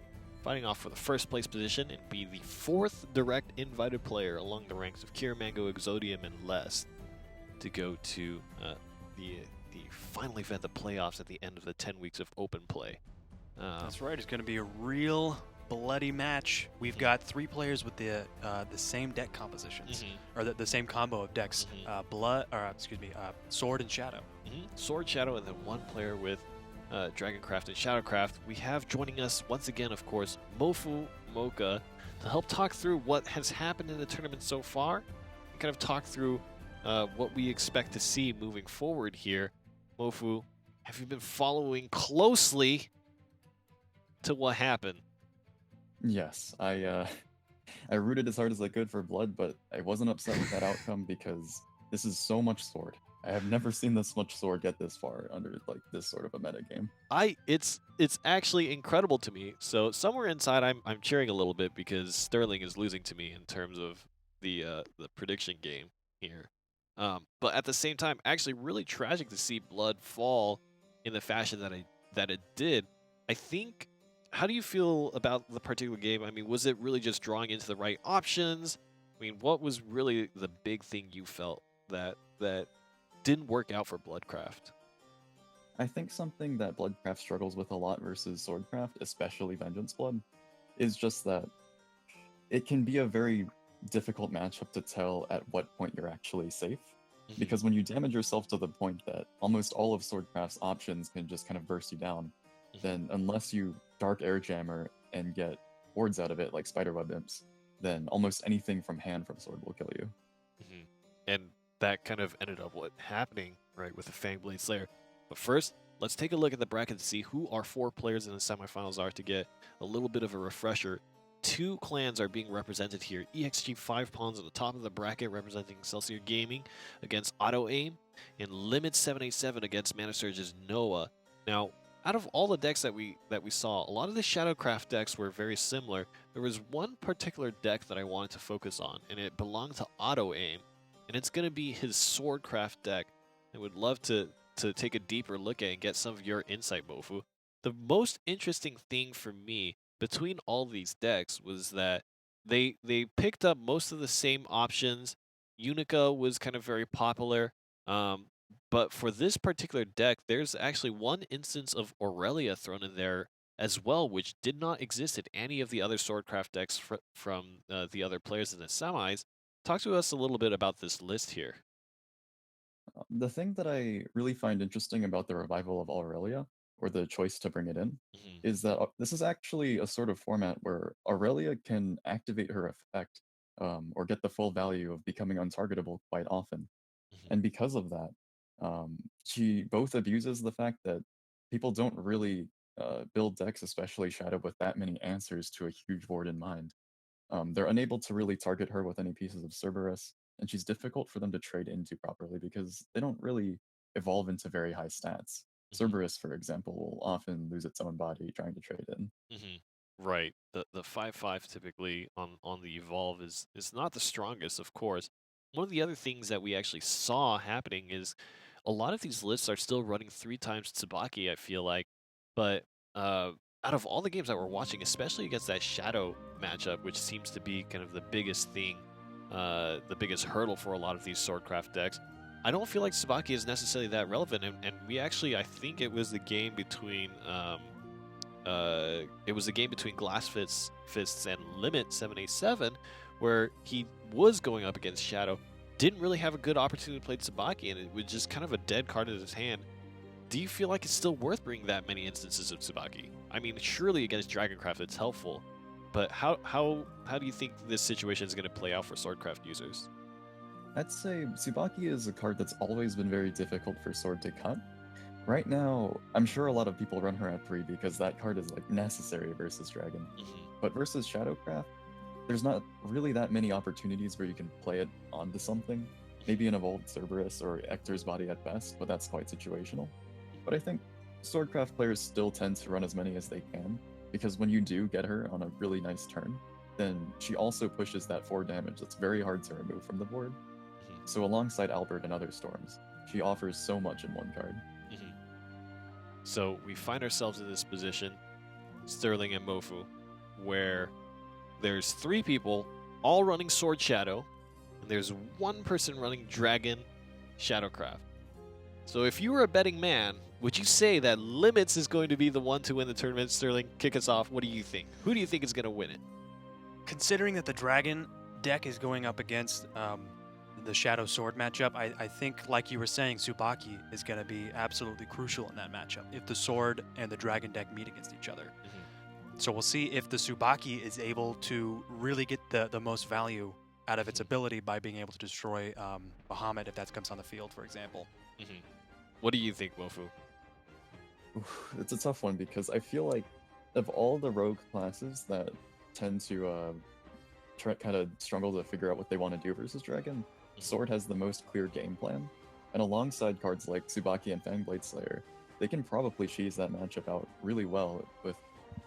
fighting off for the first place position and be the 4th direct invited player along the ranks of Kiramango, Exodium, and Les to go to the final event, the playoffs at the end of the 10 weeks of open play. That's right. It's going to be a real bloody match. We've got 3 players with the same deck compositions, or the same combo of decks: Sword and Shadow. Sword, Shadow, and then 1 player with Dragoncraft and Shadowcraft. We have joining us once again, of course, Mofu Mocha, to help talk through what has happened in the tournament so far, and kind of talk through what we expect to see moving forward here. Mofu, have you been following closely to what happened? Yes, I rooted as hard as I could for Blood, but I wasn't upset with that outcome because this is so much Sword. I have never seen this much Sword get this far under like this sort of a meta game. It's actually incredible to me. So somewhere inside, I'm cheering a little bit because Sterling is losing to me in terms of the prediction game here. But at the same time, actually really tragic to see Blood fall in the fashion that it did. I think. How do you feel about the particular game? I mean, was it really just drawing into the right options? I mean, what was really the big thing you felt that didn't work out for Bloodcraft? I think something that Bloodcraft struggles with a lot versus Swordcraft, especially Vengeance Blood, is just that it can be a very difficult matchup to tell at what point you're actually safe. Because when you damage yourself to the point that almost all of Swordcraft's options can just kind of burst you down, then unless you Dark Air Jammer and get wards out of it like Spiderweb Imps, then almost anything from hand from Sword will kill you. And that kind of ended up happening, right, with the Fangblade Slayer. But first, let's take a look at the bracket to see who our 4 players in the semifinals are to get a little bit of a refresher. 2 clans are being represented here. EXG 5 Pawns at the top of the bracket representing Excelsior Gaming against Auto Aim, and Limit 787 against Mana Surge's Noah. Now, out of all the decks that we saw, a lot of the Shadowcraft decks were very similar. There was one particular deck that I wanted to focus on, and it belonged to Auto Aim, and it's going to be his Swordcraft deck. I would love to take a deeper look at and get some of your insight, Mofu. The most interesting thing for me between all these decks was that they picked up most of the same options. Unica was kind of very popular. But for this particular deck, there's actually one instance of Aurelia thrown in there as well, which did not exist in any of the other Swordcraft decks from the other players in the semis. Talk to us a little bit about this list here. The thing that I really find interesting about the revival of Aurelia, or the choice to bring it in, is that this is actually a sort of format where Aurelia can activate her effect or get the full value of becoming untargetable quite often. And because of that, she both abuses the fact that people don't really build decks, especially Shadow, with that many answers to a huge board in mind. They're unable to really target her with any pieces of Cerberus, and she's difficult for them to trade into properly because they don't really evolve into very high stats. Cerberus, for example, will often lose its own body trying to trade in. Right. The 5/5 typically on the evolve is not the strongest, of course. One of the other things that we actually saw happening is a lot of these lists are still running 3 times Tsubaki, I feel like. But out of all the games that we're watching, especially against that Shadow matchup, which seems to be kind of the biggest thing, the biggest hurdle for a lot of these Swordcraft decks, I don't feel like Tsubaki is necessarily that relevant. And we actually, I think it was the game between Glass Fists and Limit 787, where he was going up against Shadow, didn't really have a good opportunity to play Tsubaki, and it was just kind of a dead card in his hand. Do you feel like it's still worth bringing that many instances of Tsubaki? I mean, surely against Dragoncraft it's helpful, but how do you think this situation is going to play out for Swordcraft users? I'd say Tsubaki is a card that's always been very difficult for Sword to cut. Right now, I'm sure a lot of people run her at 3 because that card is like necessary versus Dragon. But versus Shadowcraft, there's not really that many opportunities where you can play it onto something. Maybe an evolved Cerberus or Ector's Body at best, but that's quite situational. But I think Swordcraft players still tend to run as many as they can, because when you do get her on a really nice turn, then she also pushes that 4 damage that's very hard to remove from the board. So alongside Albert and other storms, she offers so much in one card. So we find ourselves in this position, Sterling and Mofu, where there's 3 people all running Sword Shadow, and there's 1 person running Dragon Shadowcraft. So if you were a betting man, would you say that Limits is going to be the one to win the tournament? Sterling, kick us off. What do you think? Who do you think is going to win it? Considering that the Dragon deck is going up against the Shadow Sword matchup, I think, like you were saying, Tsubaki is going to be absolutely crucial in that matchup if the Sword and the Dragon deck meet against each other. So we'll see if the Tsubaki is able to really get the most value out of its ability by being able to destroy Bahamut if that comes on the field, for example. What do you think, Mofu? Oof, it's a tough one because I feel like of all the rogue classes that tend to kind of struggle to figure out what they want to do versus Dragon, Sword has the most clear game plan, and alongside cards like Tsubaki and Fangblade Slayer, they can probably cheese that matchup out really well with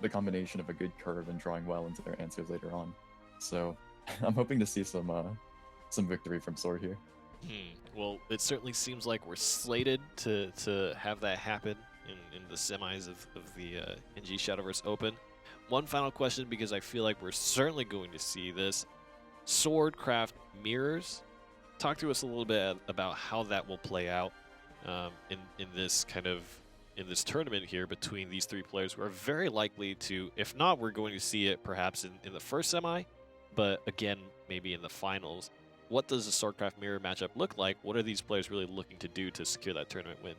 the combination of a good curve and drawing well into their answers later on. So I'm hoping to see some victory from Sword here. Well, it certainly seems like we're slated to have that happen in the semis of the NGE Shadowverse Open. One final question, because I feel like we're certainly going to see this. Swordcraft mirrors. Talk to us a little bit about how that will play out in this tournament here between these 3 players who are very likely to, if not, we're going to see it perhaps in the first semi, but again, maybe in the finals. What does the Swordcraft mirror matchup look like? What are these players really looking to do to secure that tournament win?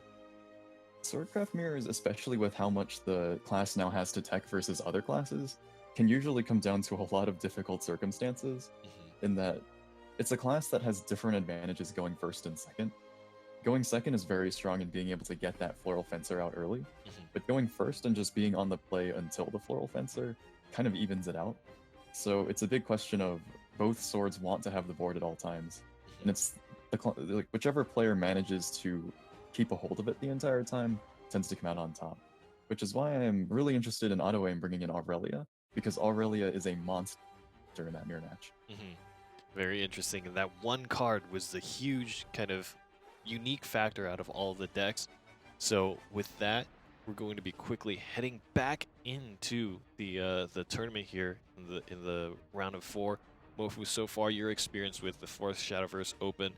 Swordcraft mirrors, especially with how much the class now has to tech versus other classes, can usually come down to a lot of difficult circumstances, in that it's a class that has different advantages going first and second. Going second is very strong in being able to get that Floral Fencer out early, but going first and just being on the play until the Floral Fencer kind of evens it out. So it's a big question of both swords want to have the board at all times, and it's like whichever player manages to keep a hold of it the entire time tends to come out on top, which is why I am really interested in Auto Aim bringing in Aurelia, because Aurelia is a monster in that mirror match. Very interesting, and that one card was the huge kind of unique factor out of all of the decks. So with that, we're going to be quickly heading back into the tournament here in the round of 4. Mofu, so far your experience with the 4th Shadowverse Open,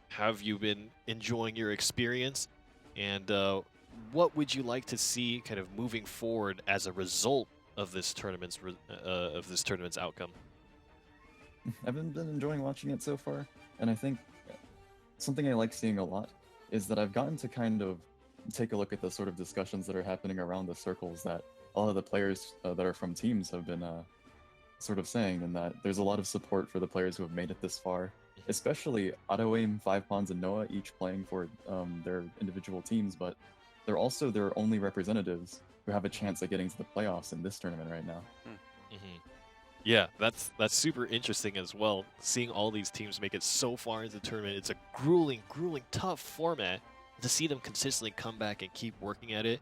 have you been enjoying your experience, and what would you like to see kind of moving forward as a result of this tournament's outcome? I've been enjoying watching it so far, and I think something I like seeing a lot is that I've gotten to kind of take a look at the sort of discussions that are happening around the circles that all of the players that are from teams have been sort of saying, and that there's a lot of support for the players who have made it this far, especially Auto Aim, 5 Pawns, and Noah, each playing for their individual teams, but they're also their only representatives who have a chance at getting to the playoffs in this tournament right now. Yeah, that's super interesting as well. Seeing all these teams make it so far into the tournament, it's a grueling, tough format. To see them consistently come back and keep working at it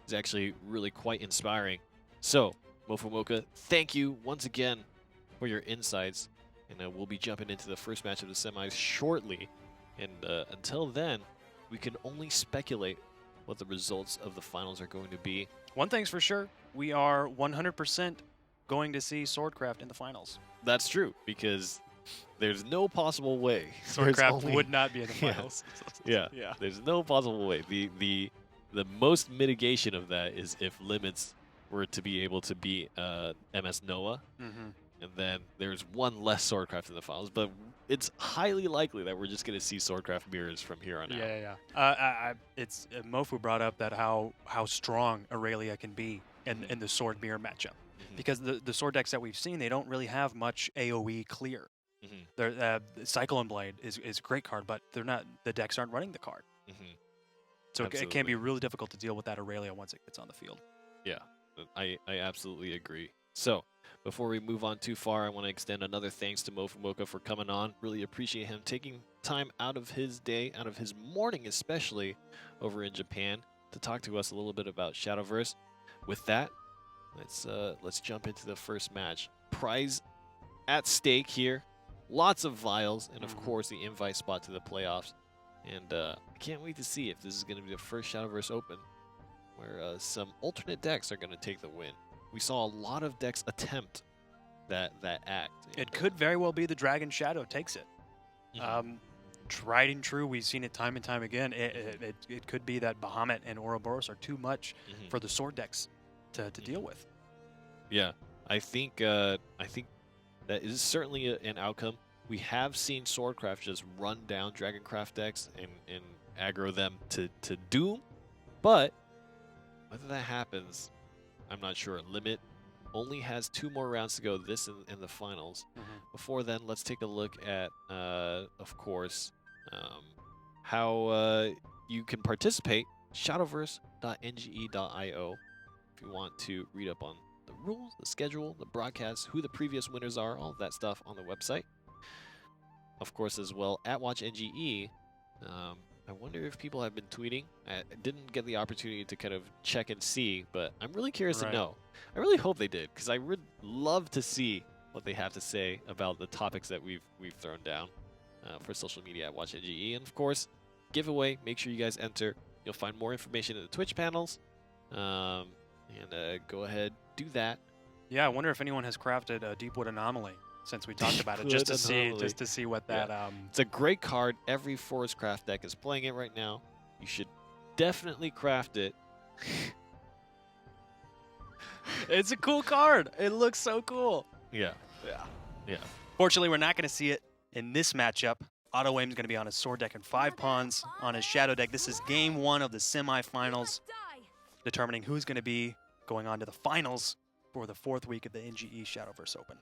is actually really quite inspiring. So, Mofumoka, thank you once again for your insights, and we'll be jumping into the first match of the semis shortly. And until then, we can only speculate what the results of the finals are going to be. One thing's for sure, we are 100% going to see Swordcraft in the finals. That's true, because there's no possible way. Swordcraft would not be in the finals. Yeah. There's no possible way. The most mitigation of that is if Limits were to be able to beat MS Noah, and then there's one less Swordcraft in the finals. But it's highly likely that we're just going to see Swordcraft mirrors from here on out. It's Mofu brought up that how strong Aurelia can be in the sword mirror matchup, because the sword decks that we've seen, they don't really have much AOE clear. Cyclone Blade is a great card, but the decks aren't running the card. So it can be really difficult to deal with that Aurelia once it gets on the field. Yeah, I absolutely agree. So before we move on too far, I want to extend another thanks to Mofumoka for coming on. Really appreciate him taking time out of his day, out of his morning especially, over in Japan to talk to us a little bit about Shadowverse. With that, let's jump into the first match. Prize at stake here. lots of vials, and of course the invite spot to the playoffs. And I can't wait to see if this is going to be the first Shadowverse Open where some alternate decks are going to take the win. We saw a lot of decks attempt that act. It could very well be the Dragon Shadow takes it. Tried and true, we've seen it time and time again. It could be that Bahamut and Ouroboros are too much for the sword decks to deal with. Yeah, I think that is certainly an outcome. We have seen Swordcraft just run down Dragoncraft decks and aggro them to doom, but whether that happens, I'm not sure. Limit only has 2 more rounds to go, this in the finals. Before then, let's take a look at, of course, how you can participate. Shadowverse.nge.io if you want to read up on the rules, the schedule, the broadcast, who the previous winners are, all of that stuff on the website. Of course, as well, at WatchNGE. I wonder if people have been tweeting. I didn't get the opportunity to kind of check and see, but I'm really curious to know. I really hope they did, because I would love to see what they have to say about the topics that we've thrown down for social media at WatchNGE. And of course, giveaway. Make sure you guys enter. You'll find more information in the Twitch panels. And go ahead, do that. Yeah, I wonder if anyone has crafted a Deepwood Anomaly since we talked about it, just to see what that. It's a great card. Every Forest Craft deck is playing it right now. You should definitely craft it. It's a cool card. It looks so cool. Yeah. Fortunately, we're not going to see it in this matchup. Otto Aim's going to be on his sword deck and 5 pawns on his shadow deck. This is game 1 of the semifinals, determining who's going to be going on to the finals for the 4th week of the NGE Shadowverse Open.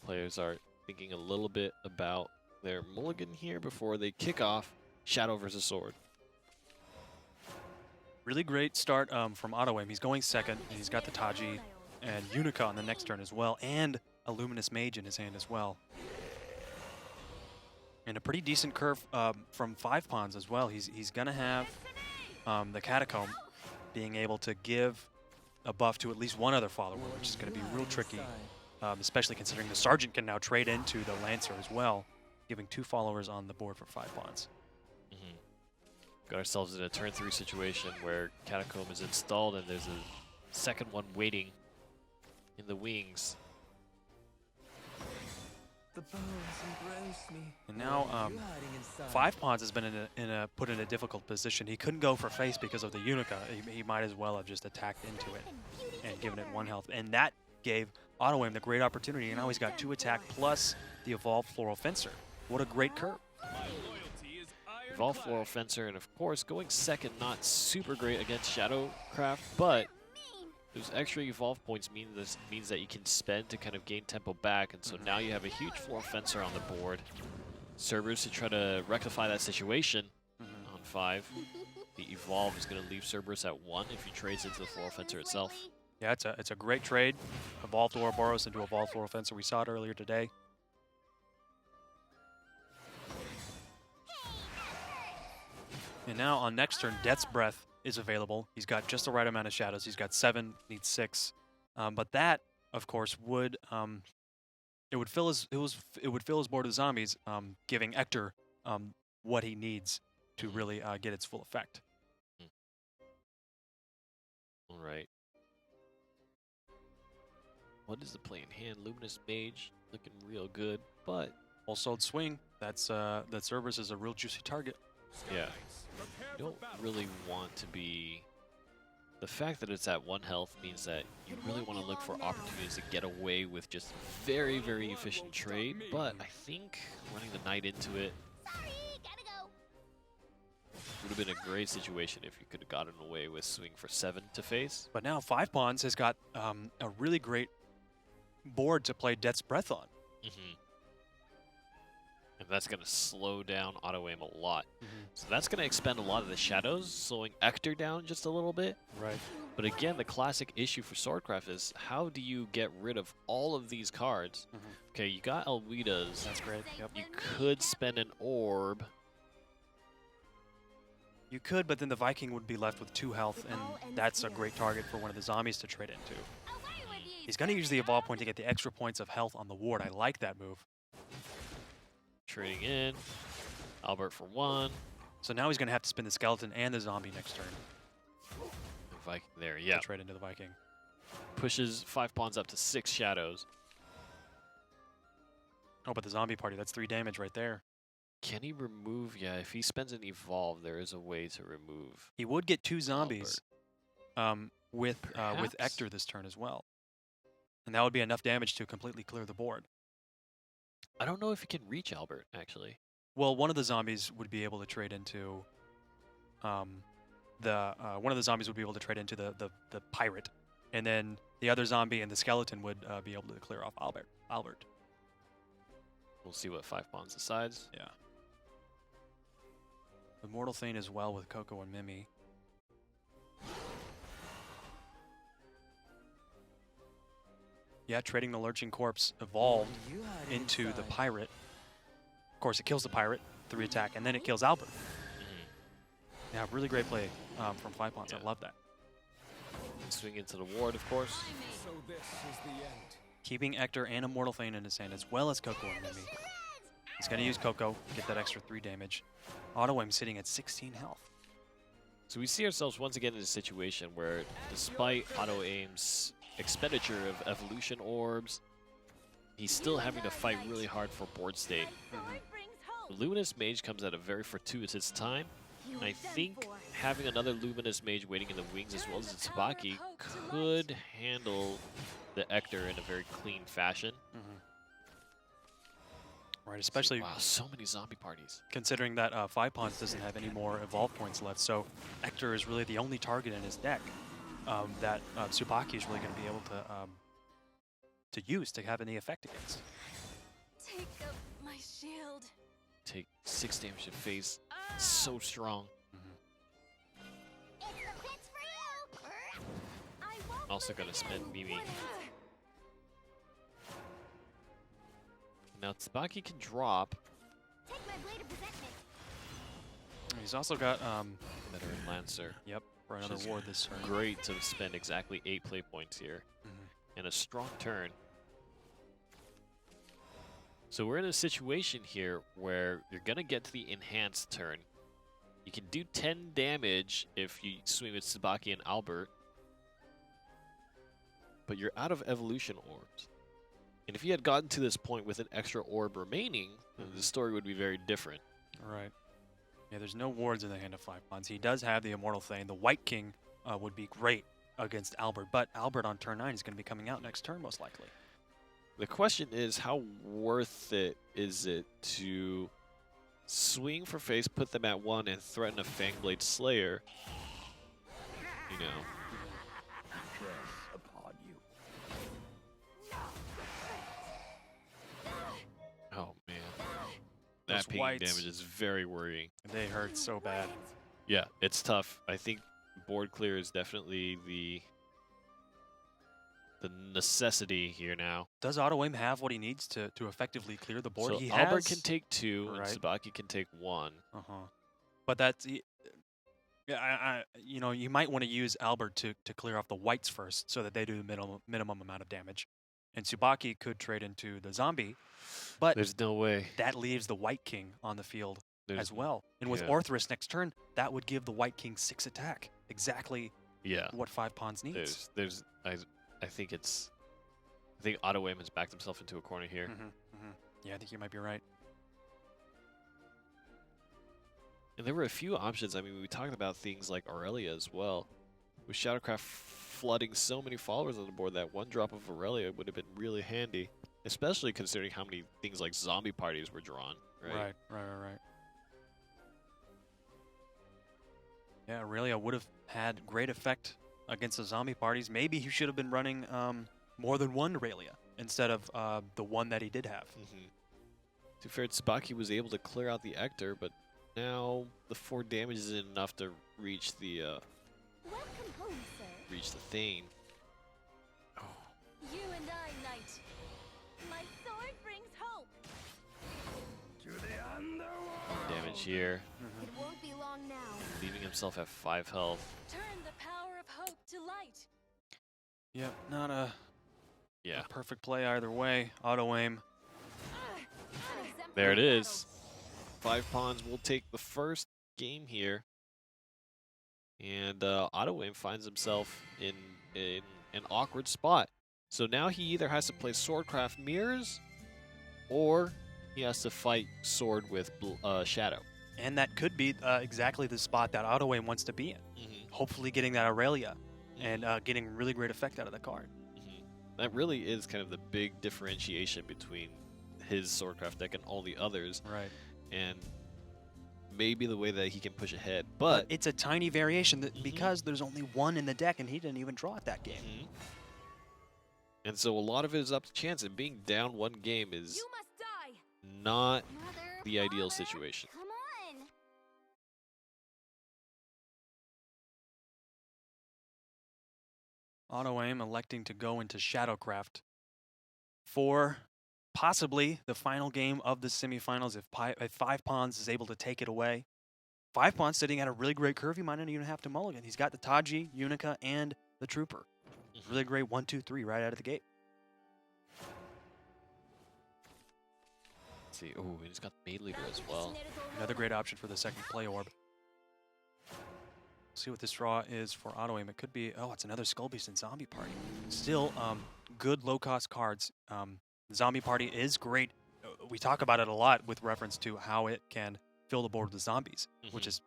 Players are thinking a little bit about their mulligan here before they kick off Shadow versus Sword. Really great start from Otto Aim. He's going second, and he's got the Taji and Unica on the next turn as well, and a Luminous Mage in his hand as well. And a pretty decent curve from 5 pawns as well. He's going to have the Catacomb being able to give a buff to at least one other follower, which is going to be real tricky, especially considering the Sergeant can now trade into the Lancer as well, giving 2 followers on the board for 5 pawns. Got ourselves in a turn 3 situation where Catacomb is installed and there's a second one waiting in the wings. And now 5 pawns has been put in a difficult position. He couldn't go for face because of the Unica. He might as well have just attacked into it and given it 1 health. And that gave Otto Aim the great opportunity. And now he's got 2 attack plus the Evolved Floral Fencer. What a great curve. Evolved Floral Fencer, and of course, going second, not super great against Shadowcraft, but those extra Evolve points means that you can spend to kind of gain tempo back, and so now you have a huge Floral Fencer on the board. Cerberus to try to rectify that situation on 5. The Evolve is going to leave Cerberus at 1 if he trades into the Floral Fencer itself. Yeah, it's a great trade. Evolved Ouroboros into Evolved Floral Fencer. We saw it earlier today. And now on next turn, Death's Breath is available. He's got just the right amount of shadows. He's got 7, needs 6. But that, of course, would it would fill his board with zombies, giving Ector what he needs to really get its full effect. All right. What is the play in hand? Luminous Mage looking real good, but Also, swing. That Cerberus is a real juicy target. Yeah. You don't really want to be... The fact that it's at 1 health means that you really want to look for opportunities to get away with just very, very efficient trade, but I think running the Knight into it would have been a great situation if you could have gotten away with swing for 7 to face. But now 5 pawns has got a really great board to play Death's Breath on. And that's going to slow down Auto Aim a lot. So that's going to expend a lot of the shadows, slowing Ector down just a little bit. Right. But again, the classic issue for Swordcraft is how do you get rid of all of these cards? Okay, you got Alwidas. That's great. Yep. You could spend an orb. You could, but then the Viking would be left with 2 health, and that's a great target for one of the zombies to trade into. He's going to use the Evolve point to get the extra points of health on the ward. I like that move. trading in. Albert for 1. So now he's going to have to spin the skeleton and the zombie next turn The Viking there, yeah. to trade into the Viking. Pushes 5 pawns up to 6 shadows. Oh, but the zombie party, that's 3 damage right there. Can he remove? Yeah, if he spends an evolve, there is a way to remove. He would get 2 zombies with Perhaps? Ector this turn as well. And that would be enough damage to completely clear the board. I don't know if he can reach Albert, actually. Well, one of the zombies would be able to trade into one of the zombies would be able to trade into the pirate, and then the other zombie and the skeleton would be able to clear off Albert. We'll see what 5 pawns decides. Yeah. The Mortal Thane as well with Coco and Mimi. Yeah, trading the Lurching Corpse evolved into the pirate. Of course, it kills the pirate, 3 attack, and then it kills Albert. Yeah, really great play from 5 pawns. Yeah. I love that. Swing into the ward, of course. So this is the end. Keeping Ector and Immortal Thane in his hand, as well as Coco and Mimi. He's going to use Coco, get that extra 3 damage. Auto Aim sitting at 16 health. So we see ourselves once again in a situation where, despite Auto Aim's expenditure of evolution orbs, he's still having to fight really hard for board state. The Luminous Mage comes at a very fortuitous time. And I think having another Luminous Mage waiting in the wings as well as the Tsubaki could handle the Ector in a very clean fashion. Right, especially Wow, so many zombie parties. considering that 5 pawns doesn't have any more evolve points left. So Ector is really the only target in his deck that Tsubaki is really going to be able to use to have any effect against. Take up my shield. Take 6 damage to face. So strong. It's the pits for you. I won't Also lose gonna spend again. Mimi. Now Tsubaki can drop. Take my blade of resentment. He's also got Veteran Lancer. yep, for another Which is ward this turn. Great to spend exactly 8 play points here. And a strong turn. So we're in a situation here where you're going to get to the enhanced turn. You can do 10 damage if you swing with Tsubaki and Albert. But you're out of evolution orbs. And if you had gotten to this point with an extra orb remaining, then the story would be very different. Right. Yeah, there's no wards in the hand of 5 pawns. He does have the Immortal Thane. The White King would be great against Albert, but Albert on turn 9 is going to be coming out next turn most likely. The question is, how worth it is it to swing for face, put them at 1, and threaten a Fangblade Slayer? You know. Upon you. Oh, man. Those That ping whites. damage is very worrying. They hurt so bad. Yeah, it's tough. I think board clear is definitely the necessity here now. Does Auto Aim have what he needs to effectively clear the board? So He Albert has, can take 2, Right. and Tsubaki can take 1. But that's yeah. You know, you might want to use Albert to clear off the whites first, so that they do the minimum amount of damage. And Tsubaki could trade into the zombie, but There's no way. that leaves the White King on the field There's as well. And with yeah. Orthrus next turn, that would give the White King 6 attack. Exactly Yeah. what 5 pawns needs. I think Auto Aim has backed himself into a corner here. Yeah, I think you might be right. And there were a few options. I mean, we talked about things like Aurelia as well. With Shadowcraft flooding so many followers on the board, that 1 drop of Aurelia would have been really handy. Especially considering how many things like zombie parties were drawn, right? Right. Yeah, Aurelia would have had great effect against the zombie parties. Maybe he should have been running more than 1 Aurelia instead of the 1 that he did have. To be fair, Tsubaki was able to clear out the Ector, but now the 4 damage isn't enough to reach the Welcome home, sir. Thane. You and I, knight. My sword brings hope. To the underworld. 1 damage here, It won't be long now. leaving himself at 5 health. Turn the power of hope to light. Yep, not a Yeah. perfect play either way. Auto Aim. An exemplar There it is. 5 pawns will take the first game here. And Ottaway finds himself in an awkward spot. So now he either has to play Swordcraft Mirrors, or he has to fight Sword with Shadow. And that could be exactly the spot that Ottaway wants to be in. Hopefully getting that Aurelia and getting really great effect out of the card. That really is kind of the big differentiation between his Swordcraft deck and all the others. Right. And maybe the way that he can push ahead. But it's a tiny variation because there's only one in the deck and he didn't even draw it that game. And so a lot of it is up to chance, and being down 1 game is You must die. not Mother, the ideal father, situation. Come on. Auto-aim electing to go into Shadowcraft for possibly the final game of the semifinals if 5 pawns is able to take it away. 5 pawns sitting at a really great curve. He might not even have to mulligan. He's got the Taji, Unica, and the Trooper. Really great 1, 2, 3 right out of the gate. Let's see. Oh, he's got the Maid Leader as well. Another great option for the second play orb. See what this draw is for Auto-aim. It could be, it's another Skull Beast and Zombie Party. Still, good low-cost cards. Zombie Party is great. We talk about it a lot with reference to how it can fill the board with zombies, which is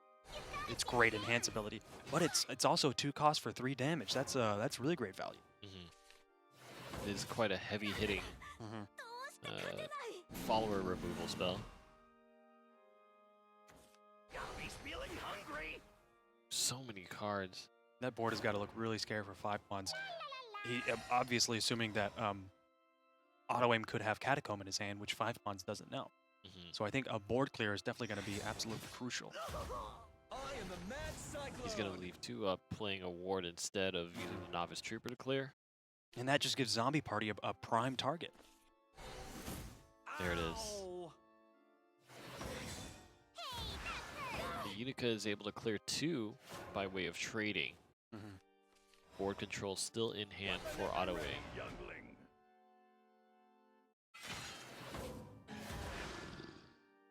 it's great enhanceability. But it's also 2 costs for 3 damage. That's really great value. It is quite a heavy hitting follower removal spell. So many cards. That board has got to look really scary for 5 pawns. He obviously assuming that Auto-aim could have Catacomb in his hand, which 5 pawns doesn't know. So I think a board clear is definitely going to be absolutely crucial. He's going to leave 2 up, playing a ward instead of using the Novice Trooper to clear. And that just gives Zombie Party a prime target. There it is. The Unica is able to clear 2 by way of trading. Board control still in hand for Auto-aim.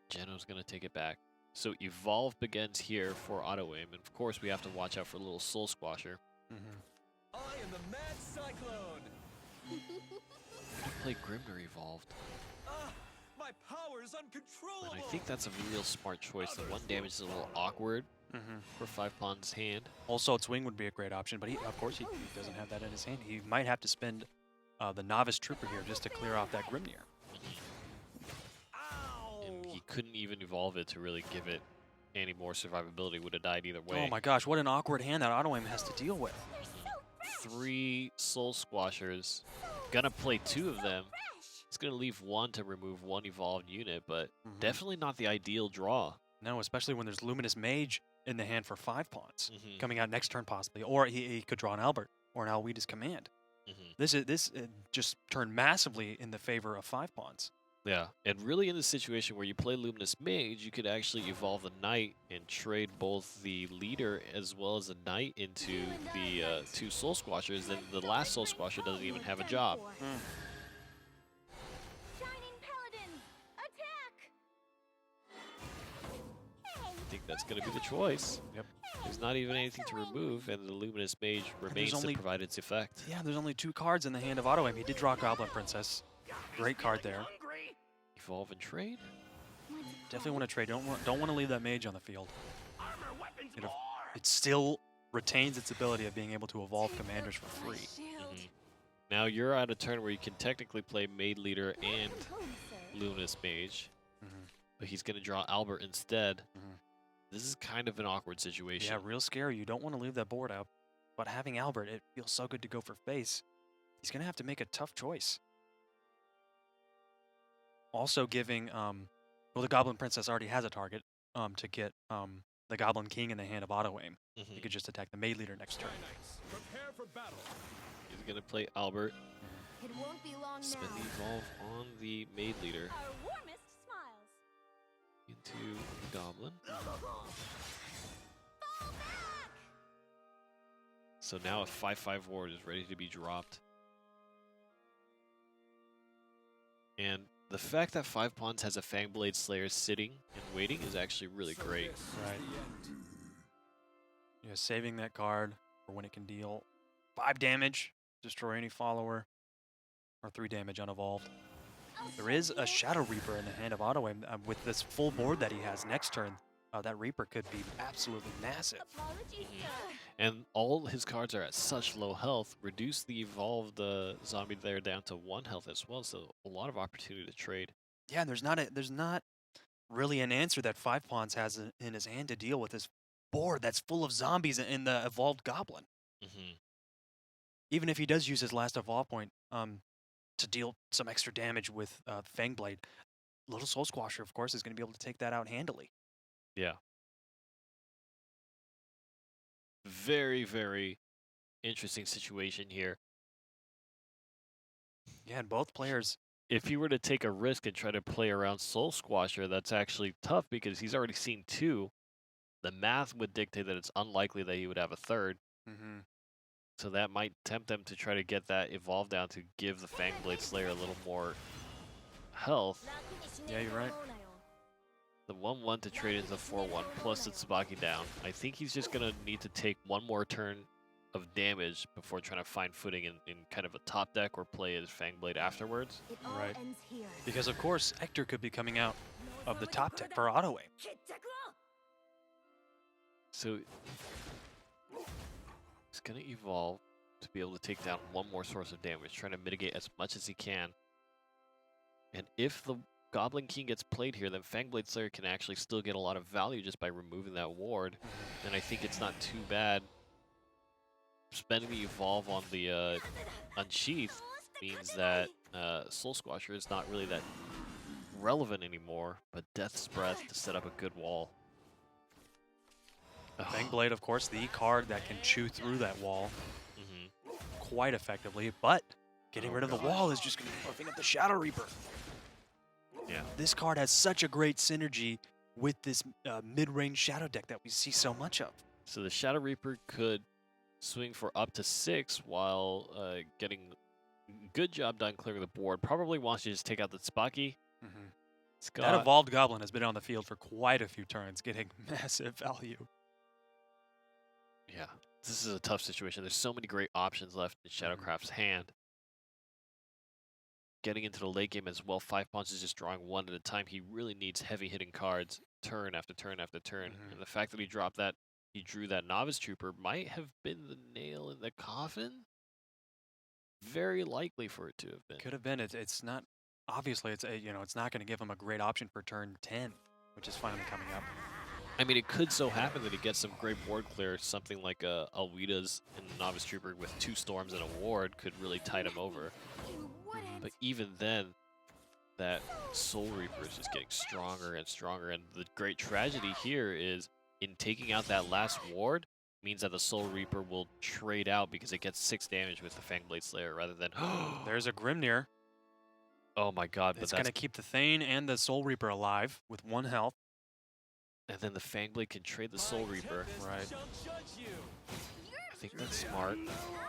Geno's going to take it back. So Evolve begins here for Auto-aim, and of course we have to watch out for a little Soul Squasher. I am the Mad Cyclone. Could play Grimner Evolved. My power's uncontrollable. And I think that's a real smart choice. The 1 damage is a little awkward for 5 pawns' hand. Also, Swing would be a great option, but of course he doesn't have that in his hand. He might have to spend the Novice Trooper here just to clear off that Grimnir. And he couldn't even evolve it to really give it any more survivability. Would have died either way. Oh my gosh, what an awkward hand that Auto-aim has to deal with. 3 Soul Squashers. Gonna play 2 of them. It's gonna leave 1 to remove 1 evolved unit, but definitely not the ideal draw. No, especially when there's Luminous Mage in the hand for 5 pawns coming out next turn possibly, or he could draw an Albert or an Alwita's Command. This just turned massively in the favor of 5 pawns. Yeah, and really in the situation where you play Luminous Mage, you could actually evolve the Knight and trade both the leader as well as the Knight into the 2 Soul Squashers, then the last Soul Squasher doesn't even have a job. Shining Paladins, attack! I think that's going to be the choice. Yep. There's not even anything to remove, and the Luminous Mage remains to provide its effect. Yeah, there's only 2 cards in the hand of Auto-aim. He did draw Goblin Princess. Great card there. Evolve and trade? Definitely want to trade. Don't want to leave that Mage on the field. It still retains its ability of being able to evolve commanders for free. Now you're at a turn where you can technically play Maid Leader and Luminous Mage, but he's going to draw Albert instead. This is kind of an awkward situation. Yeah, real scary. You don't want to leave that board out, but having Albert, it feels so good to go for face. He's going to have to make a tough choice. Also giving, well, the Goblin Princess already has a target to get the Goblin King in the hand of Auto-aim. You could just attack the Maid Leader next turn. Prepare for battle. He's going to play Albert. It won't be long Spend now. the Evolve on the Maid Leader Our warmest smiles. into the Goblin. Fall back! So now a 5/5 ward is ready to be dropped. And The fact that 5 Pawns has a Fangblade Slayer sitting and waiting is actually really great. Right. Yeah, saving that card for when it can deal 5 damage, destroy any follower, or 3 damage unevolved. There is a Shadow Reaper in the hand of Ottaway. With this full board that he has next turn, that Reaper could be absolutely massive. Apologies, sir. And all his cards are at such low health, reduce the evolved zombie there down to 1 health as well, so a lot of opportunity to trade. Yeah, and there's not really an answer that 5 Pawns has in his hand to deal with this board that's full of zombies in the evolved goblin. Even if he does use his last evolve point to deal some extra damage with Fangblade, Little Soul Squasher, of course, is going to be able to take that out handily. Yeah. Very, very interesting situation here. Yeah, and both players. If he were to take a risk and try to play around Soul Squasher, that's actually tough because he's already seen 2. The math would dictate that it's unlikely that he would have a 3rd. So that might tempt them to try to get that evolve down to give the Fangblade Slayer a little more health. Yeah, you're right. The 1-1 to trade into 4-1 plus the Tsubaki down. I think he's just going to need to take one more turn of damage before trying to find footing in kind of a top deck or play his Fangblade afterwards. It all Right. ends here. Because, of course, Hector could be coming out of the top deck for Ottaway. So he's going to evolve to be able to take down one more source of damage, trying to mitigate as much as he can. And if the Goblin King gets played here, then Fangblade Slayer can actually still get a lot of value just by removing that ward. And I think it's not too bad. Spending the evolve on the Unsheath means that Soul Squasher is not really that relevant anymore, but Death's Breath to set up a good wall. Fangblade, of course, the card that can chew through that wall quite effectively, but getting rid of the wall is just going to be buffing up the Shadow Reaper. Yeah. This card has such a great synergy with this mid-range Shadow deck that we see so much of. So the Shadow Reaper could swing for up to 6 while getting good job done clearing the board. Probably wants to just take out the Tsubaki. That evolved Goblin has been on the field for quite a few turns, getting massive value. Yeah, this is a tough situation. There's so many great options left in Shadowcraft's hand. Getting into the late game as well, 5 Pawns is just drawing 1 at a time. He really needs heavy hitting cards turn after turn after turn. And the fact that he dropped that, he drew that Novice Trooper might have been the nail in the coffin. Very likely for it to have been. Could have been. It's not. Obviously, it's it's not going to give him a great option for turn 10, which is finally coming up. I mean, it could so happen that he gets some great board clear. Something like Alwida's and Novice Trooper with 2 storms and a ward could really tide him over. But even then, that Soul Reaper is just getting stronger and stronger. And the great tragedy here is in taking out that last ward means that the Soul Reaper will trade out because it gets 6 damage with the Fangblade Slayer rather than... There's a Grimnir. Oh my god. It's going to keep the Thane and the Soul Reaper alive with 1 health. And then the Fangblade can trade the Soul Reaper. Right. I think that's smart.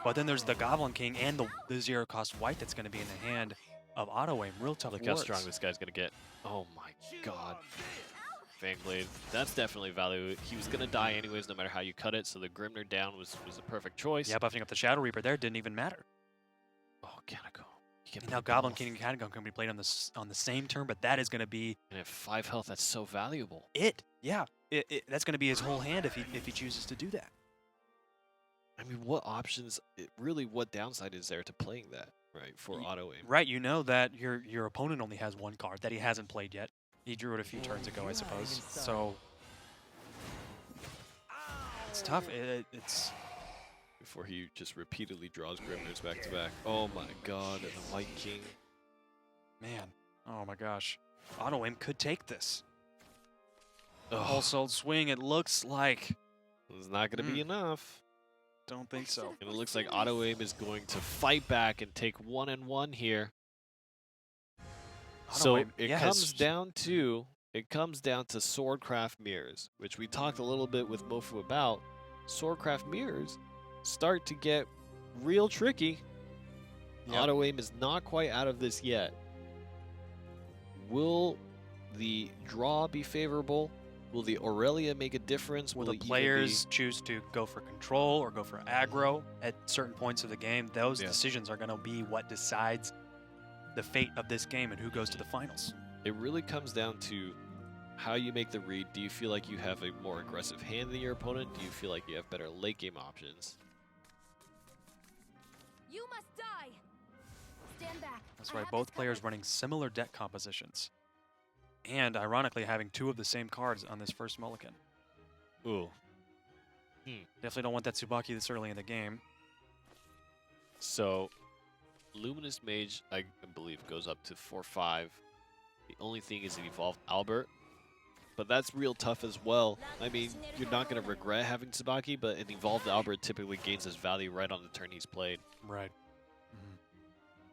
But then there's the Goblin King and the 0-cost white that's going to be in the hand of Ottaway. Real tough Look how strong this guy's going to get. Oh my god. Fangblade. That's definitely value. He was going to die anyways no matter how you cut it, so the Grimnir down was a perfect choice. Yeah, buffing up the Shadow Reaper there didn't even matter. Oh, Kaneko. Now Goblin King and Kaneko can be played on the same turn, but that is going to be... And at 5 health, that's so valuable. Yeah. That's going to be his whole hand if he chooses to do that. I mean, what options, really what downside is there to playing that, right, for auto-aim? Right, you know that your opponent only has 1 card that he hasn't played yet. He drew it a few turns ago, I suppose. So it's tough. It's... Before he just repeatedly draws Grimnirs back to back. Oh my god, and the White King. Man, oh my gosh. Auto-aim could take this. Ugh. Whole soul swing, it looks like... It's not going to be enough. Don't think so. And it looks like auto-aim is going to fight back and take 1-1 here. So it comes down to Swordcraft Mirrors, which we talked a little bit with Mofu about. Swordcraft Mirrors start to get real tricky. Yep. Auto-aim is not quite out of this yet. Will the draw be favorable? Will the Aurelia make a difference? Will the it even players choose to go for control or go for aggro at certain points of the game? Those Yeah. decisions are going to be what decides the fate of this game and who goes to the finals. It really comes down to how you make the read. Do you feel like you have a more aggressive hand than your opponent? Do you feel like you have better late game options? You must die. Stand back. That's I right, have both this players covered. running similar deck compositions. And ironically, having 2 of the same cards on this first mulligan. Ooh. Definitely don't want that Tsubaki this early in the game. So, Luminous Mage, I believe, goes up to 4-5. The only thing is an evolved Albert. But that's real tough as well. I mean, you're not going to regret having Tsubaki, but an evolved Albert typically gains his value right on the turn he's played. Right.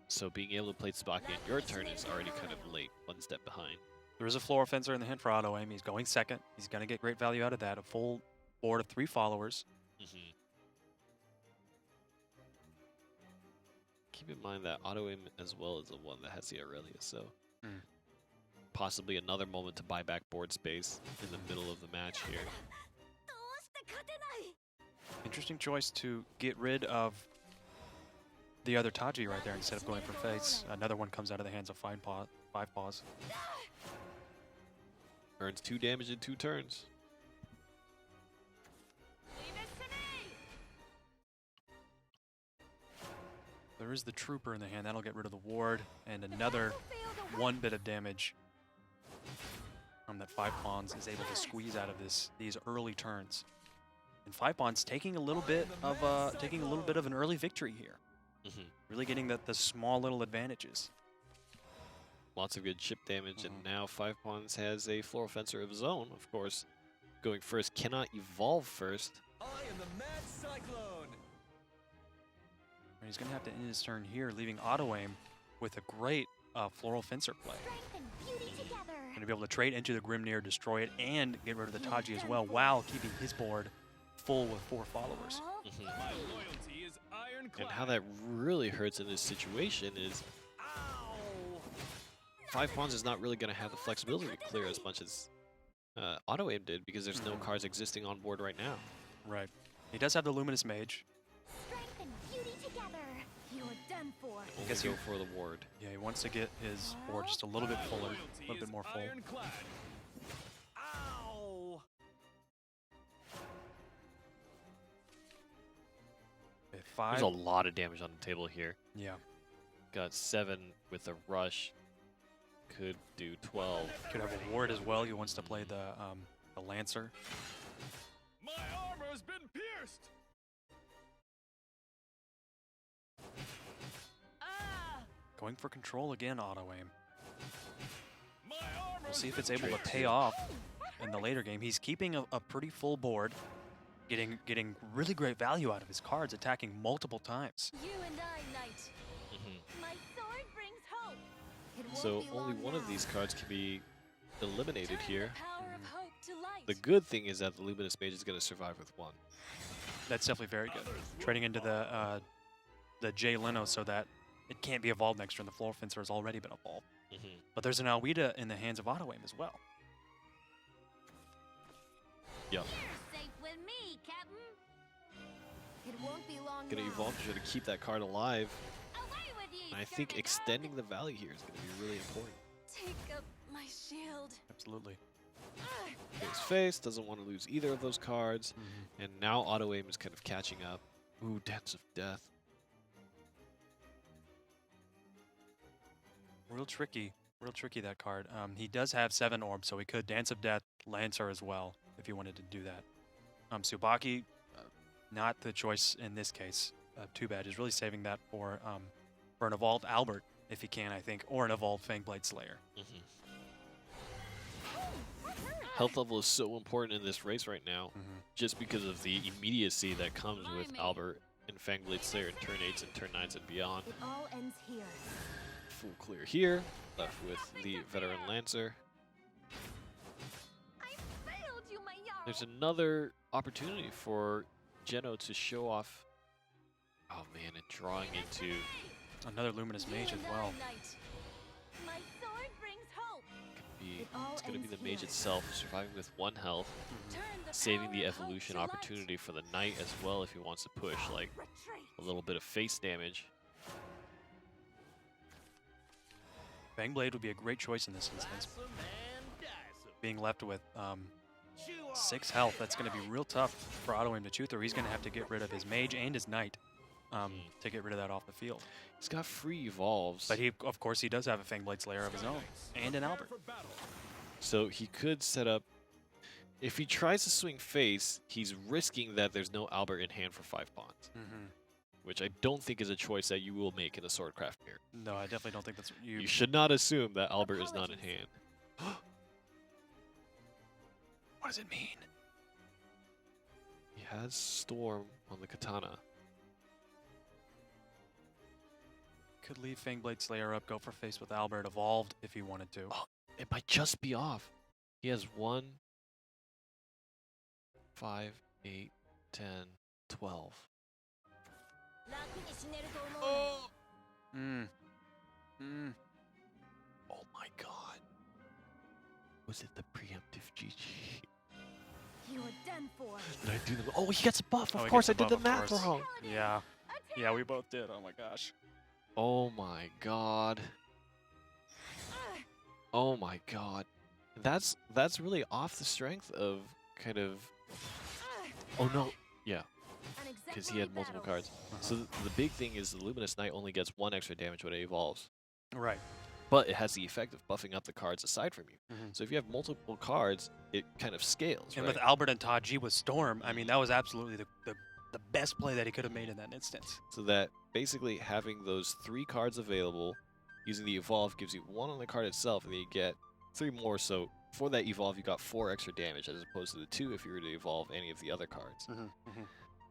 So being able to play Tsubaki on your turn is already kind of late, one step behind. There is a floor fencer in the hand for auto aim. He's going second. He's going to get great value out of that. A full board of 3 followers. Keep in mind that auto aim as well is the one that has the Aurelia, so possibly another moment to buy back board space in the middle of the match here. Interesting choice to get rid of the other Taji right there instead of going for face. Another one comes out of the hands of 5 paws. Earns 2 damage in 2 turns. Leave it to me. There is the Trooper in the hand. That'll get rid of the ward. And another 1 bit of damage from that 5 pawns is able to squeeze out of these early turns. And 5 pawns taking a little bit of an early victory here. Really getting the small little advantages. Lots of good chip damage, and now 5 pawns has a floral fencer of his own, of course. Going first, cannot evolve first. I am the Mad Cyclone. And he's going to have to end his turn here, leaving auto aim with a great floral fencer play. Strength and beauty together. Going to be able to trade into the Grimnir, destroy it, and get rid of the Taji as well, while keeping his board full with 4 followers. My loyalty is ironclad. And how that really hurts in this situation is Ow! 5 pawns is not really going to have the flexibility to clear as much as auto aim did, because there's no cards existing on board right now. Right. He does have the Luminous Mage. Strength and beauty together. You are done for. Only guess go you- for the ward. Yeah, he wants to get his board just a little bit fuller, a little bit more full. Ironclad. Ow! Okay, 5. There's a lot of damage on the table here. Yeah. Got 7 with a rush. Could do 12. Could have a ward as well. He wants to play the Lancer. My armor has been pierced. Going for control again, auto aim. My armor. We'll see if it's able to pay off in the later game. He's keeping a pretty full board, getting really great value out of his cards, attacking multiple times. You and I, knight. My sword brings hope. It won't So be only long one of now. these cards can be eliminated Turn here. The power of hope to light. The good thing is that the Luminous Mage is going to survive with 1. That's definitely very good. Trading into the Jay Leno so that it can't be evolved next turn. The floor fencer has already been evolved. But there's an Alwida in the hands of auto aim as well. Yep. You're safe with me, Captain. It won't be long Going to now. evolve to try to keep that card alive. Away with ye, And I think servant extending dog. the value here is going to be really important. Take up my shield. Absolutely. His face doesn't want to lose either of those cards. And now auto aim is kind of catching up. Ooh, Dance of Death. Real tricky that card. He does have 7 orbs, so he could Dance of Death, Lancer as well, if he wanted to do that. Tsubaki, not the choice in this case. Too bad. He's really saving that for an evolved Albert, if he can, I think, or an evolved Fangblade Slayer. Health level is so important in this race right now, just because of the immediacy that comes with Albert and Fangblade Slayer in turn 8s and turn 9s and beyond. It all ends here. Full clear here, left with the Veteran Lancer. I failed you, my Jarl. There's another opportunity for Geno to show off. Oh man, and drawing into Another Luminous Mage as well. My sword brings hope. It's going to be the mage itself, surviving with 1 health, saving the evolution opportunity for the knight as well if he wants to push like a little bit of face damage. Fangblade would be a great choice in this instance. Being left with 6 health, that's going to be real tough for Auto-Aim to chew through. He's going to have to get rid of his mage and his knight to get rid of that off the field. He's got free evolves. But of course, he does have a Fangblade Slayer of his own and an Albert. So he could set up... If he tries to swing face, he's risking that there's no Albert in hand for 5 pawns. Which I don't think is a choice that you will make in a Swordcraft mirror. No, I definitely don't think that's what You should not assume that Albert is not in hand. What does it mean? He has Storm on the Katana. Could leave Fangblade Slayer up, go for face with Albert, evolved if he wanted to. Oh, it might just be off. He has 1, 5, 8, 10, 12. Oh. Oh my god. Was it the preemptive GG? You are done for. Did I do the... Oh, he gets a buff. Oh, Of he course, I gets a did the buff, of math course. wrong. Yeah. Yeah, we both did. Oh my gosh. Oh my god. Oh my god. That's really off the strength of kind of... Oh no. Yeah, because he had multiple cards. So the big thing is the Luminous Knight only gets 1 extra damage when it evolves. Right. But it has the effect of buffing up the cards aside from you. So if you have multiple cards, it kind of scales, And right? with Albert and Taji with Storm, I mean, that was absolutely the best play that he could have made in that instance. So that basically having those 3 cards available, using the evolve gives you 1 on the card itself, and then you get 3 more. So for that evolve, you got 4 extra damage as opposed to the 2 if you were to evolve any of the other cards.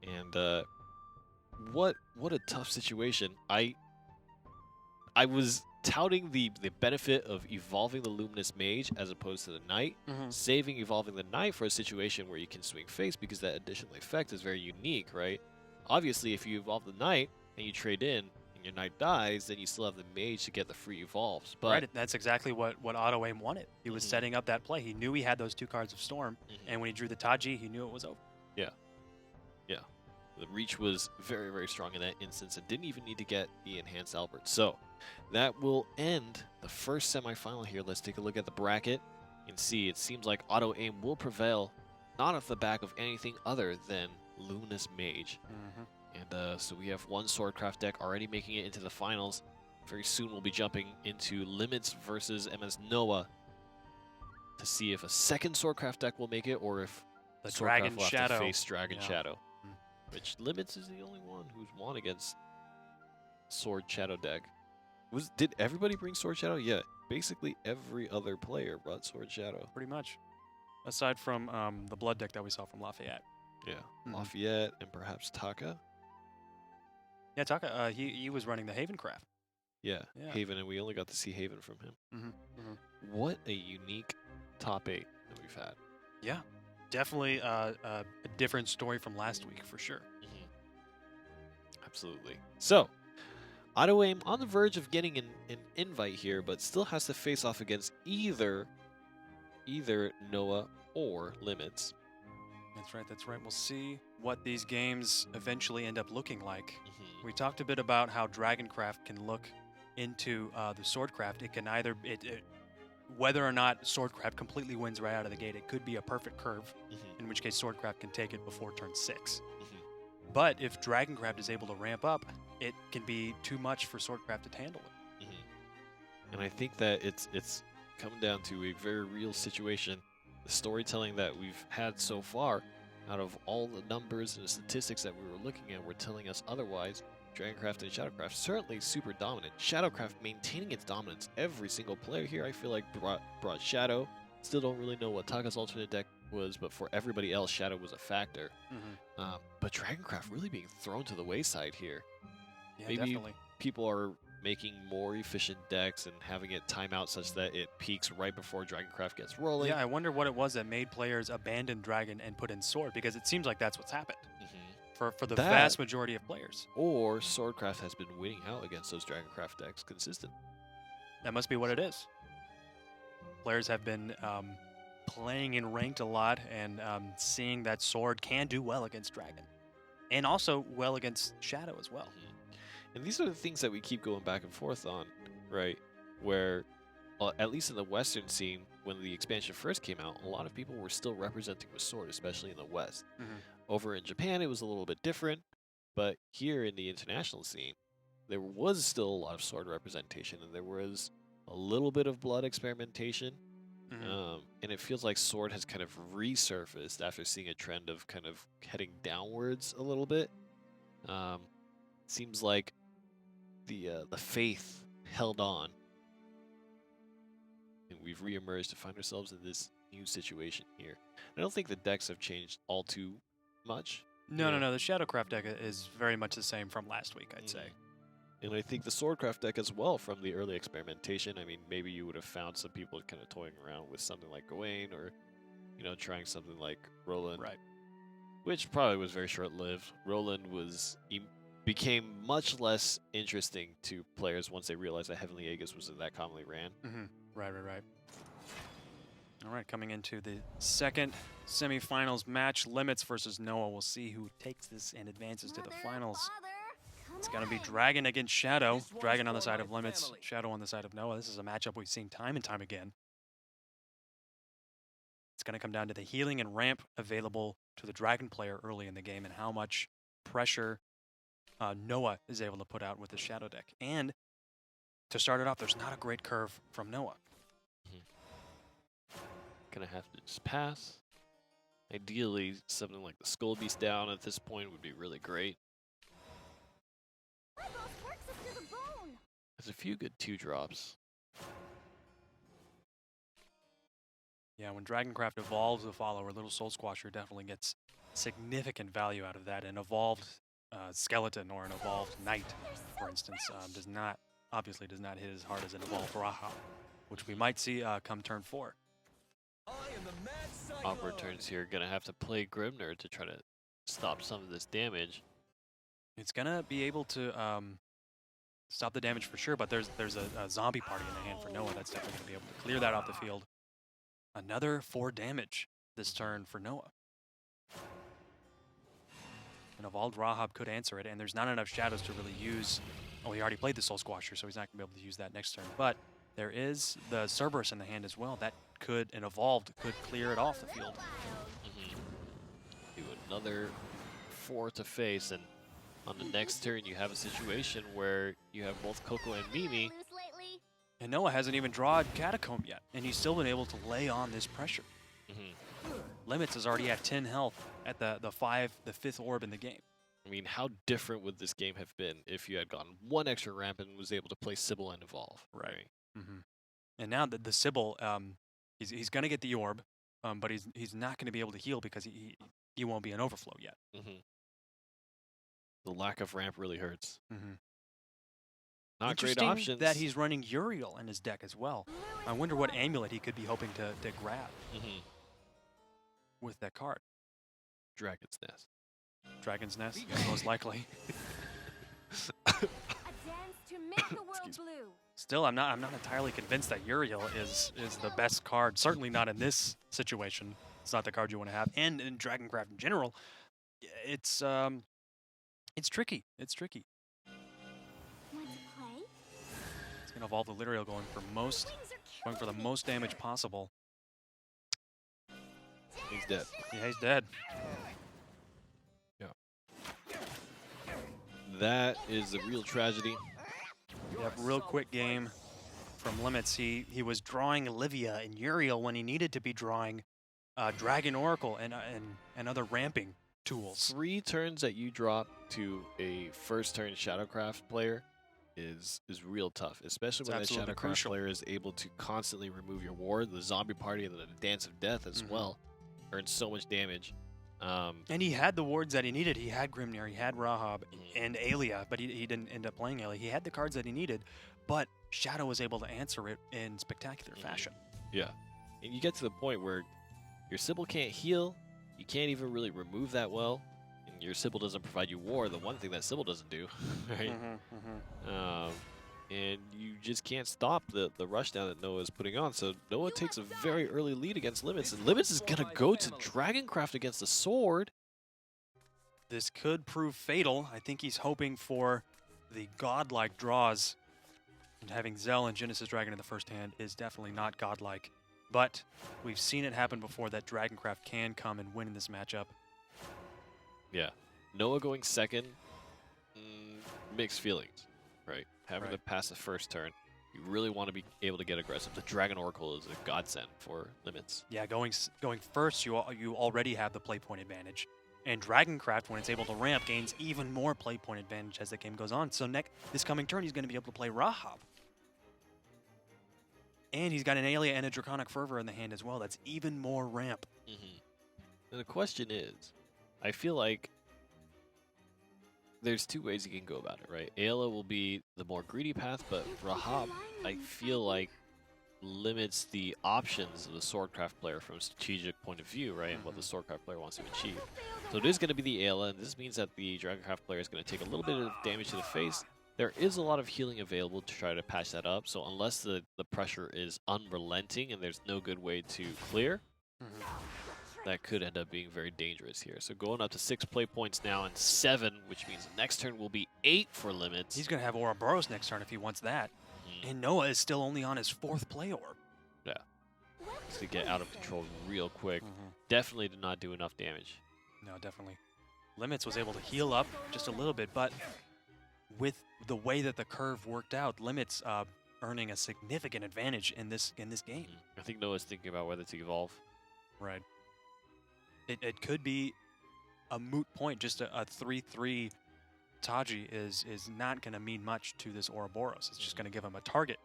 And what a tough situation. I was touting the benefit of evolving the Luminous Mage as opposed to the Knight, saving evolving the Knight for a situation where you can swing face because that additional effect is very unique, right? Obviously, if you evolve the Knight and you trade in and your Knight dies, then you still have the Mage to get the free evolves. But Right, that's exactly what Auto-Aim wanted. He was setting up that play. He knew he had those 2 cards of Storm, and when he drew the Taji, he knew it was over. Yeah. The reach was very, very strong in that instance and didn't even need to get the Enhanced Albert. So that will end the first semifinal here. Let's take a look at the bracket and see. It seems like Auto-Aim will prevail, not off the back of anything other than Luminous Mage. And so we have 1 Swordcraft deck already making it into the finals. Very soon we'll be jumping into Limits versus MS Noah to see if a second Swordcraft deck will make it or if The Swordcraft Dragon will have Shadow. to face Dragon Yeah. Shadow. Which Limits is the only one who's won against Sword Shadow deck. Did everybody bring Sword Shadow? Yeah, basically every other player brought Sword Shadow. Pretty much. Aside from the Blood deck that we saw from Lafayette. Yeah, Lafayette and perhaps Taka. Yeah, Taka, he was running the Havencraft. Yeah, Yeah. Haven, and we only got to see Haven from him. What a unique top 8 that we've had. Yeah. Definitely a different story from last week, for sure. Absolutely. So, Auto-Aim on the verge of getting an invite here, but still has to face off against either Noah or Limits. That's right. We'll see what these games eventually end up looking like. We talked a bit about how Dragoncraft can look into the Swordcraft. It can either whether or not Swordcraft completely wins right out of the gate, it could be a perfect curve, in which case Swordcraft can take it before turn 6. But if Dragoncraft is able to ramp up, it can be too much for Swordcraft to handle it. And I think that it's come down to a very real situation. The storytelling that we've had so far, out of all the numbers and the statistics that we were looking at, were telling us otherwise. Dragoncraft and Shadowcraft certainly super dominant. Shadowcraft maintaining its dominance. Every single player here, I feel like, brought Shadow. Still don't really know what Taka's alternate deck was, but for everybody else, Shadow was a factor. But Dragoncraft really being thrown to the wayside here. Yeah, Maybe definitely. people are making more efficient decks and having it time out such that it peaks right before Dragoncraft gets rolling. Yeah, I wonder what it was that made players abandon Dragon and put in Sword, because it seems like that's what's happened for the vast majority of players. Or Swordcraft has been winning out against those Dragoncraft decks consistently. That must be what it is. Players have been playing in ranked a lot and seeing that Sword can do well against Dragon. And also well against Shadow as well. And these are the things that we keep going back and forth on, right? Where, at least in the Western scene, when the expansion first came out, a lot of people were still representing with Sword, especially in the West. Over in Japan, it was a little bit different, but here in the international scene, there was still a lot of Sword representation, and there was a little bit of blood experimentation. And it feels like Sword has kind of resurfaced after seeing a trend of kind of heading downwards a little bit. Seems like the faith held on, and we've reemerged to find ourselves in this new situation here. I don't think the decks have changed all too much. No. The Shadowcraft deck is very much the same from last week, I'd say. And I think the Swordcraft deck as well from the early experimentation. I mean, maybe you would have found some people kind of toying around with something like Gawain or, trying something like Roland. Right. Which probably was very short-lived. Roland became much less interesting to players once they realized that Heavenly Aegis was that commonly ran. Right. All right, coming into the second semifinals match, Limits versus Noah. We'll see who takes this and advances to the finals. It's going to be Dragon against Shadow. Dragon on the side of Limits, Shadow on the side of Noah. This is a matchup we've seen time and time again. It's going to come down to the healing and ramp available to the Dragon player early in the game and how much pressure Noah is able to put out with the Shadow deck. And to start it off, there's not a great curve from Noah. Gonna have to just pass. Ideally, something like the Skull Beast down at this point would be really great. There's a few good 2-drops. Yeah, when Dragoncraft evolves a follower, Little Soul Squasher definitely gets significant value out of that. An evolved skeleton or an evolved knight, for instance, obviously does not hit as hard as an evolved Raha, which we might see come turn 4. Awkward turns here. Gonna have to play Grimner to try to stop some of this damage. It's gonna be able to stop the damage for sure, but there's a zombie party in the hand for Noah that's definitely gonna be able to clear that off the field. Another 4 damage this turn for Noah. An evolved Rahab could answer it, and there's not enough shadows to really use. Oh, he already played the Soul Squasher, so he's not gonna be able to use that next turn. But there is the Cerberus in the hand as well. That an evolved could clear it off the field. Do another 4 to face, and on the next turn you have a situation where you have both Coco and Mimi. And Noah hasn't even drawn Catacomb yet, and he's still been able to lay on this pressure. Limits is already at 10 health at the 5th orb in the game. I mean, how different would this game have been if you had gotten 1 extra ramp and was able to play Sybil and evolve? Right. And now the Sybil, he's going to get the orb, but he's not going to be able to heal because he won't be an overflow yet. The lack of ramp really hurts. Not great Interesting options. that he's running Uriel in his deck as well. I wonder what amulet he could be hoping to grab with that card. Dragon's Nest. Dragon's Nest, most likely. A dance to make the world blue. Still, I'm not entirely convinced that Uriel is the best card. Certainly not in this situation. It's not the card you want to have. And in Dragoncraft in general, it's tricky. It's tricky. Want to play? It's gonna evolve the Lyriel going for the most damage possible. He's dead. Yeah, he's dead. Yeah. That is a real tragedy. Yep, real quick game from Limits. He was drawing Olivia and Uriel when he needed to be drawing Dragon Oracle and other ramping tools. 3 turns that you drop to a first turn Shadowcraft player is real tough, especially when that Shadowcraft player is able to constantly remove your ward. The zombie party and the Dance of Death as well earns so much damage. And he had the wards that he needed. He had Grimnir, he had Rahab, and Aelia, but he didn't end up playing Aelia. He had the cards that he needed, but Shadow was able to answer it in spectacular fashion. Yeah. And you get to the point where your Sybil can't heal, you can't even really remove that well, and your Sybil doesn't provide you war, the one thing that Sybil doesn't do, right? and you just can't stop the rush down that Noah is putting on. So Noah takes a very early lead against Limits, and Limits is going to go to Dragoncraft against the sword. This could prove fatal. I think he's hoping for the godlike draws. And having Zell and Genesis Dragon in the first hand is definitely not godlike. But we've seen it happen before that Dragoncraft can come and win in this matchup. Yeah. Noah going second, mixed feelings, right? Having to pass the first turn. You really want to be able to get aggressive. The Dragon Oracle is a godsend for Limits. Yeah, going first, you already have the play point advantage. And Dragoncraft, when it's able to ramp, gains even more play point advantage as the game goes on. So this coming turn, he's going to be able to play Rahab. And he's got an Aelia and a Draconic Fervor in the hand as well. That's even more ramp. And the question is, I feel like there's two ways you can go about it, right? Aelia will be the more greedy path, but Rahab, I feel like, limits the options of the Swordcraft player from a strategic point of view, right? And what the Swordcraft player wants to achieve. So it is going to be the Aelia, and this means that the Dragoncraft player is going to take a little bit of damage to the face. There is a lot of healing available to try to patch that up, so unless the pressure is unrelenting and there's no good way to clear, that could end up being very dangerous here. So going up to 6 play points now and 7, which means the next turn will be 8 for Limits. He's going to have Ouroboros next turn if he wants that. And Noah is still only on his 4th play orb. Yeah. Just to get out of control real quick. Definitely did not do enough damage. No, definitely. Limits was able to heal up just a little bit, but with the way that the curve worked out, Limits earning a significant advantage in this game. I think Noah's thinking about whether to evolve. Right. It could be a moot point. Just a 3-3 Taji is not going to mean much to this Ouroboros. It's just going to give him a target.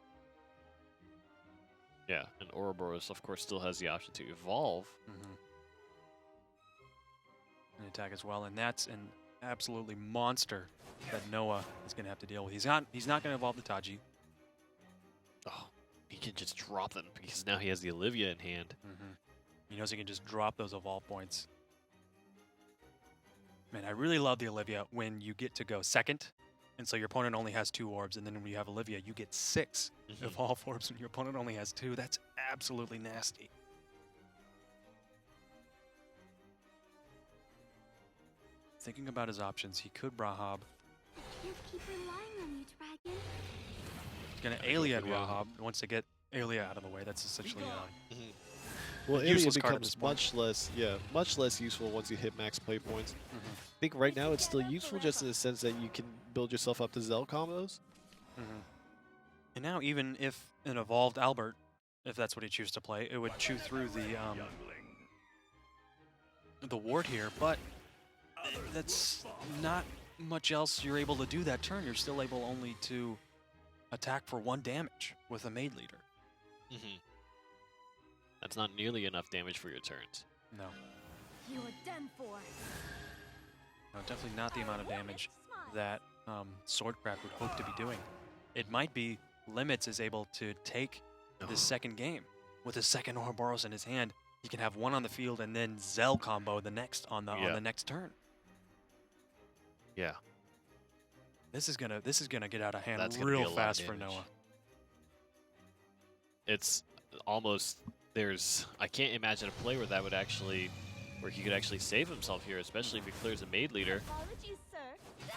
Yeah, and Ouroboros, of course, still has the option to evolve. An attack as well, and that's an absolutely monster that Noah is going to have to deal with. He's not going to evolve the Taji. Oh, he can just drop them because now he has the Olivia in hand. He knows he can just drop those evolve points. Man, I really love the Olivia when you get to go second, and so your opponent only has 2 orbs, and then when you have Olivia, you get 6 evolve orbs when your opponent only has 2. That's absolutely nasty. Thinking about his options, he could Rahab. Can't keep relying on you, Dragon. He's going to Aelia and Rahab. Once they get Aelia out of the way, that's essentially Well, a useless Aelia card at this becomes point. much less useful once you hit max play points. I think right now it's still useful just in the sense that you can build yourself up to Zell combos. And now even if an evolved Albert, if that's what he chooses to play, it would chew through the ward here, but that's not much else you're able to do that turn. You're still able only to attack for 1 damage with a Maid Leader. That's not nearly enough damage for your turns. No. You are done for. No, definitely not the amount of damage that Swordcraft would hope to be doing. It might be Limits is able to take this second game. With his second Ouroboros in his hand, he can have 1 on the field and then Zell combo the next on the next turn. Yeah. This is gonna get out of hand That's gonna real be a lot of fast for damage. Noah. It's almost I can't imagine a play where he could actually save himself here, especially if he clears a Maid Leader. Apologies, sir.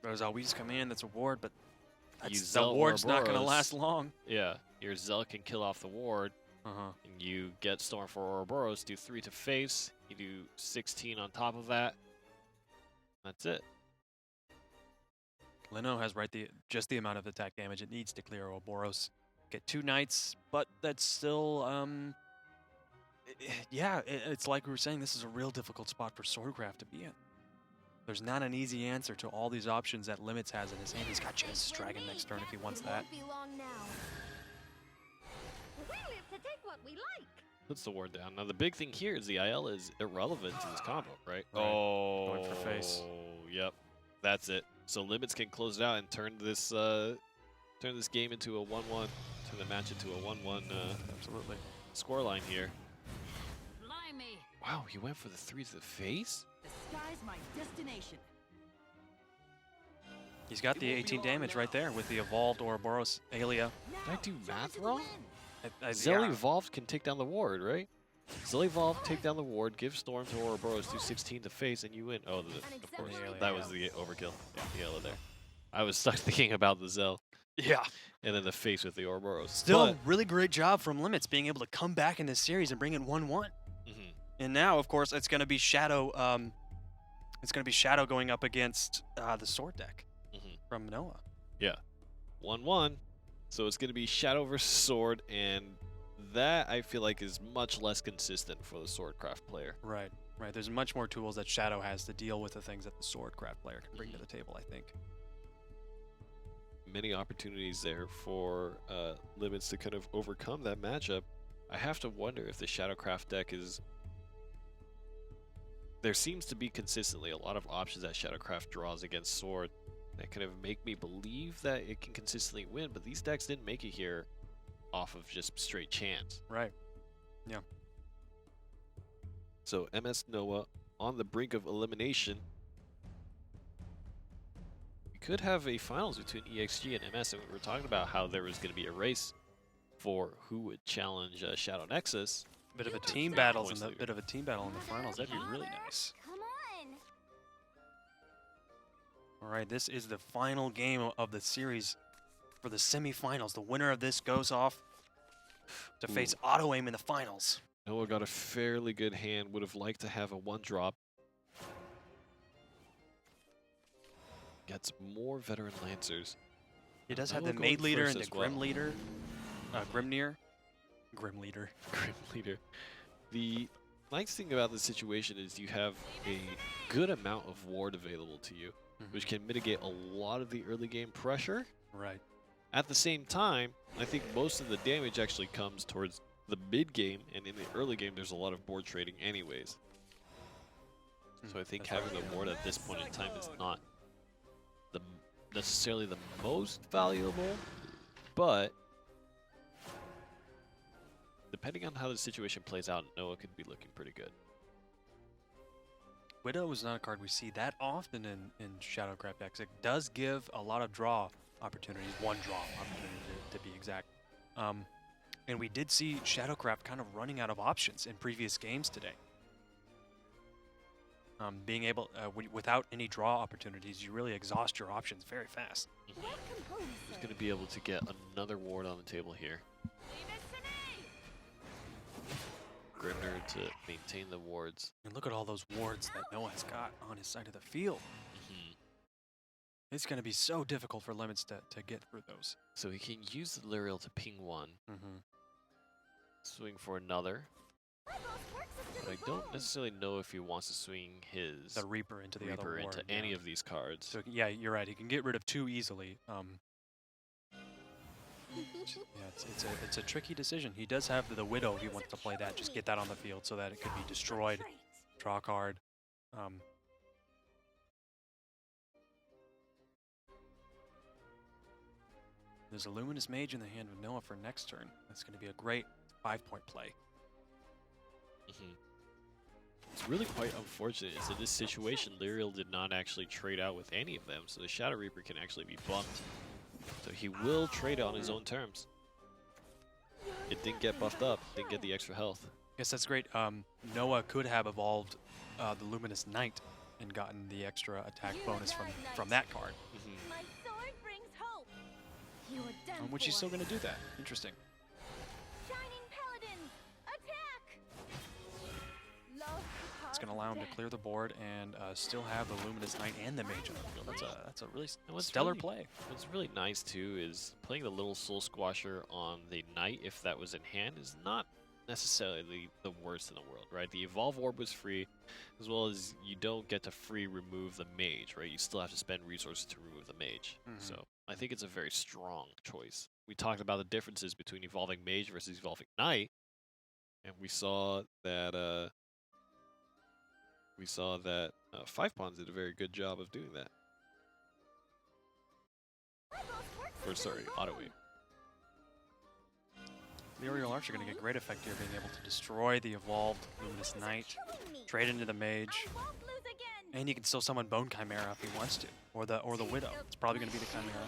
There's always come in, that's a ward, but You the Zell ward's not gonna Ouroboros. last long. Yeah, your Zell can kill off the ward, and you get Storm for Ouroboros, do 3 to face, you do 16 on top of that. That's it. Leno has just the amount of attack damage it needs to clear Ouroboros. Get 2 knights, but that's still, it's like we were saying, this is a real difficult spot for Swordcraft to be in. There's not an easy answer to all these options that Limits has in his hand. He's got Genesis Dragon next turn if he wants that. Won't be long now. We live to take what we like. Puts the ward down. Now the big thing here is the IL is irrelevant to this combo, right? Right. Oh, Going for face. Yep, that's it. So Limits can close it out and turn this game into a 1-1, turn the match into a 1-1 Absolutely. scoreline here. Blimey. Wow, he went for the 3 to the face? The sky's my destination. He's got the 18 damage right there with the evolved Ouroboros Aelia. Did I do math wrong? Yeah. Zelly Evolved can take down the ward, right? Zelly Evolved, take down the ward, give Storm to Ouroboros, do 16 to face, and you win. Oh, of course. That was the overkill. Yeah, the yellow there. I was stuck thinking about the Zell. Yeah. And then the face with the Ouroboros. Still, really great job from Limits being able to come back in this series and bring it 1-1. And now, of course, it's going to be Shadow. It's going to be Shadow going up against the Sword deck from Noah. Yeah, 1-1. So it's going to be Shadow versus Sword, and that I feel like is much less consistent for the Swordcraft player. Right. Right. There's much more tools that Shadow has to deal with the things that the Swordcraft player can bring to the table, I think. Many opportunities there for Limits to kind of overcome that matchup. I have to wonder if the Shadowcraft deck is... There seems to be consistently a lot of options that Shadowcraft draws against Sword that kind of make me believe that it can consistently win, but these decks didn't make it here off of just straight chance. Right. Yeah. So MS Noah on the brink of elimination. We could have a finals between EXG and MS, and we were talking about how there was going to be a race for who would challenge Shadow Nexus. Bit of a team battle in the finals. That'd be really nice. Come on. All right, this is the final game of the series for the semifinals. The winner of this goes off to face Auto Aim in the finals. Noah got a fairly good hand. Would have liked to have a 1-drop. Gets more veteran Lancers. He does have Noah the going Maid Leader first and the as well. Grim Leader. Grimnir. Grim Leader. Grim Leader. The nice thing about this situation is you have a good amount of ward available to you, which can mitigate a lot of the early game pressure. Right. At the same time, I think most of the damage actually comes towards the mid game, and in the early game there's a lot of board trading anyways. So I think having the ward at this point in time is not necessarily the most valuable, but depending on how the situation plays out, Noah could be looking pretty good. Widow is not a card we see that often in Shadowcraft decks. It does give a lot of draw opportunities, 1 draw opportunity to be exact. And we did see Shadowcraft kind of running out of options in previous games today. Being able, without any draw opportunities, you really exhaust your options very fast. He's going to be able to get another ward on the table here. Grimnir to maintain the wards. And look at all those wards that Noah has got on his side of the field. It's going to be so difficult for Limits to get through those. So he can use the Lyriel to ping 1. Swing for another. But I don't necessarily know if he wants to swing his The Reaper into the other ward. into any of these cards. So yeah, you're right. He can get rid of 2 easily. Yeah, it's a tricky decision. He does have the Widow if he wants to play that. Just get that on the field so that it could be destroyed. Draw a card. There's a Luminous Mage in the hand of Noah for next turn. That's going to be a great 5-point play. It's really quite unfortunate is in this situation, Lyriel did not actually trade out with any of them, so the Shadow Reaper can actually be bumped. So he will trade on his own terms. It didn't get buffed up, didn't get the extra health. Yes, that's great. Noah could have evolved the Luminous Knight and gotten the extra attack bonus from that card. My sword brings hope. You are done Which he's for. still going to do that. Interesting. Shining Paladins, attack! Love It's going to allow him to clear the board and still have the Luminous Knight and the Mage on the field. That's a really stellar play. What's really nice too is playing the little Soul Squasher on the Knight, if that was in hand, is not necessarily the worst in the world, right? The Evolve Orb was free, as well as you don't get to free remove the Mage, right? You still have to spend resources to remove the Mage. So I think it's a very strong choice. We talked about the differences between evolving Mage versus evolving Knight, and we saw that 5 Pawns did a very good job of doing that. Or sorry, Auto Aim. The Aerial Archer going to get great effect here, being able to destroy the evolved Luminous Knight, trade into the Mage, And he can still summon Bone Chimera if he wants to, or the Widow. It's probably going to be the Chimera.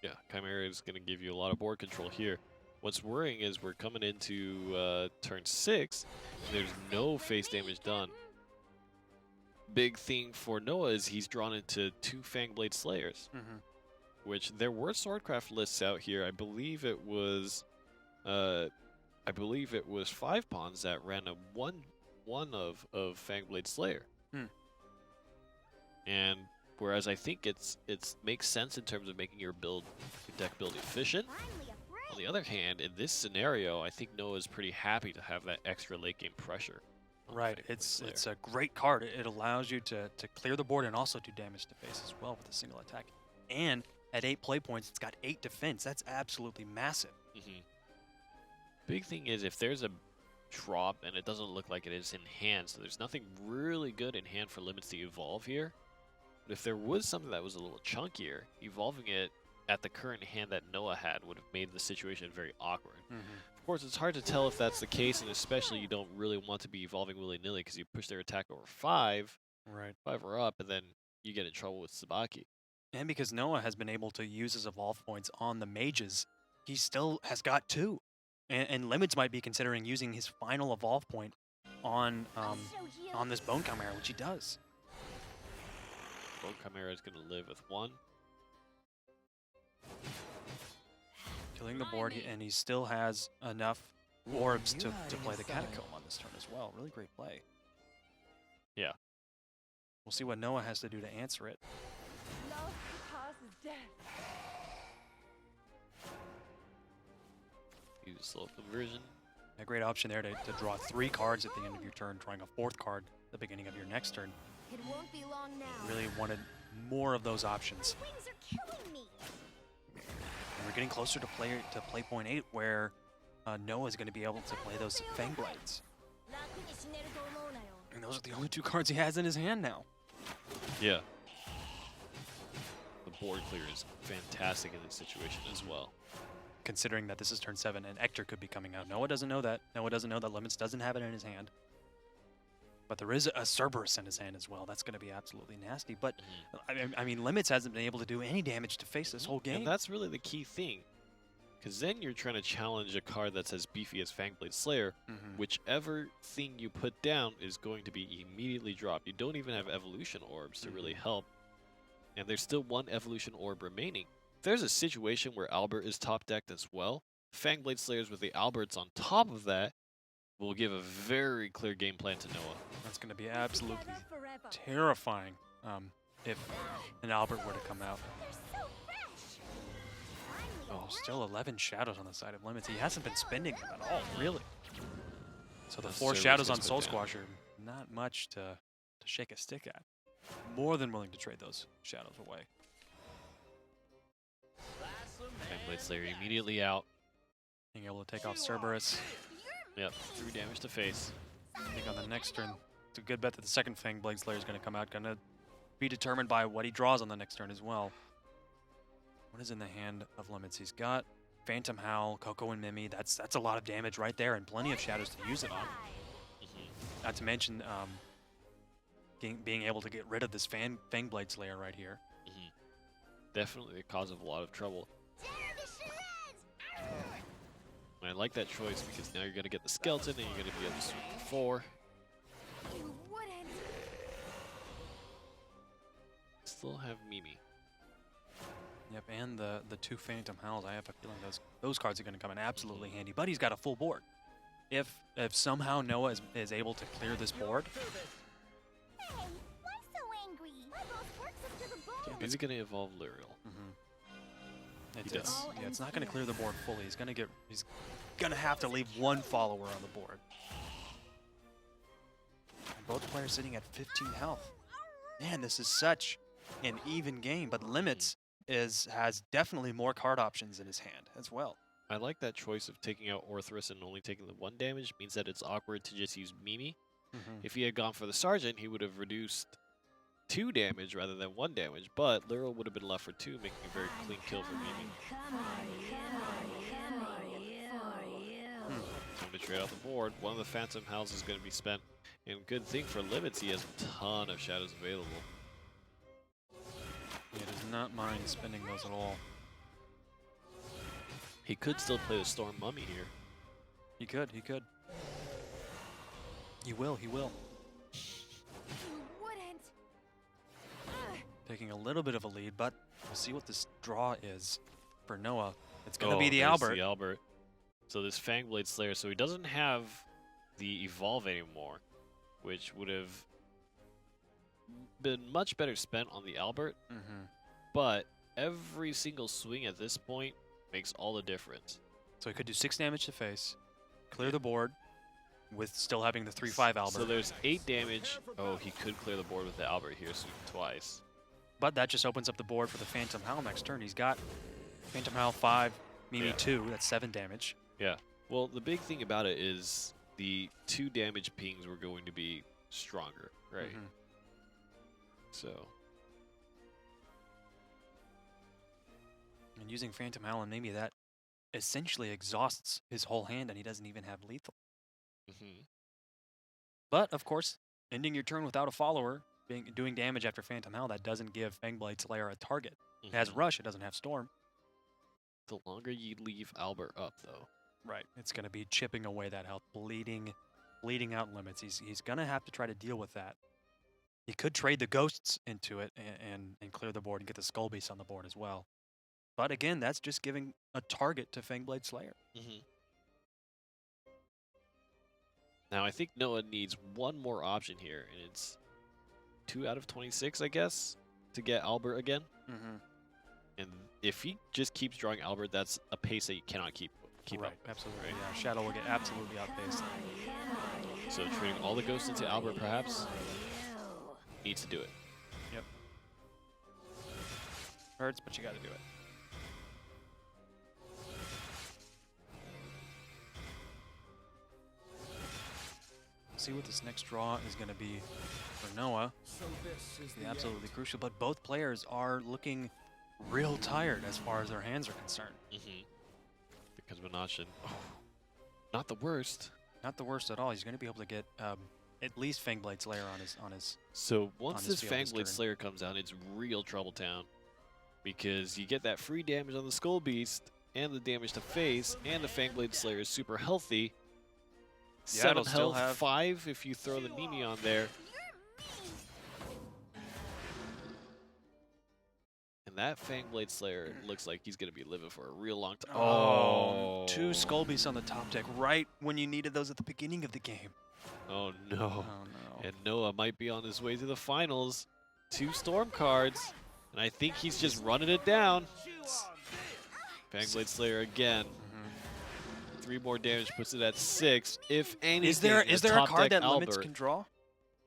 Yeah, Chimera is going to give you a lot of board control here. What's worrying is we're coming into turn 6, and there's no face damage done. Big thing for Noah is he's drawn into 2 Fangblade Slayers, which there were Swordcraft lists out here. I believe it was 5 pawns that ran a one of Fangblade Slayer. And whereas I think it's makes sense in terms of making your deck build efficient. On the other hand, in this scenario, I think Noah's pretty happy to have that extra late game pressure. Right, it's a great card. It allows you to clear the board and also do damage to face as well with a single attack. And at 8 play points, it's got 8 defense. That's absolutely massive. Big thing is if there's a drop and it doesn't look like it is in hand, so there's nothing really good in hand for limits to evolve here. But if there was something that was a little chunkier, evolving it at the current hand that Noah had would have made the situation very awkward. Of course, it's hard to tell if that's the case, and especially you don't really want to be evolving willy-nilly because you push their attack over 5, Right. 5 or up, and then you get in trouble with Sabaki. And because Noah has been able to use his evolve points on the mages, he still has got 2. And Limits might be considering using his final evolve point on this Bone Chimera, which he does. Bone Chimera is going to live with 1. Killing the board, and he still has enough orbs to play the Catacomb on this turn as well. Really great play. Yeah. We'll see what Noah has to do to answer it. Love surpasses death. Use slow conversion. A great option there to draw 3 cards at the end of your turn, drawing a 4th card at the beginning of your next turn. It won't be long now. Really wanted more of those options. Wings are killing me. And we're getting closer to play point 8, where Noah is going to be able to play those Fang Blades. And those are the only 2 cards he has in his hand now. Yeah. The board clear is fantastic in this situation as well. Considering that this is turn 7 and Ector could be coming out. Noah doesn't know that. Noah doesn't know that Limits doesn't have it in his hand. But there is a Cerberus in his hand as well. That's going to be absolutely nasty. But, I mean, Limits hasn't been able to do any damage to face this whole game. And that's really the key thing. Because then you're trying to challenge a card that's as beefy as Fangblade Slayer. Whichever thing you put down is going to be immediately dropped. You don't even have Evolution Orbs to really help. And there's still 1 Evolution Orb remaining. If there's a situation where Albert is top decked as well, Fangblade Slayers with the Alberts on top of that will give a very clear game plan to Noah. That's going to be absolutely terrifying if an Albert were to come out. Oh, still 11 shadows on the side of Limits. He hasn't been spending them at all, really. So the 4 shadows on Soul Squasher, not much to shake a stick at. More than willing to trade those shadows away. Fangblade Slayer immediately out. Being able to take off Cerberus. Yep, 3 damage to face. I think on the next turn, it's a good bet that the second Fangblade Slayer is going to come out. Going to be determined by what he draws on the next turn as well. What is in the hand of Limits? He's got Phantom Howl, Coco and Mimi. That's a lot of damage right there, and plenty of shadows to use it on. Not to mention being able to get rid of this Fangblade Slayer right here. Definitely the cause of a lot of trouble. And I like that choice because now you're going to get the Skeleton and you're going to be able to swing for 4. You wouldn't. Still have Mimi. Yep, and the 2 Phantom Howls. I have a feeling those cards are going to come in absolutely handy. But he's got a full board. If somehow Noah is able to clear this board, Hey, why so angry? My boss works up to the bone. He's going to evolve Lyriel. It's not going to clear the board fully. He's gonna have to leave 1 follower on the board. And both players sitting at 15 health. Man, this is such an even game. But Limits has definitely more card options in his hand as well. I like that choice of taking out Orthrus and only taking the 1 damage. Means that it's awkward to just use Mimi. If he had gone for the Sergeant, he would have reduced 2 damage rather than 1 damage, but Lyriel would have been left for 2, making a very clean kill for Mimi. Time to trade out the board. One of the Phantom Howls is going to be spent. And good thing for limits, he has a ton of shadows available. He does not mind spending those at all. He could still play the Storm Mummy here. He could. He will. You wouldn't. Taking a little bit of a lead, but we'll see what this draw is for Noah. It's going to be the there's Albert. The Albert. So this Fangblade Slayer, so he doesn't have the Evolve anymore, which would have been much better spent on the Albert. But every single swing at this point makes all the difference. So he could do 6 damage to face, clear the board, with still having the 3/5 Albert. So there's 8 damage. Oh, he could clear the board with the Albert here twice. But that just opens up the board for the Phantom Howl next turn. He's got Phantom Howl 5, Mimi 2. That's 7 damage. Yeah. Well, the big thing about it is the 2 damage pings were going to be stronger, right? So. And using Phantom Howl, and maybe that essentially exhausts his whole hand, and he doesn't even have lethal. But, of course, ending your turn without a follower, doing damage after Phantom Howl, that doesn't give Fangblade Slayer a target. It has Rush, it doesn't have Storm. The longer you leave Albert up, though. Right. It's going to be chipping away that health, bleeding out limits. He's going to have to try to deal with that. He could trade the Ghosts into it and clear the board and get the Skull Beast on the board as well. But again, that's just giving a target to Fangblade Slayer. Now, I think Noah needs one more option here, and it's 2 out of 26, I guess, to get Albert again. And if he just keeps drawing Albert, that's a pace that you cannot keep Right, up. absolutely. Right? Yeah, Shadow will get absolutely outpaced. So trading all the Ghosts into Albert, perhaps, needs to do it. Yep. Hurts, but you got to do it. See what this next draw is going to be for Noah. So this is Be absolutely crucial, but both players are looking real tired as far as their hands are concerned. Because Menachin, not the worst. Not the worst at all. He's going to be able to get at least Fangblade Slayer on his. So once on this his field this Fangblade turn. Slayer comes down, it's real trouble town. Because you get that free damage on the Skull Beast, and the damage to face, and the Fangblade Slayer is super healthy. Yeah, 7 it'll still health, have- 5 if you throw the Mimi on there. And that Fangblade Slayer looks like he's going to be living for a real long time. Oh, 2 Skull Beasts on the top deck right when you needed those at the beginning of the game. Oh, no. Oh, no. And Noah might be on his way to the finals. 2 Storm cards. And I think he's just running it down. Fangblade Slayer again. 3 more damage puts it at 6. If anything, Is there a top card deck that limits Albert. can draw?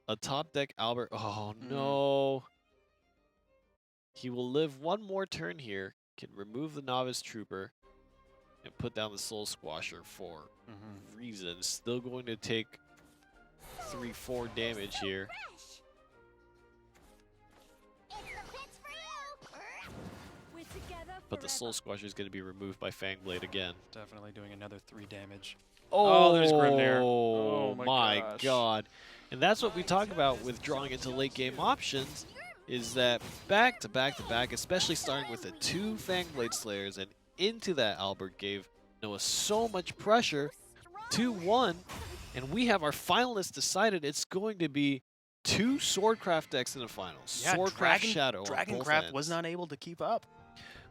A top deck Albert. Oh, no. He will live 1 more turn here. Can remove the Novice Trooper. And put down the Soul Squasher for reasons. Still going to take 3-4 damage here. But the Soul Squasher is going to be removed by Fangblade again. Definitely doing another 3 damage. Oh, there's Grim there. Oh, Oh my gosh. God. And that's what we talk about with drawing into late game options, is that back to back to back, especially starting with the 2 Fangblade Slayers and into that Albert gave Noah so much pressure. 2-1, and we have our finalists decided. It's going to be 2 Swordcraft decks in the finals. Yeah, Swordcraft Shadow on both Dragoncraft was ends. not able to keep up.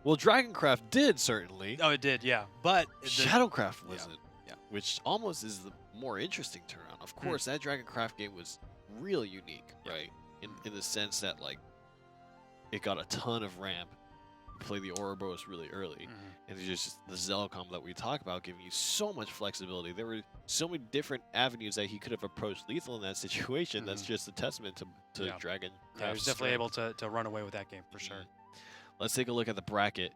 Well, Dragoncraft did, certainly. Oh, it did, yeah. But Shadowcraft wasn't. yeah. Which almost is the more interesting turnaround. Of course, that Dragoncraft game was real unique, right? In the sense that, like, it got a ton of ramp. You play the Ouroboros really early. And it's just the Zell combo that we talk about giving you so much flexibility. There were so many different avenues that he could have approached lethal in that situation. That's just a testament to Yeah. Dragoncraft's yeah, he was definitely strength. able to run away with that game for sure. Let's take a look at the bracket.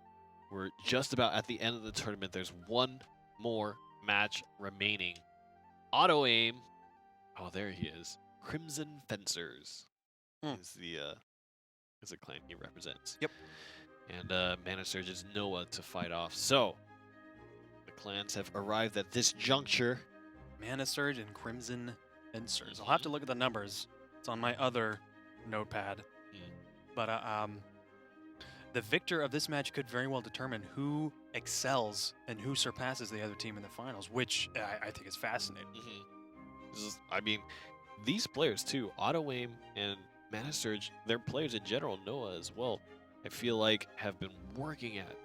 We're just about at the end of the tournament. There's 1 more match remaining. Auto aim. Oh, there he is. Crimson Fencers is the clan he represents. Yep. And Mana Surge is Noah to fight off. So the clans have arrived at this juncture. Mana Surge and Crimson insers. I'll have to look at the numbers. It's on my other notepad. But the victor of this match could very well determine who excels and who surpasses the other team in the finals, which I think is fascinating. I mean, these players too, Auto Aim and Mana Surge, they're players in general, Noah as well, I feel like have been working at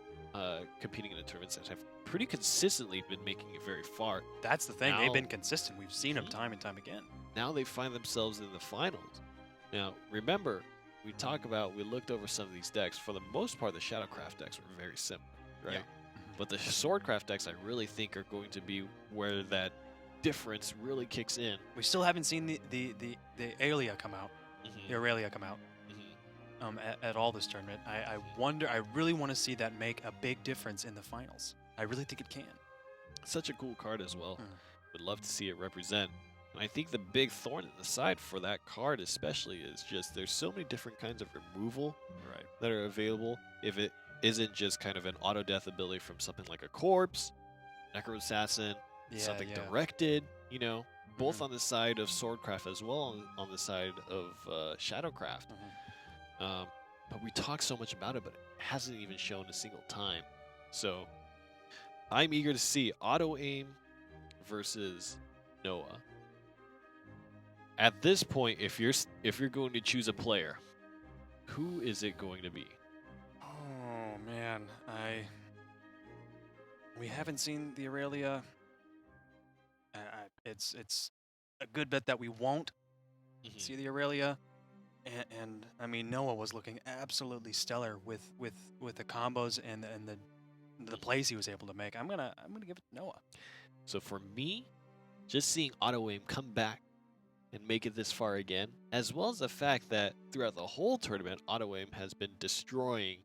competing in the tournaments and have pretty consistently been making it very far. That's the thing. Now, they've been consistent. We've seen them time and time again. Now they find themselves in the finals. Now, remember, we looked over some of these decks. For the most part, the Shadowcraft decks were very simple, right? Yeah. But the Swordcraft decks, I really think, are going to be where that difference really kicks in. We still haven't seen the Aurelia come out. The Aurelia come out at all this tournament. I wonder. I really want to see that make a big difference in the finals. I really think it can. Such a cool card as well. Would love to see it represent. And I think the big thorn in the side for that card especially is just there's so many different kinds of removal that are available. If it isn't just kind of an auto-death ability from something like a Corpse, Necro Assassin, something directed, you know, both on the side of Swordcraft as well on the side of Shadowcraft. But we talk so much about it, but it hasn't even shown a single time. So I'm eager to see Auto Aim versus Noah. At this point, if you're going to choose a player, who is it going to be? Oh man, we haven't seen the Aurelia. It's a good bet that we won't see the Aurelia. And I mean, Noah was looking absolutely stellar with the combos and the plays he was able to make. I'm gonna give it to Noah. So for me, just seeing Auto Aim come back and make it this far again, as well as the fact that throughout the whole tournament, Auto Aim has been destroying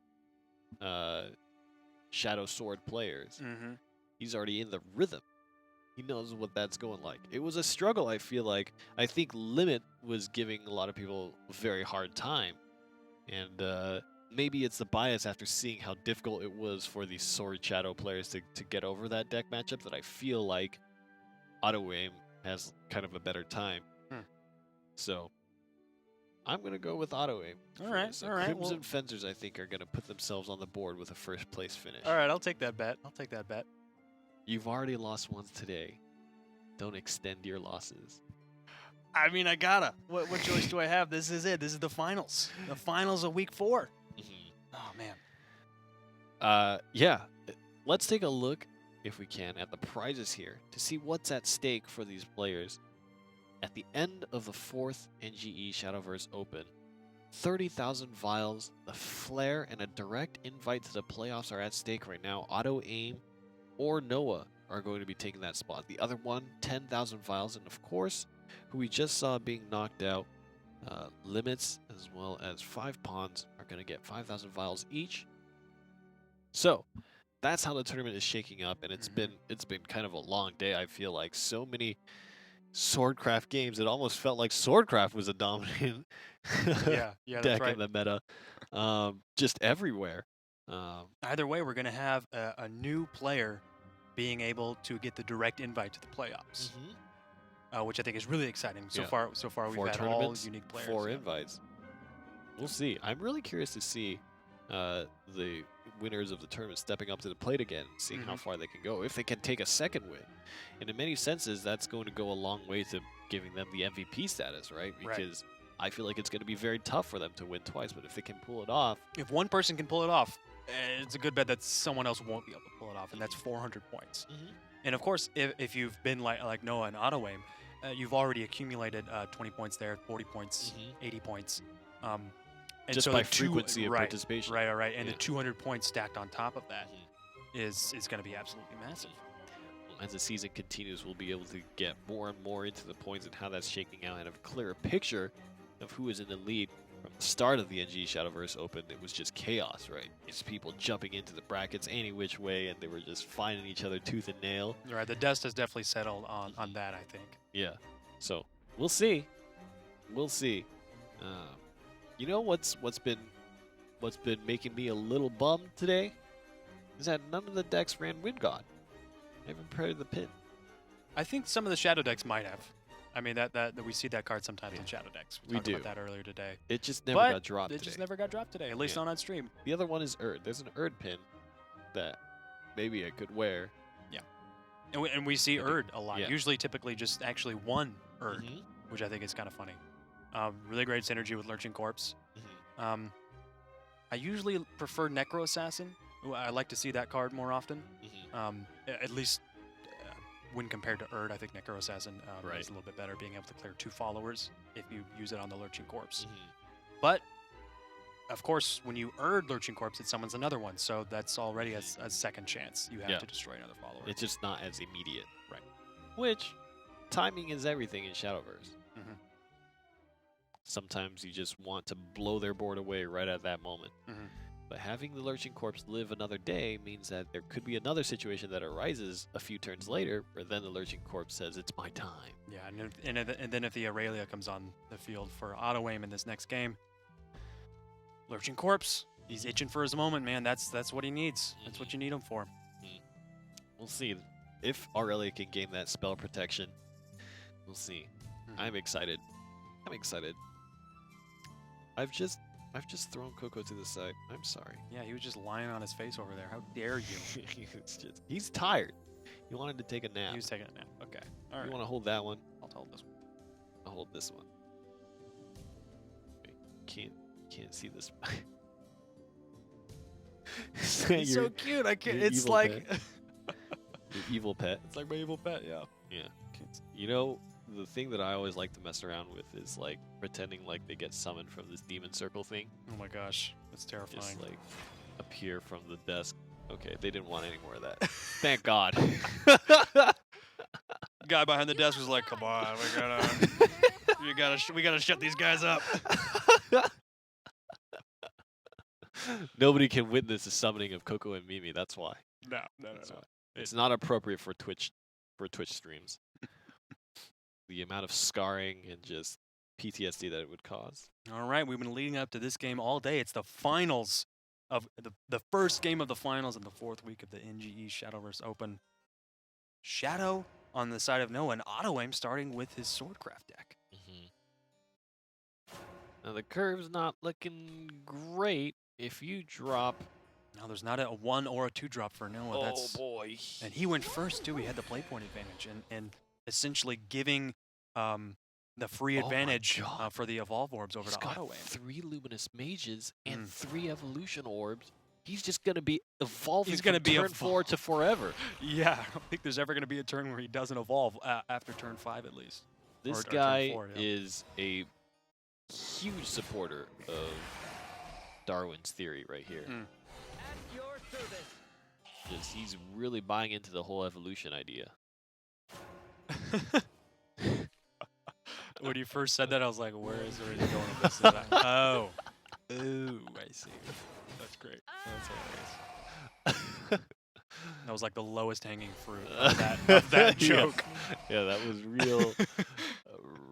Shadow Sword players. He's already in the rhythm. He knows what that's going like. It was a struggle, I feel like. I think Limit was giving a lot of people a very hard time. And maybe it's the bias after seeing how difficult it was for these Sword Shadow players to get over that deck matchup that I feel like Auto Aim has kind of a better time. So I'm going to go with Auto Aim. All right. Crimson Fencers, I think, are going to put themselves on the board with a first place finish. All right, I'll take that bet. You've already lost once today. Don't extend your losses. I mean, I gotta. What choice do I have? This is it. This is the finals. The finals of week 4. Oh, man. Yeah. Let's take a look, if we can, at the prizes here to see what's at stake for these players. At the end of the 4th NGE Shadowverse Open, 30,000 vials, the flare, and a direct invite to the playoffs are at stake right now. Auto Aim or Noah are going to be taking that spot. The other one, 10,000 vials, and of course, who we just saw being knocked out, Limits as well as 5 Pawns are going to get 5,000 vials each. So that's how the tournament is shaking up, and it's been kind of a long day. I feel like so many Swordcraft games. It almost felt like Swordcraft was a dominant deck in the meta, just everywhere. Either way, we're going to have a new player being able to get the direct invite to the playoffs, which I think is really exciting. So far we've had all unique players. 4 invites. We'll see. I'm really curious to see the winners of the tournament stepping up to the plate again, seeing how far they can go, if they can take a second win. And in many senses, that's going to go a long way to giving them the MVP status, right? Because I feel like it's going to be very tough for them to win twice, but if they can pull it off... If one person can pull it off, it's a good bet that someone else won't be able to pull it off, and that's 400 points. And of course, if you've been like Noah and Auto Aim, you've already accumulated 20 points there, 40 points, 80 points. And just so by frequency of participation. Right. And the 200 points stacked on top of that is going to be absolutely massive. As the season continues, we'll be able to get more and more into the points and how that's shaking out and have a clearer picture of who is in the lead. From the start of the NGE Shadowverse Open, it was just chaos, right? It's people jumping into the brackets any which way, and they were just finding each other tooth and nail. Right, the dust has definitely settled on that, I think. Yeah, so we'll see. We'll see. You know what's been making me a little bummed today is that none of the decks ran Wind God. I haven't prepared the pin. I think some of the Shadow decks might have. I mean, that we see that card sometimes in Shadow decks. We talked do. about that earlier today. It just never But got dropped it today. just never got dropped today, at least not on stream. The other one is Erd. There's an Erd pin that maybe I could wear. And we see Maybe. Erd a lot. Yeah. Usually, typically, just actually one Erd, Mhm. which I think is kind of funny. Really great synergy with Lurching Corpse. Mhm. I usually prefer Necro Assassin. I like to see that card more often. Mhm. At least when compared to Erd, I think Necro Assassin Right. is a little bit better, being able to clear 2 followers if you use it on the Lurching Corpse. Mhm. But, of course, when you Erd Lurching Corpse, it summons another one, so that's already a second chance you have Yeah. to destroy another follower. It's just not as immediate. Right. Which, timing is everything in Shadowverse. Mhm. Sometimes you just want to blow their board away right at that moment. Mhm. But having the Lurching Corpse live another day means that there could be another situation that arises a few turns later, where then the Lurching Corpse says, "It's my time." Yeah, and then if the Aurelia comes on the field for auto aim in this next game, Lurching Corpse, he's itching for his moment, man. That's what he needs. That's what you need him for. We'll see if Aurelia can gain that spell protection. We'll see. Mhm. I'm excited. I'm excited. I've just thrown Coco to the side. I'm sorry. Yeah, he was just lying on his face over there. How dare you? He's tired. He wanted to take a nap. He was taking a nap. Okay. All You right. want to hold that one? I'll hold this one. I'll hold this one. Wait, can't see this. He's so cute. I can't. your It's evil like Your evil pet. it's like my evil pet. Yeah. Yeah. You know, the thing that I always like to mess around with is like pretending like they get summoned from this demon circle thing. Oh my gosh, that's terrifying. Just like appear from the desk. Okay, they didn't want any more of that. Thank God. Guy behind the desk was like, "Come on, we gotta shut these guys up." Nobody can witness the summoning of Coco and Mimi. That's why. No. That's why. It's not appropriate for Twitch streams. The amount of scarring and just PTSD that it would cause. All right, we've been leading up to this game all day. It's the finals of the first game of the finals in the 4th week of the NGE Shadowverse Open. Shadow on the side of Noah, and auto aim starting with his Swordcraft deck. Now the curve's not looking great. If you drop, Now there's not a 1 or a 2 drop for Noah. That's boy, and he went first too. He had the play point advantage, and essentially giving the free Oh my advantage God. for the evolve orbs over he's to got auto aim. 3 luminous mages and Mm. 3 evolution orbs. He's just gonna be evolving. He's gonna from be turn 4 to forever. Yeah, I don't think there's ever going to be a turn where he doesn't evolve after turn 5 at least. This Or turn guy 4, yeah. is a huge supporter of Darwin's theory right here. Mm. At your service. Just he's really buying into the whole evolution idea. When you first said that, I was like, where is he going with this? Is that- oh. Ooh, I see. That's great. That's hilarious. That was like the lowest hanging fruit of that Yeah. joke. Yeah, that was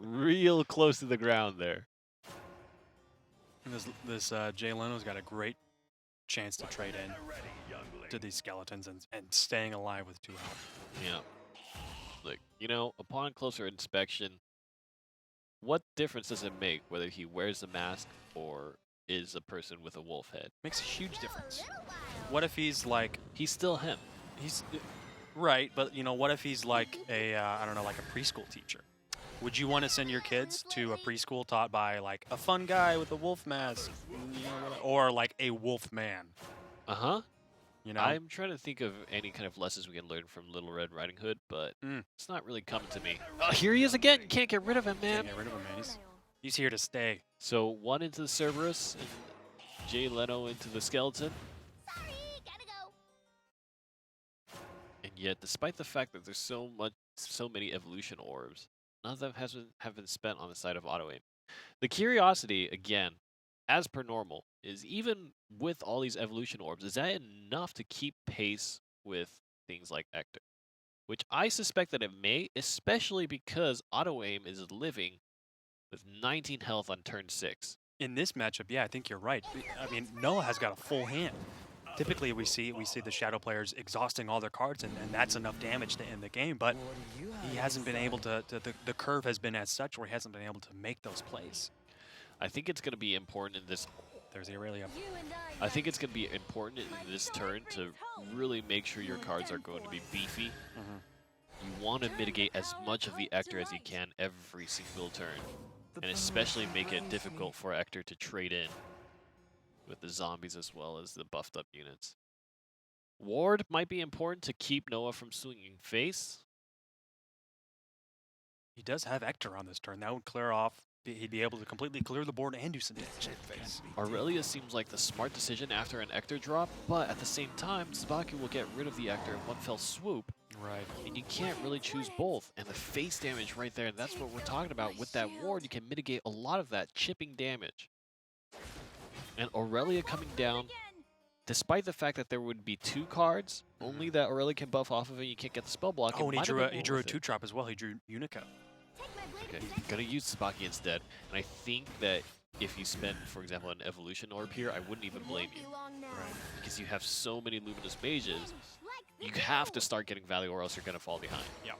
real close to the ground there. And this Jay Leno's got a great chance to trade in to these skeletons and staying alive with 2 health. Yeah. Like, you know, upon closer inspection, what difference does it make whether he wears the mask or is a person with a wolf head? Makes a huge difference. What if he's like, He's still him. he's right, but you know, what if he's like a I don't know, like a preschool teacher? Would you want to send your kids to a preschool taught by like a fun guy with a wolf mask, you know, or like a wolf man? Uh-huh. You know, I'm trying to think of any kind of lessons we can learn from Little Red Riding Hood, but it's not really coming to me. Oh, here he is again. You can't get rid of him, man. can't get rid of him, man. He's here to stay. So 1 into the Cerberus and Jay Leno into the skeleton. Sorry, gotta go. And yet, despite the fact that there's so many evolution orbs, none of them have been spent on the side of auto aim. The curiosity, again, as per normal, is even with all these evolution orbs, is that enough to keep pace with things like Ector? Which I suspect that it may, especially because auto aim is living with 19 health on turn 6. In this matchup, yeah, I think you're right. I mean, Noah has got a full hand. Typically, we see the Shadow players exhausting all their cards, and that's enough damage to end the game. But he hasn't been able to. The curve has been as such where he hasn't been able to make those plays. I think it's going to be important in this. There's the Aurelia. I think it's going to be important in this turn to really make sure your cards are going to be beefy. You want to mitigate as much of the Ector as you can every single turn, and especially make it difficult for Ector to trade in with the zombies as well as the buffed up units. Ward might be important to keep Noah from swinging face. He does have Ector on this turn. That would clear off. He'd be able to completely clear the board and do some damage in face. Aurelia seems like the smart decision after an Ector drop, but at the same time, Tsubaki will get rid of the Ector in one fell swoop. Right. And you can't really choose both. And the face damage right there, that's what we're talking about. With that ward, you can mitigate a lot of that chipping damage. And Aurelia coming down, despite the fact that there would be 2 cards, only that Aurelia can buff off of it, you can't get the spell block. Oh, and he drew a 2-drop as well. He drew Unica. Okay, gonna use Tsubaki instead. And I think that if you spend, for example, an evolution orb here, I wouldn't even blame you. Right. Because you have so many luminous mages, you have to start getting value or else you're gonna fall behind. Yeah.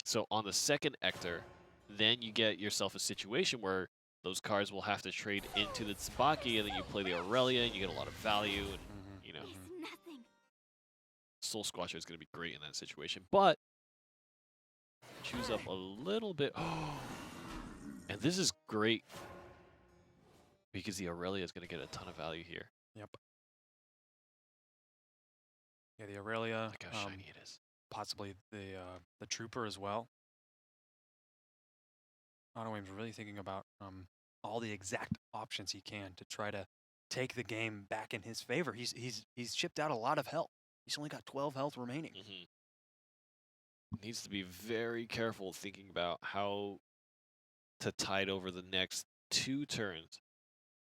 So on the second Ector, then you get yourself a situation where those cards will have to trade into the Tsubaki, and then you play the Aurelia, and you get a lot of value, and you know, Soul Squasher is gonna be great in that situation. But choose up a little bit. And this is great because the Aurelia is going to get a ton of value here. Yep. Yeah, the Aurelia. Look how shiny it is. Possibly the Trooper as well. Autoaim's really thinking about all the exact options he can to try to take the game back in his favor. He's chipped out a lot of health. He's only got 12 health remaining. Needs to be very careful thinking about how to tide over the next 2 turns.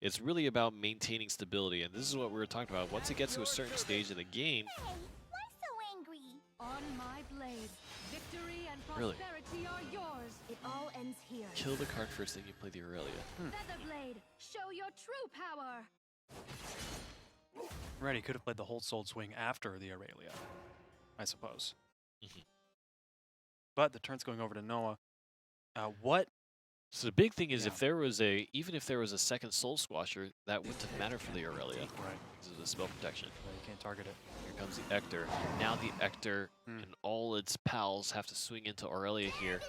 It's really about maintaining stability, and this is what we were talking about. Once it gets to a certain stage in the game, Why so angry? On my blade, victory and Really? prosperity are yours. It all ends here. kill the card first, then you play the Aurelia. Featherblade, show your true power. Right, he could have played the Hold Soul Swing after the Aurelia, I suppose. But the turn's going over to Noah. What? So the big thing is, Yeah. if there was even if there was a second Soul Squasher, that wouldn't have mattered for the Aurelia. Right. Because of the spell protection. Yeah, you can't target it. Here comes the Ector. Now the Ector and all its pals have to swing into Aurelia here.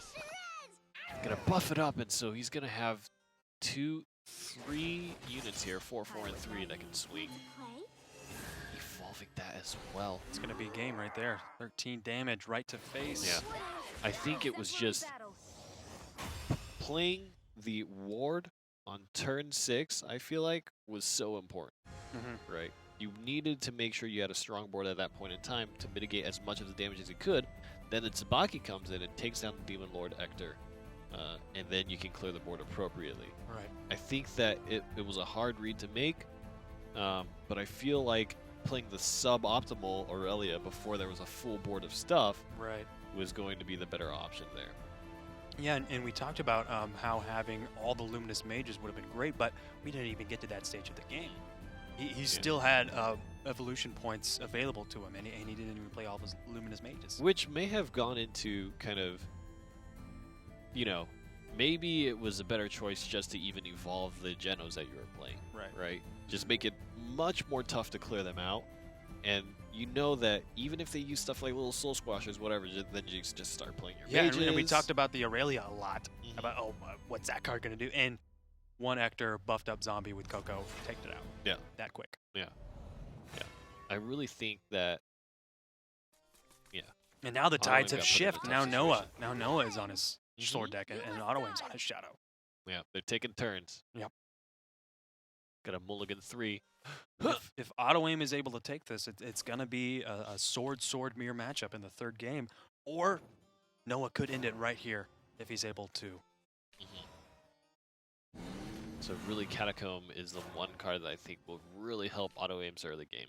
Gonna buff it up, and so he's gonna have 2, 3 units here, 4, 4, and 3 that can swing. Evolving that as well. It's going to be a game right there. 13 damage right to face. Yeah. I think it was just playing the ward on turn 6, I feel like, was so important, right? You needed to make sure you had a strong board at that point in time to mitigate as much of the damage as you could. Then the Tsubaki comes in and takes down the Demon Lord Ector, and then you can clear the board appropriately. Right. I think that it was a hard read to make, but I feel like playing the suboptimal Aurelia before there was a full board of stuff Right. was going to be the better option there. Yeah, and we talked about how having all the Luminous Mages would have been great, but we didn't even get to that stage of the game. He still had evolution points available to him, and he didn't even play all of his Luminous Mages. Which may have gone into kind of, you know, maybe it was a better choice just to even evolve the Genos that you were playing. Right? Just make it much more tough to clear them out. And you know that even if they use stuff like little Soul Squashers, whatever, then you just start playing your Yeah, mages. and we talked about the Aurelia a lot, about, what's that card going to do? And one Ector buffed up zombie with Coco taked it out. Yeah. That quick. Yeah. I really think that, And now the Autoaim tides got have put in a shifted. tough Now Noah is on his sword deck, and Autoaim's on his shadow. yeah, they're taking turns. Yep. Got a mulligan 3. If Autoaim is able to take this, it's going to be a sword mirror matchup in the third game. Or Noah could end it right here if he's able to. So really, Catacomb is the one card that I think will really help Autoaim's early game.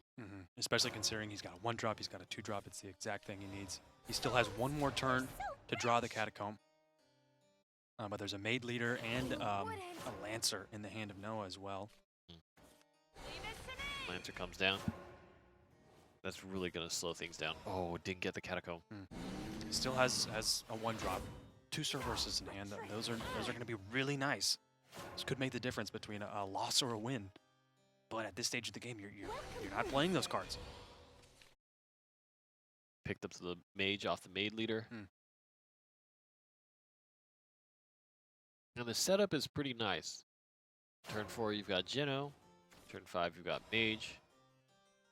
Especially considering he's got a 1-drop, he's got a 2-drop. It's the exact thing he needs. He still has one more turn to draw the Catacomb. But there's a Maid Leader and a Lancer in the hand of Noah as well. Lancer comes down. That's really going to slow things down. Oh, didn't get the Catacomb. Still has a 1-drop. 2 Cerberus in hand. Those are going to be really nice. This could make the difference between a loss or a win. But at this stage of the game, you're not playing those cards. Picked up the mage off the maid leader. And the setup is pretty nice. Turn 4, you've got Geno. Turn 5, you've got mage.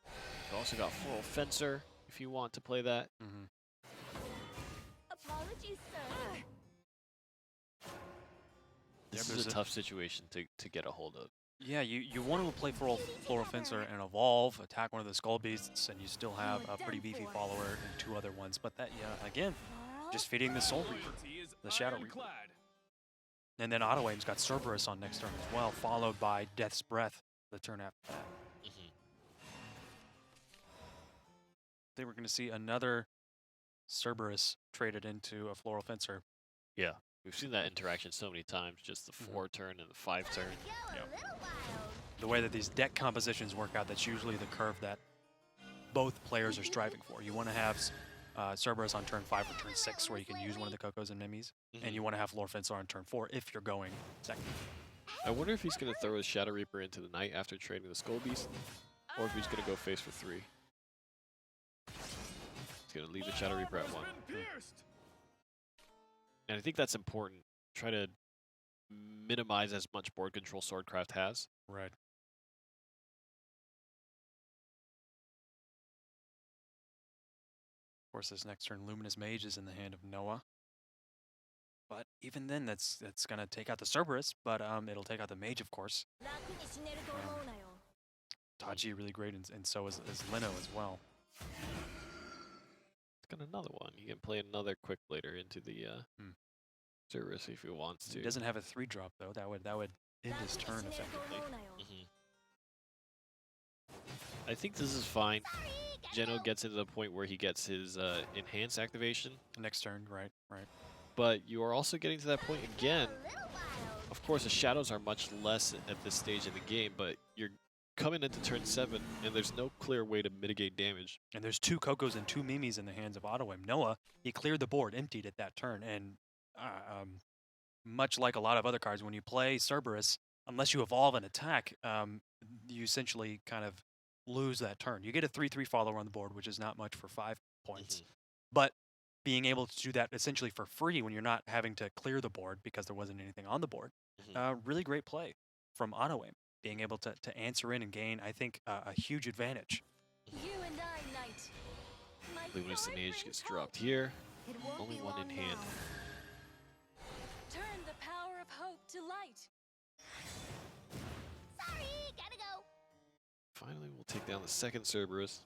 You've also got Floral Fencer, if you want to play that. Apologies, sir. This is a tough situation to get a hold of. Yeah, you want to play Floral Fencer and evolve, attack one of the Skull Beasts, and you still have a pretty beefy follower and 2 other ones. But that, yeah, again, just feeding the Soul Reaper, the Shadow Reaper. And then Auto Aim's got Cerberus on next turn as well, followed by Death's Breath the turn after that. I think we're going to see another Cerberus traded into a Floral Fencer. Yeah, we've seen that interaction so many times, just the 4 turn and the 5 turn. The way that these deck compositions work out, that's usually the curve that both players are striving for. You want to have Cerberus on turn 5 or turn 6 where you can use one of the Cocos and Mimis, and you want to have Floral Fencer on turn 4 if you're going second. I wonder if he's going to throw his Shadow Reaper into the night after trading the Skull Beast, or if he's going to go face for 3. He's going to leave the Shadow Reaper at 1. And I think that's important. Try to minimize as much board control Swordcraft has. Right. Of course, this next turn, Luminous Mage is in the hand of Noah. But even then, that's going to take out the Cerberus, but it'll take out the Mage, of course. Tachi really great, and so is Lino as well. It's got another one. You can play another Quick Blader into the Cerberus if he wants to. He doesn't have a 3-drop, though. That would end his turn effectively. I think this is fine. Geno gets into the point where he gets his enhanced activation. Next turn, right. But you are also getting to that point again. Of course, the shadows are much less at this stage in the game, but you're coming into turn 7, and there's no clear way to mitigate damage. And there's 2 Cocos and 2 Mimis in the hands of Auto Aim. Noah, he cleared the board, emptied at that turn, and much like a lot of other cards, when you play Cerberus, unless you evolve an attack, you essentially kind of lose that turn. You get a 3/3 follower on the board, which is not much for 5 points. But being able to do that essentially for free when you're not having to clear the board because there wasn't anything on the board, really great play from Auto Aim. Being able to answer in and gain, I think, a huge advantage. Luminous Mage gets dropped here. Only 1 in hand. Turn the power of hope to light. Sorry, gotta go. Finally, we'll take down the second Cerberus.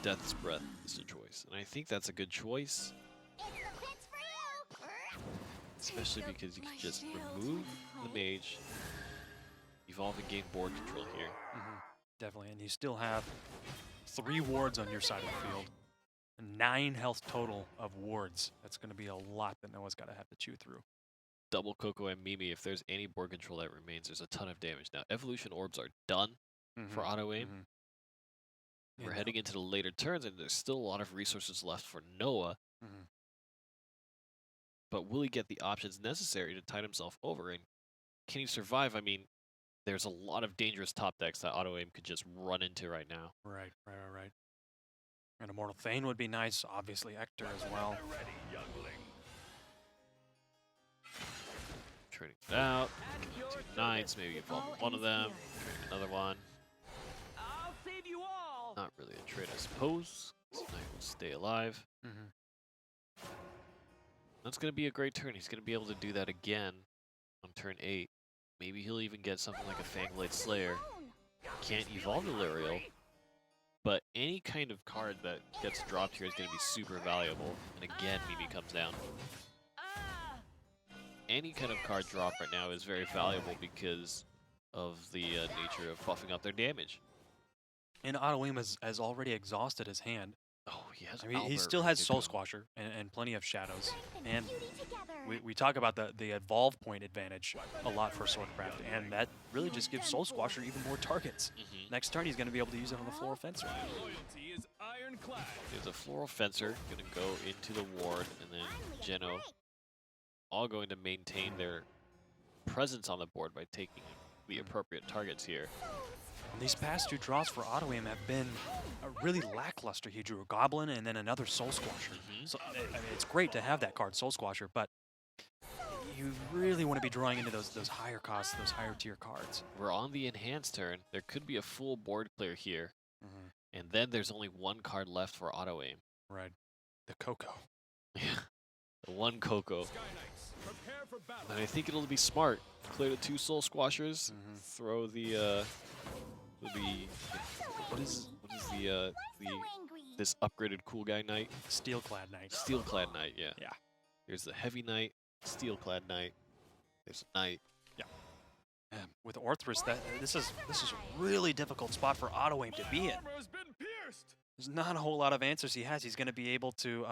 Death's Breath is the choice, and I think that's a good choice. It's the pits for you. Especially because you can just remove the mage, evolve and gain board control here. Definitely, and you still have 3 wards on your side of the field. 9 health total of wards. That's going to be a lot that Noah's got to have to chew through. Double Coco and Mimi, if there's any board control that remains, there's a ton of damage. Now, Evolution Orbs are done for Auto Aim. We're heading into the later turns, and there's still a lot of resources left for Noah. But will he get the options necessary to tide himself over? And can he survive? I mean, there's a lot of dangerous top decks that Auto Aim could just run into right now. Right. And Immortal Thane would be nice, obviously Ector as well. Trading it out, get 2 knights, maybe evolve one of them, trade another one. I'll save you all. Not really a trade, I suppose. This knight will stay alive. That's going to be a great turn. He's going to be able to do that again on turn 8. Maybe he'll even get something like a Fangblade Slayer. Can't evolve the Lirial, but any kind of card that gets dropped here is going to be super valuable. And again, Mimi comes down. Any kind of card drop right now is very valuable because of the nature of buffing up their damage. And Auto Aim has already exhausted his hand. Oh, he has I mean, he Albert still ready has to Soul go. Squasher and plenty of shadows. Strength And beauty together. we talk about the evolve point advantage a lot for Swordcraft, and that really just gives Soul Squasher even more targets. Next turn, he's going to be able to use it on the Floral Fencer. Loyalty is ironclad. There's a Floral Fencer going to go into the ward, and then Geno all going to maintain their presence on the board by taking the appropriate targets here. And these past 2 draws for Auto Aim have been really lackluster. He drew a Goblin and then another Soul Squasher. So, I mean, it's great to have that card, Soul Squasher, but you really want to be drawing into those higher costs, those higher tier cards. We're on the enhanced turn. There could be a full board clear here, and then there's only 1 card left for auto aim. Right. The Coco. Yeah, the 1 Coco. Sky Knights, prepare for battle. And I think it'll be smart. Clear the 2 Soul Squashers. Throw the what is the this upgraded cool guy knight? Steelclad Knight. Steelclad Knight, yeah. Yeah. Here's the heavy knight, Steelclad Knight. There's a knight. With Orthrus, this is a really difficult spot for Auto Aim to be in. Armor has been pierced. There's not a whole lot of answers he has. He's going to be able to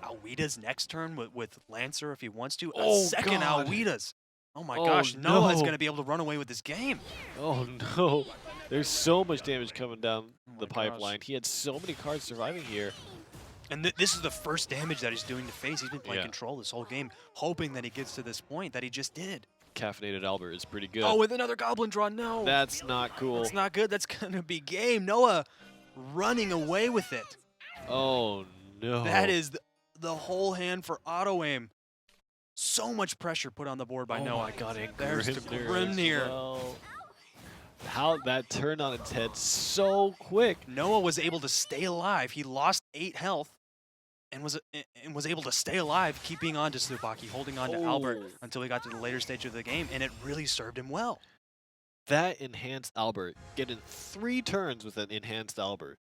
Alweda's next turn with Lancer if he wants to. Oh, a second God. Alweda's. Oh my Oh, gosh, Noah's no. going to be able to run away with this game. Oh no! There's so much damage coming down the my gosh. pipeline. He had so many cards surviving here. And this is the first damage that he's doing to face. He's been playing Yeah. control this whole game, hoping that he gets to this point that he just did. Caffeinated Albert is pretty good. Oh, with another Goblin draw, no. That's not cool. That's not good. That's going to be game. Noah running away with it. Oh no! That is the whole hand for Auto Aim. So much pressure put on the board by oh Noah. my God! And There's the Grimnir as Grimnir. well. How that turned on its head so quick. Noah was able to stay alive. He lost 8 health and was able to stay alive, keeping on to Tsubaki, holding on to Albert Oh. until he got to the later stage of the game, and it really served him well. That enhanced Albert, getting 3 turns with an enhanced Albert.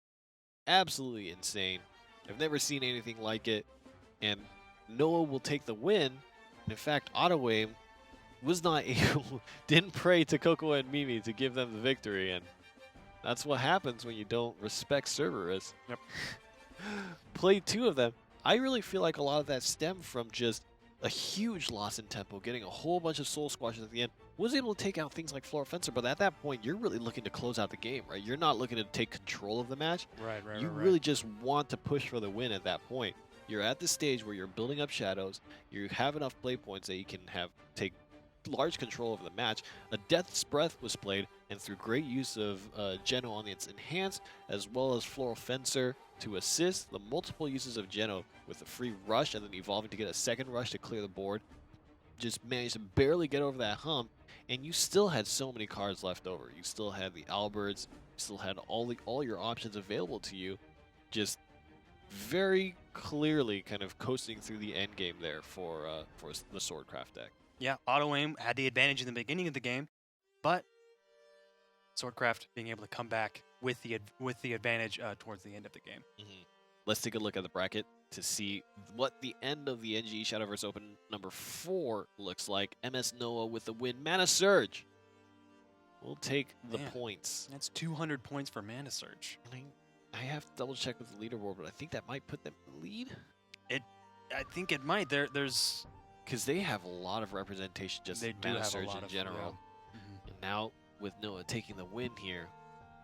Absolutely insane. I've never seen anything like it. And Noah will take the win. In fact, Auto Aim was not able, didn't pray to Coco and Mimi to give them the victory. And that's what happens when you don't respect Cerberus. Yep. Played 2 of them. I really feel like a lot of that stemmed from just a huge loss in tempo, getting a whole bunch of Soul Squashers at the end. Was able to take out things like Floor Fencer, but at that point, you're really looking to close out the game, right? You're not looking to take control of the match. Right. You really just want to push for the win at that point. You're at the stage where you're building up shadows. You have enough play points that you can take large control of the match. A Death's Breath was played, and through great use of Geno on its enhanced, as well as Floral Fencer to assist, the multiple uses of Geno with a free rush and then evolving to get a second rush to clear the board, just managed to barely get over that hump, and you still had so many cards left over. You still had the Alberts, you still had all your options available to you, just very clearly kind of coasting through the end game there for the Swordcraft deck. Yeah, Auto Aim had the advantage in the beginning of the game, but Swordcraft being able to come back with the advantage towards the end of the game. Let's take a look at the bracket to see what the end of the NGE Shadowverse Open number 4 looks like. MS Noah with the win. Mana Surge will take the Man. points. That's 200 points for Mana Surge. I have to double check with the leaderboard, but I think that might put them in the lead. I think it might. There's Because they have a lot of representation just they in do Mana have a Surge lot in of general. yeah. And now with Noah taking the win here,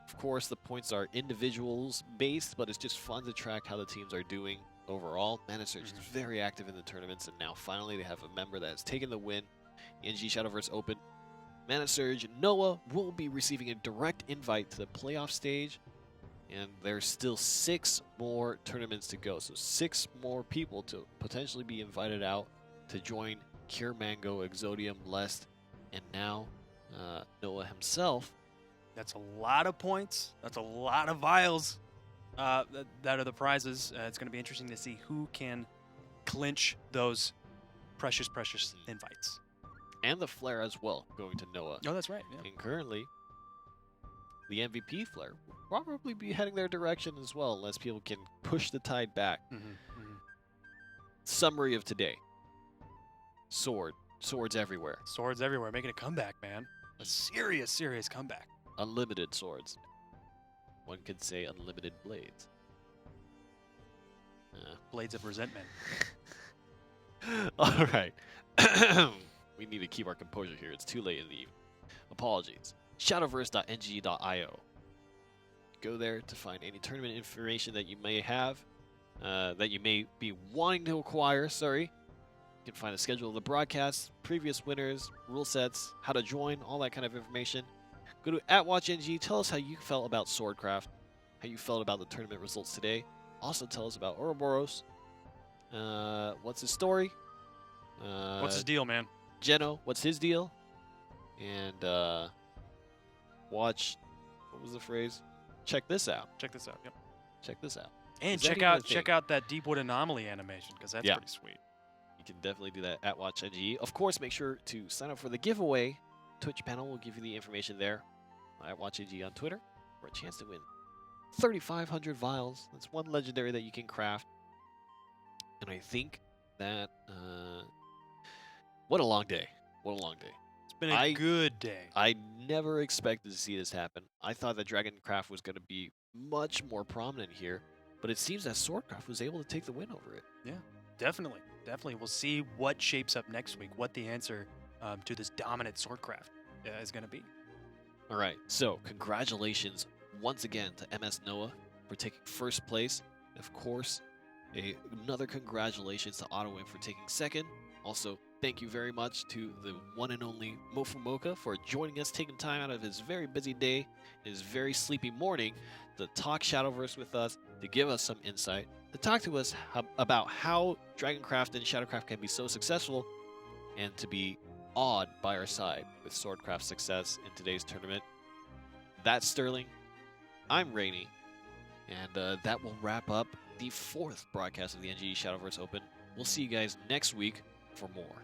of course the points are individuals based, but it's just fun to track how the teams are doing overall. Mana Surge is very active in the tournaments, and now finally they have a member that has taken the win. NGE Shadowverse Open. Mana Surge, Noah will be receiving a direct invite to the playoff stage, and there's still 6 more tournaments to go. So 6 more people to potentially be invited out to join Cure Mango, Exodium, Lest, and now Noah himself. That's a lot of points. That's a lot of vials that are the prizes. It's going to be interesting to see who can clinch those precious invites. And the Flare as well, going to Noah. Oh, that's right. Yeah. And currently, the MVP Flare will probably be heading their direction as well, unless people can push the tide back. Summary of today. Swords everywhere. Swords everywhere, making a comeback, man. A serious comeback. Unlimited swords. One could say unlimited blades. Blades of Resentment. All right. We need to keep our composure here. It's too late in the evening. Apologies. Shadowverse.nge.io. Go there to find any tournament information that you may have, that you may be wanting to acquire. Sorry. You can find a schedule of the broadcasts, previous winners, rule sets, how to join, all that kind of information. Go to @WatchNG. Tell us how you felt about Swordcraft, how you felt about the tournament results today. Also tell us about Ouroboros. What's his story? What's his deal, man? Geno, what's his deal? And watch. What was the phrase? Check this out. Check this out. Yep. Check this out. And Is that check even a check thing? out that Deepwood Anomaly animation because that's Yeah. pretty sweet. You can definitely do that at WatchNG. Of course, make sure to sign up for the giveaway. Twitch panel will give you the information there at WatchNG on Twitter for a chance to win 3,500 vials. That's one legendary that you can craft. And I think that what a long day. What a long day. It's been a good day. I never expected to see this happen. I thought that Dragoncraft was going to be much more prominent here, but it seems that Swordcraft was able to take the win over it. Yeah, definitely. Definitely. We'll see what shapes up next week, what the answer to this dominant Swordcraft is going to be. All right, so congratulations once again to MS Noah for taking first place. Of course, another congratulations to Ottawin for taking second. Also, thank you very much to the one and only Mofumoka for joining us, taking time out of his very busy day, his very sleepy morning, to talk Shadowverse with us, to give us some insight, to talk to us about how Dragoncraft and Shadowcraft can be so successful, and to be awed by our side with Swordcraft's success in today's tournament. That's Sterling. I'm Rainey. And that will wrap up the 4th broadcast of the NGE Shadowverse Open. We'll see you guys next week for more.